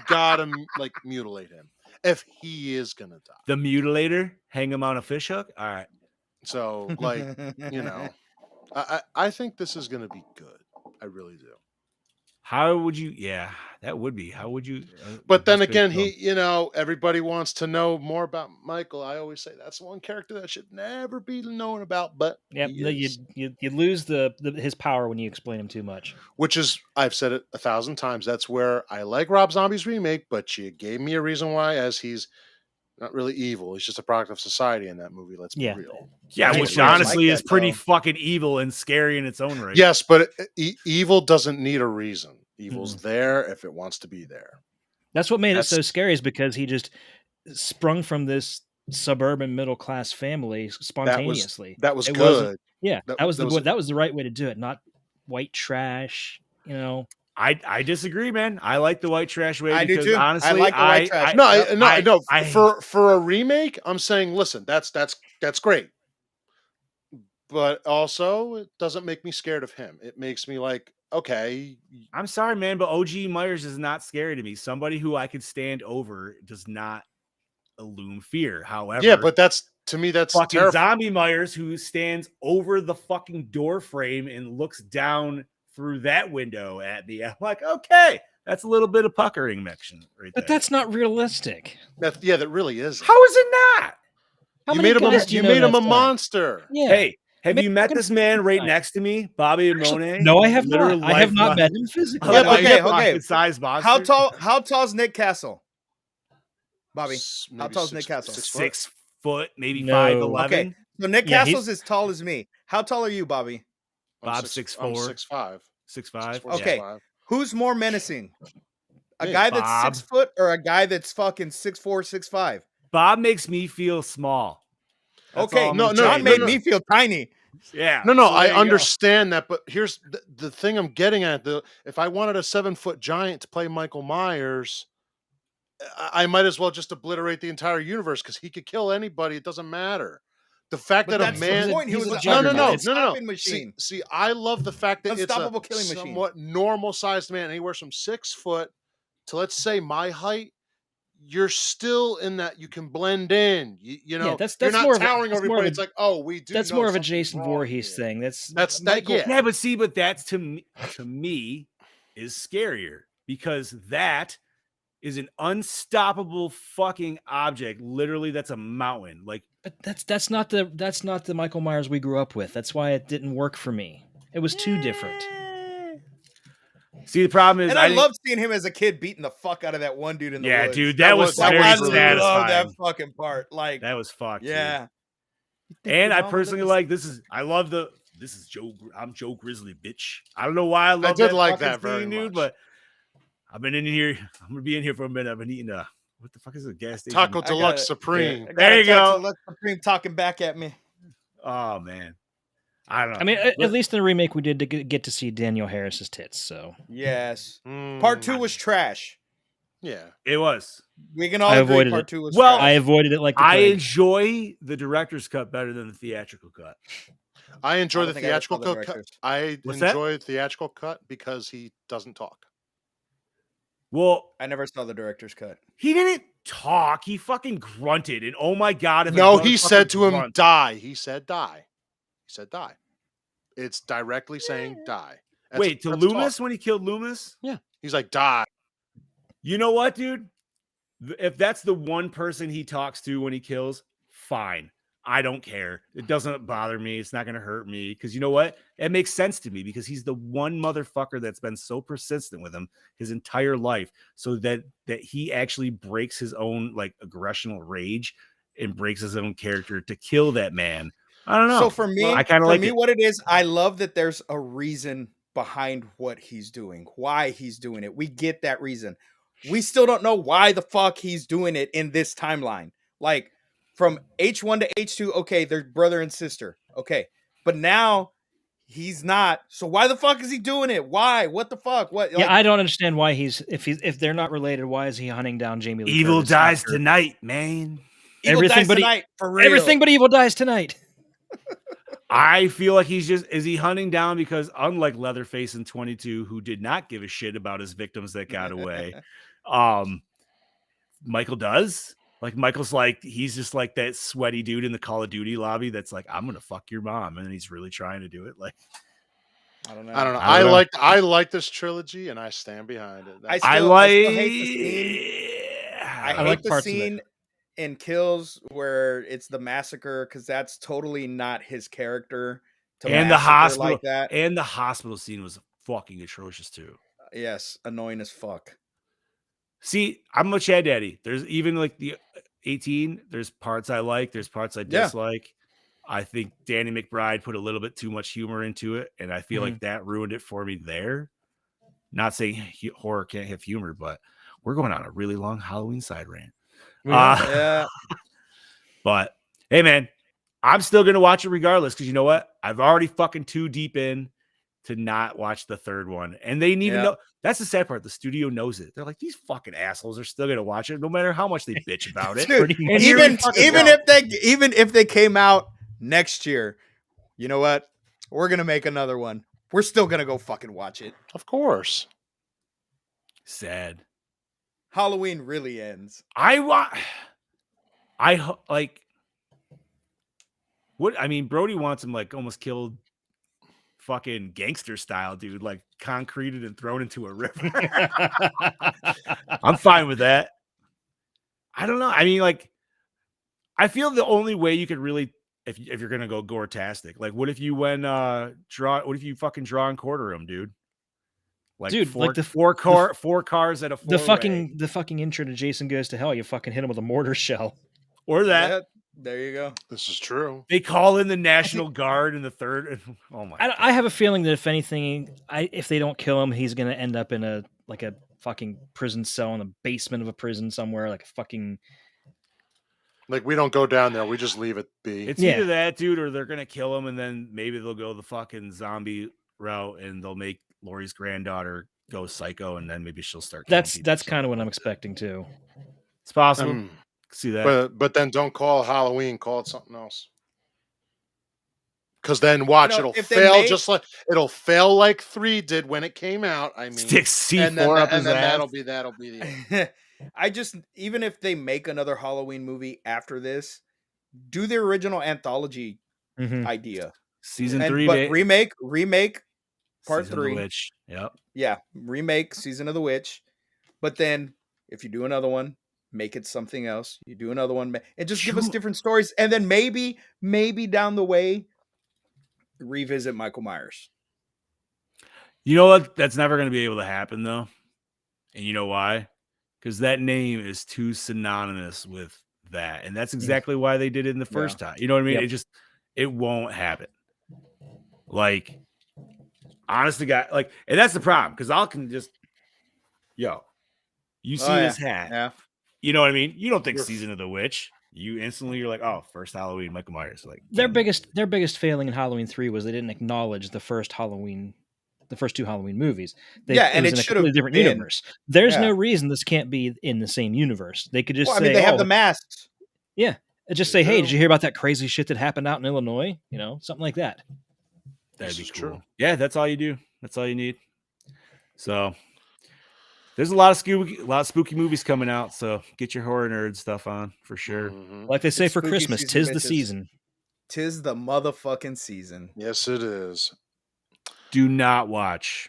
gotta like mutilate him if he is gonna die. The mutilator, hang him on a fishhook. All right. So like I think this is gonna be good. I really do. How would you? Yeah, that would be. How would you? But then again, everybody wants to know more about Michael. I always say that's one character that should never be known about. But yeah, you lose his power when you explain him too much. Which is, I've said it 1,000 times. That's where I like Rob Zombie's remake, but you gave me a reason why, as he's not really evil. He's just a product of society in that movie. Let's be real. Yeah, which honestly is pretty fucking evil and scary in its own right. Yes, but evil doesn't need a reason. Evil's there if it wants to be there. That's what made it so scary, is because he just sprung from this suburban middle class family spontaneously. That was good. That was the right way to do it, not white trash. I disagree, man. I like the white trash way. I do too. Honestly, I like the white trash. No. For a remake, I'm saying, listen, that's great. But also, it doesn't make me scared of him. It makes me like, okay. I'm sorry, man, but OG Myers is not scary to me. Somebody who I could stand over does not illume fear. However, yeah, but that's fucking Zombie Myers, who stands over the fucking door frame and looks down through that window at me. I'm like, okay, that's a little bit of puckering action right there. But that's not realistic. That really is. How is it not? You made him a monster. Yeah. Hey, have you met this man right next to me, Bobby and Monet? No, I have not. I have not met him physically. Yeah, okay. Size monster. How tall is Nick Castle? Bobby, how tall is Nick Castle? 6 foot, maybe 5'11". Okay, so Nick Castle's as tall as me. How tall are you, Bobby? Bob's 6'4". 6'5". 6'5". Okay. Who's more menacing? A Me. guy that's Bob. 6 foot or a guy that's fucking 6'4", 6'5"? Bob makes me feel small. That's all Okay, I'm No, gonna no, John say. made no. me feel tiny. Yeah. No, so I there you go. understand that, but here's the thing I'm getting at. If I wanted a 7-foot giant to play Michael Myers, I might as well just obliterate the entire universe because he could kill anybody. It doesn't matter. The fact But that a that's man, the point. He he's was a an juggernaut. stopping machine. See, I love the fact that it's a Unstoppable killing machine. somewhat normal sized man, anywhere from 6 foot to, let's say, my height. You're still in that you can blend in. You know, that's you're not more of a- towering that's over more of everybody. a- It's like, oh, we do. That's know more of a something's Jason wrong Voorhees here. thing. That's That, Michael. yeah. Yeah, but see, that's to me is scarier because that is an unstoppable fucking object. Literally, that's a mountain. Like, But that's not the Michael Myers we grew up with. That's why it didn't work for me. It was too different. see, the problem is And I love seeing him as a kid beating the fuck out of that one dude in the woods. dude, that was That very I was satisfying. love that fucking part. Like, That was fucked. yeah. Dude. And I personally like this is Joe. I'm Joe Grizzly, bitch. I don't know why I love did that like fucking that very scene, dude, much. but I've been in here. I'm gonna be in here for a minute. I've been eating what the fuck is it? A gas station? Taco I got Deluxe it. Supreme. I got There a you text go. of Lex Supreme talking back at me. Oh man, I don't know. I mean, at least in the remake, we did get to see Daniel Harris's tits. So Yes. Mm, Part 2 was trash. Yeah. it was. We can all I agree avoided part it. 2 was Well, trash. I avoided it like the I plague. enjoy the director's cut better than the theatrical cut. I enjoy I the don't think I ever saw theatrical the cut. director's. I What's that? enjoy the theatrical cut because he doesn't talk. Well, I never saw the director's cut. he didn't talk. He fucking grunted, and oh my god! If a No, he said motherfucker to him, grunts- "Die." He said, "Die." He said, "Die." It's directly saying, "Die." Wait, to that's Loomis talk. when he killed Loomis? Yeah, he's like, "Die." You know what, dude? If that's the one person he talks to when he kills, fine. I don't care. It doesn't bother me. It's not going to hurt me because you know what? It makes sense to me because he's the one motherfucker that's been so persistent with him his entire life, so that he actually breaks his own like aggressional rage and breaks his own character to kill that man. I don't know. So for me, I kind of like it. what it is, I love that there's a reason behind what he's doing, why he's doing it. We get that reason. We still don't know why the fuck he's doing it in this timeline. Like from H1 to H2, okay, they're brother and sister. Okay. But now he's not. So why the fuck is he doing it? Why? What the fuck? What? Yeah, I don't understand why if they're not related, why is he hunting down Jamie Lee Evil Curtis dies after- tonight, man. Evil everything dies but tonight, for real. Everything but evil dies tonight. I feel like is he hunting down because unlike Leatherface in 22, who did not give a shit about his victims that got away, Michael does. Like Michael's like, he's just like that sweaty dude in the Call of Duty lobby that's like, I'm gonna fuck your mom, and he's really trying to do it. Like, I don't know. I don't know. I don't know. I like this trilogy, and I stand behind it. I That's- still hate the scene. I hate like the parts of it. scene in Kills where it's the massacre because that's totally not his character. To and the massacre hospital like that. and the hospital scene was fucking atrocious too. Yes, annoying as fuck. See, I'm a Chad Daddy. There's even like the 18. There's parts I like. There's parts I Yeah. dislike. I think Danny McBride put a little bit too much humor into it, and I feel like that ruined it for me there. Not saying horror can't have humor, but we're going on a really long Halloween side rant. Yeah. But hey, man, I'm still gonna watch it regardless because you know what? I've already fucking too deep in to not watch the third one, and they need to know. That's the sad part. The studio knows it. They're like, these fucking assholes are still gonna watch it, no matter how much they bitch about it. Dude, And here we even fucking go. if they came out next year, you know what? We're gonna make another one. We're still gonna go fucking watch it. of course. Sad. Halloween really ends. Like what? I mean, Brody wants him like almost killed, fucking gangster style, dude. Like concreted and thrown into a river. I'm fine with that. I don't know. I mean, like, I feel the only way you could really, if you're gonna go gore-tastic, like, what if you what if you fucking draw and quarter him, dude? Like, Dude, like the four cars at a the four-way. fucking intro to Jason Goes to Hell. You fucking hit him with a mortar shell. or that. There you go. This is true. They call in the National Guard in the third. Oh my! I have a feeling that if anything, if they don't kill him, he's going to end up in a fucking prison cell in the basement of a prison somewhere, like a fucking. Like, we don't go down there. We just leave it be. It's either that, dude, or they're going to kill him, and then maybe they'll go the fucking zombie route, and they'll make Laurie's granddaughter go psycho, and then maybe she'll start. That's kind of what I'm expecting too. It's possible. See that, but then don't call it Halloween. Call it something else. Because then watch, it'll fail just like it'll fail like 3 did when it came out. I mean, stick C4 up his ass. That'll be the end. I just, even if they make another Halloween movie after this, do the original anthology idea. Season 3, but remake part Season 3. Of the Witch. Yep. Yeah, remake Season of the Witch. But then if you do another one, make it something else. You do another one, and just give us different stories. And then maybe down the way, revisit Michael Myers. You know what? That's never going to be able to happen, though. And you know why? Because that name is too synonymous with that. And that's exactly why they did it in the first time. You know what I mean? Yep. It won't happen. Like, honest to God, like, and that's the problem. Because I can just, you see this hat. Yeah. You know what I mean? You don't think Season of the Witch. You instantly, you're like, oh, first Halloween, Michael Myers. Like, their biggest failing in Halloween 3 was they didn't acknowledge the first 2 Halloween movies. And it was in a completely different universe. There's no reason this can't be in the same universe. They could just say, they have the masks. Yeah. Just say, hey, did you hear about that crazy shit that happened out in Illinois? You know, something like that. That'd be cool. True. Yeah, that's all you do. That's all you need. So there's a lot of spooky movies coming out. So get your horror nerd stuff on for sure. Like they say for Christmas, tis the season. Tis the motherfucking season. Yes, it is. Do not watch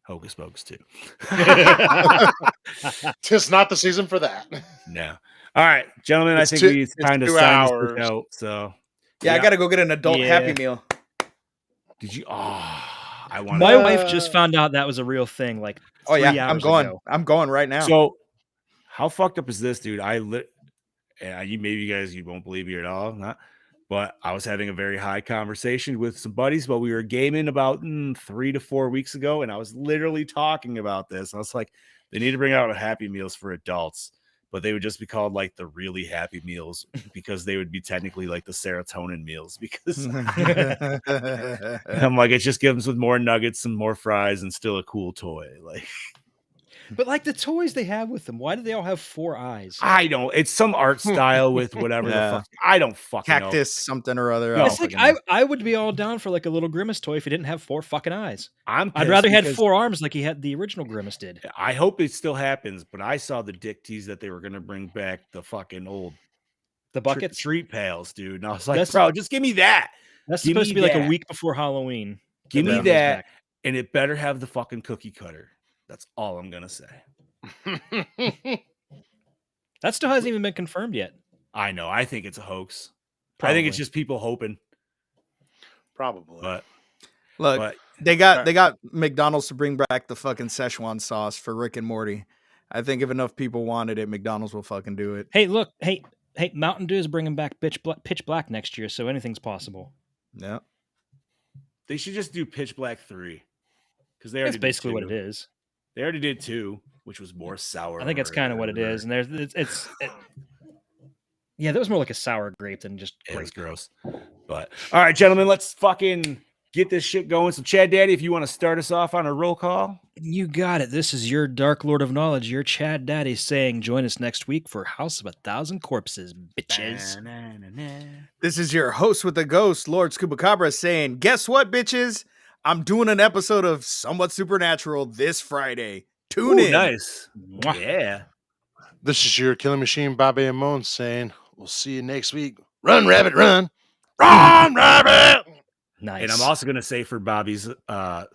Hocus Pocus 2. Tis not the season for that. No. All right, gentlemen, I think we kind of signed this out. So I got to go get an adult Happy Meal. Did you? I want. My wife just found out that was a real thing. Like, 3 hours I'm going. ago. I'm going right now. So, how fucked up is this, dude? Maybe you guys won't believe me at all, but I was having a very high conversation with some buddies while we were gaming about 3 to 4 weeks ago, and I was literally talking about this. I was like, they need to bring out Happy Meals for adults, but they would just be called like the really happy meals because they would be technically like the serotonin meals because I'm like, it just gives them with more nuggets and more fries and still a cool toy. Like, but like the toys they have with them, why do they all have 4 eyes? I don't. It's some art style with whatever the fuck. I don't fucking cactus know. Something or other. No, it's like I would be all down for like a little Grimace toy if he didn't have 4 fucking eyes. I'd rather he had 4 arms like he had the original Grimace did. I hope it still happens, but I saw the dick tease that they were going to bring back the fucking old buckets, treat pails, dude. And I was like, bro, just give me that. That's supposed to be like a week before Halloween. Give me that, and it better have the fucking cookie cutter. That's all I'm gonna say. That still hasn't even been confirmed yet. I know. I think it's a hoax. Probably. I think it's just people hoping. Probably. But look, they got McDonald's to bring back the fucking Szechuan sauce for Rick and Morty. I think if enough people wanted it, McDonald's will fucking do it. Hey, look, hey, Mountain Dew is bringing back Pitch Black next year, so anything's possible. Yeah. They should just do Pitch Black 3 because they already That's basically what it is. They already did 2, which was more sour. I think it's kind of what it is, and yeah, that was more like a sour grape than just grape. It was gross. But all right, gentlemen, let's fucking get this shit going. So, Chad Daddy, if you want to start us off on a roll call. You got it. This is your Dark Lord of Knowledge, your Chad Daddy saying, join us next week for House of 1,000 Corpses, bitches. This is your host with the ghost, Lord Scubacabra, saying, guess what, bitches? I'm doing an episode of Somewhat Supernatural this Friday. Tune in. Nice. Yeah. This is your Killing Machine, Bobby and Moan, saying, we'll see you next week. Run, rabbit, run. Run, rabbit. Nice. And I'm also going to say for Bobby's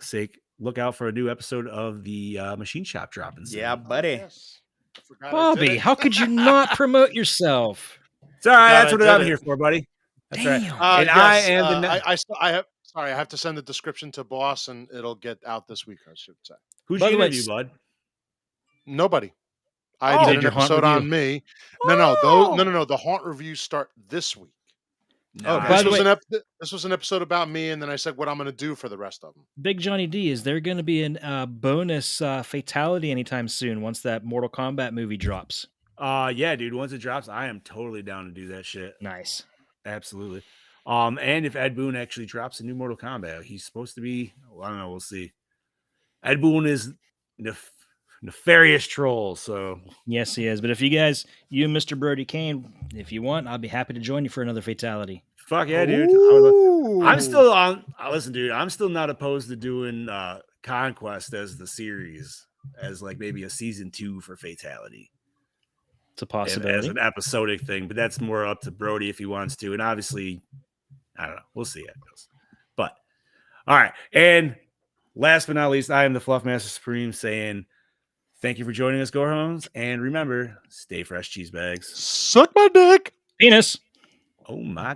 sake, look out for a new episode of the Machine Shop dropping soon. Yeah, buddy. Yes. Bobby, how could you not promote yourself? It's all right. That's what I'm here for, buddy. That's Damn. right. And yes, I have to send the description to boss, and it'll get out this week, I should say. Who's By your the way, interview, bud? Nobody. I Oh. did Did an your haunt episode review? on me. Oh. No. The haunt reviews start this week. Oh, Nice. by This the was way, this was an episode about me, and then I said what I'm going to do for the rest of them. Big Johnny D, is there going to be an bonus fatality anytime soon once that Mortal Kombat movie drops? Yeah, dude. Once it drops, I am totally down to do that shit. Nice. Absolutely. And if Ed Boon actually drops a new Mortal Kombat, he's supposed to be. Well, I don't know. We'll see. Ed Boon is nefarious troll. So Yes, he is. But if you and Mr. Brody Kane, if you want, I'll be happy to join you for another fatality. fuck yeah, dude. I'm still on. Listen, dude. I'm still not opposed to doing Conquest as the series, as like maybe a season 2 for fatality. It's a As possibility. an episodic thing, but that's more up to Brody if he wants to. And obviously, I don't know. We'll see how it goes. But all right. And last but not least, I am the Fluff Master Supreme saying thank you for joining us, Gorhones. And remember, stay fresh, cheese bags. Suck my dick. Penis. Oh my God.